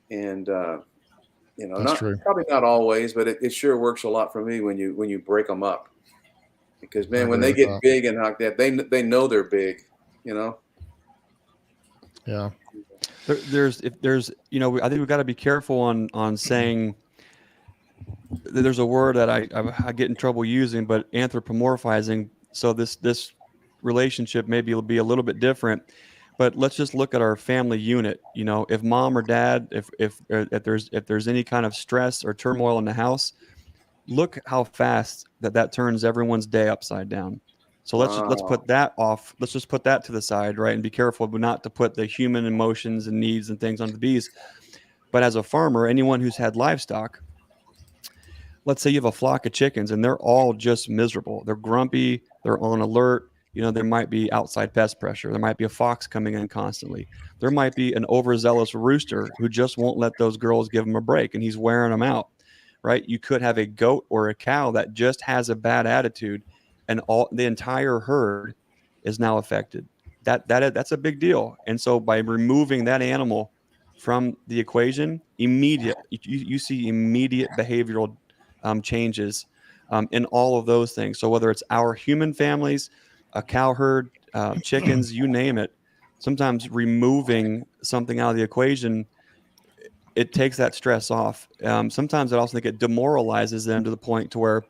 and probably not always, but it sure works a lot for me when you break them up, because man, when they get big and like that, they know they're big, Yeah. I think we've got to be careful on saying. There's a word that I get in trouble using, but anthropomorphizing. So this relationship maybe will be a little bit different. But let's just look at our family unit. You know, if mom or dad, if there's any kind of stress or turmoil in the house, look how fast that turns everyone's day upside down. So let's put that off. Let's just put that to the side, right? And be careful not to put the human emotions and needs and things on the bees. But as a farmer, anyone who's had livestock, let's say you have a flock of chickens and they're all just miserable. They're grumpy. They're on alert. You know, there might be outside pest pressure. There might be a fox coming in constantly. There might be an overzealous rooster who just won't let those girls give him a break and he's wearing them out, right? You could have a goat or a cow that just has a bad attitude and the entire herd is now affected. That's a big deal. And so by removing that animal from the equation, you see immediate behavioral changes in all of those things. So whether it's our human families, a cow herd, chickens, you name it, sometimes removing something out of the equation, it takes that stress off. Sometimes I also think it demoralizes them to the point to where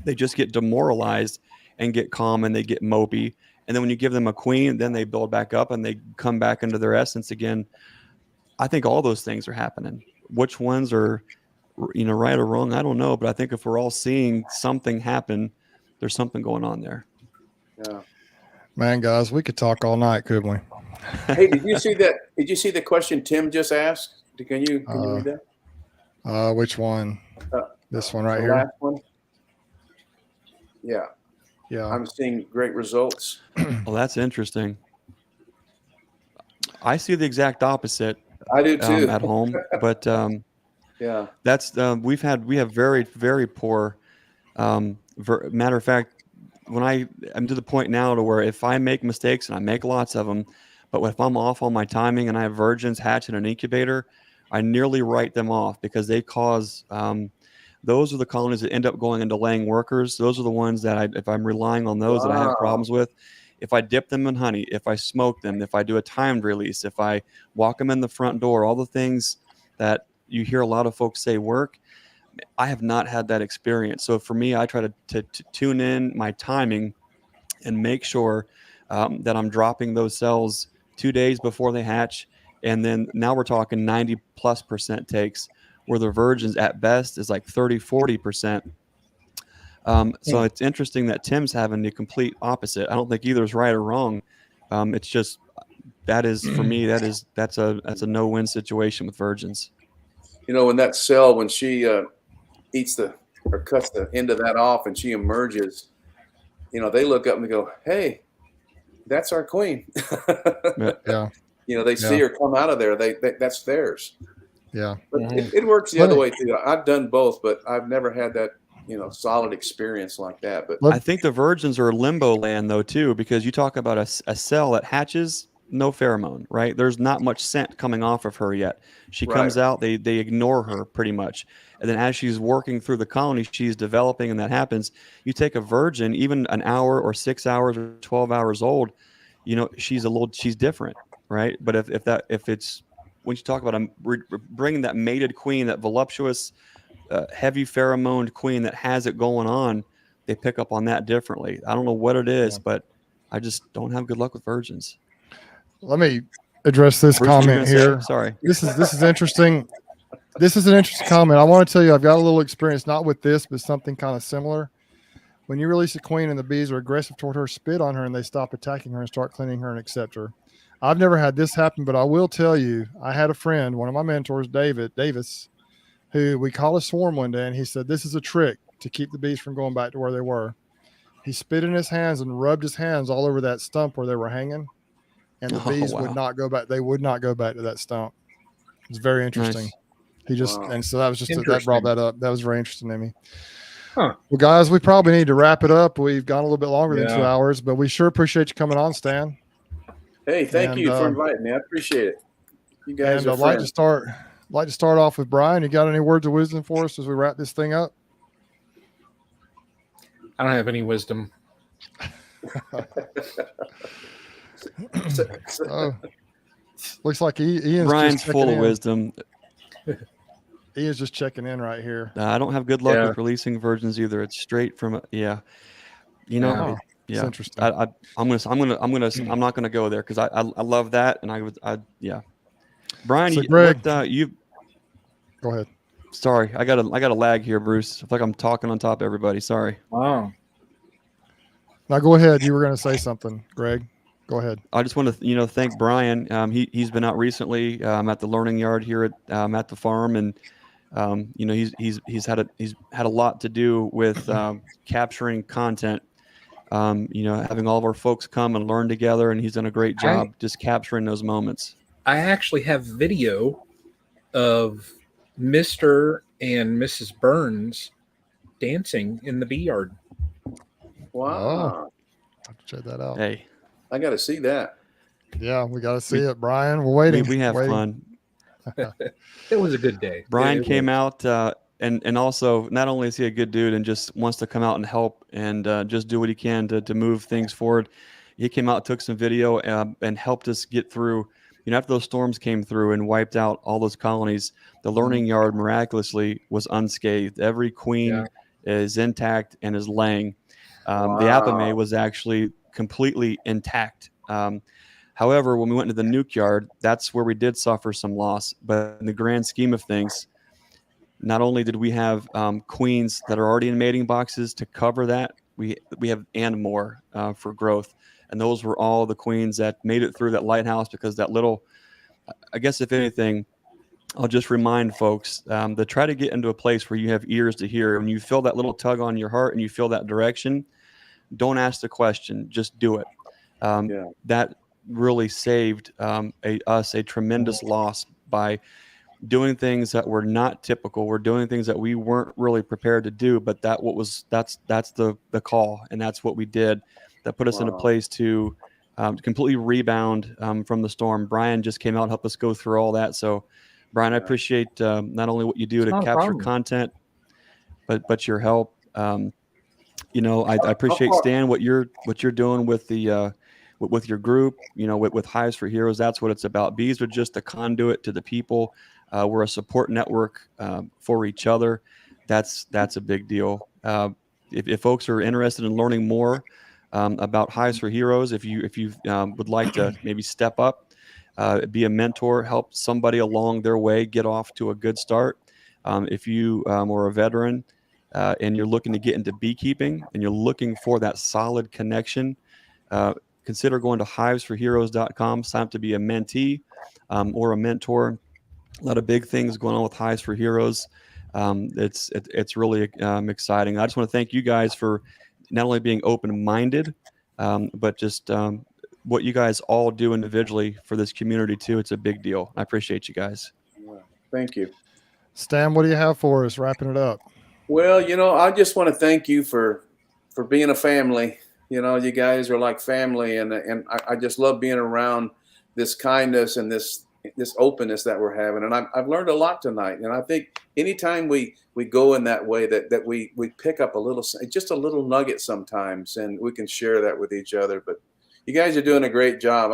they just get demoralized and get calm and they get mopey. And then when you give them a queen, then they build back up and they come back into their essence again. I think all those things are happening. Which ones are, right or wrong, I don't know. But I think if we're all seeing something happen, there's something going on there. Yeah. Man, guys, we could talk all night, couldn't we? Hey, did you see that? Did you see the question Tim just asked? Can you read that? Which one? This one right the here. Last one. Yeah. Yeah. I'm seeing great results. Well, that's interesting. I see the exact opposite. I do too. At home, but yeah, that's we have very, very poor. Matter of fact, when I'm to the point now to where if I make mistakes and I make lots of them, but if I'm off on my timing and I have virgins hatch in an incubator, I nearly write them off because they cause. Those are the colonies that end up going into laying workers. Those are the ones that if I'm relying on those that I have problems with. If I dip them in honey, if I smoke them, if I do a timed release, if I walk them in the front door, all the things that you hear a lot of folks say work, I have not had that experience. So for me, I try to tune in my timing and make sure that I'm dropping those cells 2 days before they hatch. And then now we're talking 90+% takes, where the virgins at best is like 30-40%. So it's interesting that Tim's having the complete opposite. I don't think either is right or wrong. It's just that is for me that's a no-win situation with virgins. When that cell, when she eats or cuts the end of that off and she emerges, they look up and they go, "Hey, that's our queen." Yeah. They see her come out of there. That's theirs. Yeah. But it works the other way too. I've done both, but I've never had that, solid experience like that. But I think the virgins are limbo land though too, because you talk about a cell that hatches, no pheromone, right? There's not much scent coming off of her yet. She comes out, they ignore her pretty much. And then as she's working through the colony, she's developing, and that happens. You take a virgin, even an hour or 6 hours or 12 hours old, she's different, right? But if it's when you talk about bringing that mated queen, that voluptuous, heavy pheromone queen that has it going on, they pick up on that differently. I don't know what it is, but I just don't have good luck with virgins. Let me address this comment here. Sorry. This is interesting. This is an interesting comment. I want to tell you, I've got a little experience, not with this, but something kind of similar. When you release a queen and the bees are aggressive toward her, spit on her, and they stop attacking her and start cleaning her and accept her. I've never had this happen, but I will tell you, I had a friend, one of my mentors, Davis, who we called a swarm one day, and he said, this is a trick to keep the bees from going back to where they were. He spit in his hands and rubbed his hands all over that stump where they were hanging, and the bees would not go back. They would not go back to that stump. It's very interesting. Nice. He just, and so that was just, that brought that up. That was very interesting to me. Huh. Well, guys, we probably need to wrap it up. We've gone a little bit longer than 2 hours, but we sure appreciate you coming on, Stan. Hey, thank you for inviting me. I appreciate it. You guys are friends. Like to start off with Brian. You got any words of wisdom for us as we wrap this thing up? I don't have any wisdom. Looks like Ian's Brian's full of wisdom. Ian's just checking in right here. I don't have good luck with releasing virgins either. It's straight from Yeah, interesting. I'm not gonna go there because I love that, and yeah. Brian, So Greg, you go ahead. sorry, I got a lag here, Bruce. I feel like I'm talking on top of everybody. Sorry. Wow. Now go ahead. You were going to say something, Greg. Go ahead. I just want to thank Brian. He's been out recently at the learning yard here at the farm, and he's had a lot to do with capturing content. Having all of our folks come and learn together, and he's done a great job just capturing those moments. I actually have video of Mr. and Mrs. Burns dancing in the bee yard. Wow. Have to check that out. Hey, I got to see that. Yeah, we got to see it, Brian. We're waiting. We have fun. It was a good day. Brian came out, and also not only is he a good dude and just wants to come out and help and just do what he can to move things forward. He came out, took some video, and helped us get through. After those storms came through and wiped out all those colonies, the learning yard miraculously was unscathed. Every queen is intact and is laying. The apame was actually completely intact. However, when we went into the nuke yard, that's where we did suffer some loss. But in the grand scheme of things, not only did we have queens that are already in mating boxes to cover that, we have and more for growth. And those were all the queens that made it through that lighthouse, because that little, I guess if anything, I'll just remind folks to try to get into a place where you have ears to hear. When you feel that little tug on your heart and you feel that direction, don't ask the question, just do it. That really saved us a tremendous loss by doing things that were not typical. We're doing things that we weren't really prepared to do, but that's the call, and that's what we did. That put us in a place to completely rebound from the storm. Brian just came out and helped us go through all that. So, Brian, I appreciate not only what you do to capture content, but your help. I appreciate, Stan, what you're doing with the with your group. With Hives for Heroes. That's what it's about. Bees are just a conduit to the people. We're a support network for each other. That's a big deal. If folks are interested in learning more about Hives for Heroes, if you would like to maybe step up, be a mentor, help somebody along their way get off to a good start. If you are a veteran and you're looking to get into beekeeping and you're looking for that solid connection, consider going to hivesforheroes.com, sign up to be a mentee or a mentor. A lot of big things going on with Hives for Heroes. It's really exciting. I just want to thank you guys for not only being open-minded, but just what you guys all do individually for this community too. It's a big deal. I appreciate you guys. Thank you. Stan, what do you have for us, wrapping it up? Well, I just want to thank you for being a family. You guys are like family, and I just love being around this kindness and this openness that we're having. And I've learned a lot tonight. And I think anytime we go in that way, that we pick up just a little nugget sometimes, and we can share that with each other. But you guys are doing a great job.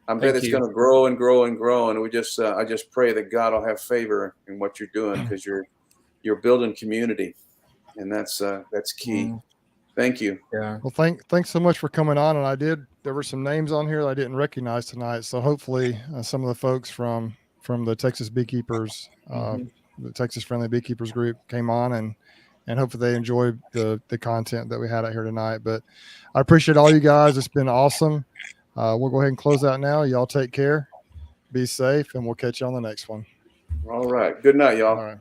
I'm bet it's going to grow and grow and grow. And I just pray that God will have favor in what you're doing, because you're building community, and that's key. Thank you. Yeah. Well, thanks so much for coming on. And there were some names on here that I didn't recognize tonight. So hopefully some of the folks from the Texas Beekeepers, the Texas Friendly Beekeepers group came on, and hopefully they enjoyed the content that we had out here tonight. But I appreciate all you guys. It's been awesome. We'll go ahead and close out now. Y'all take care, be safe, and we'll catch you on the next one. All right. Good night, y'all. All right.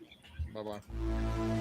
Bye-bye.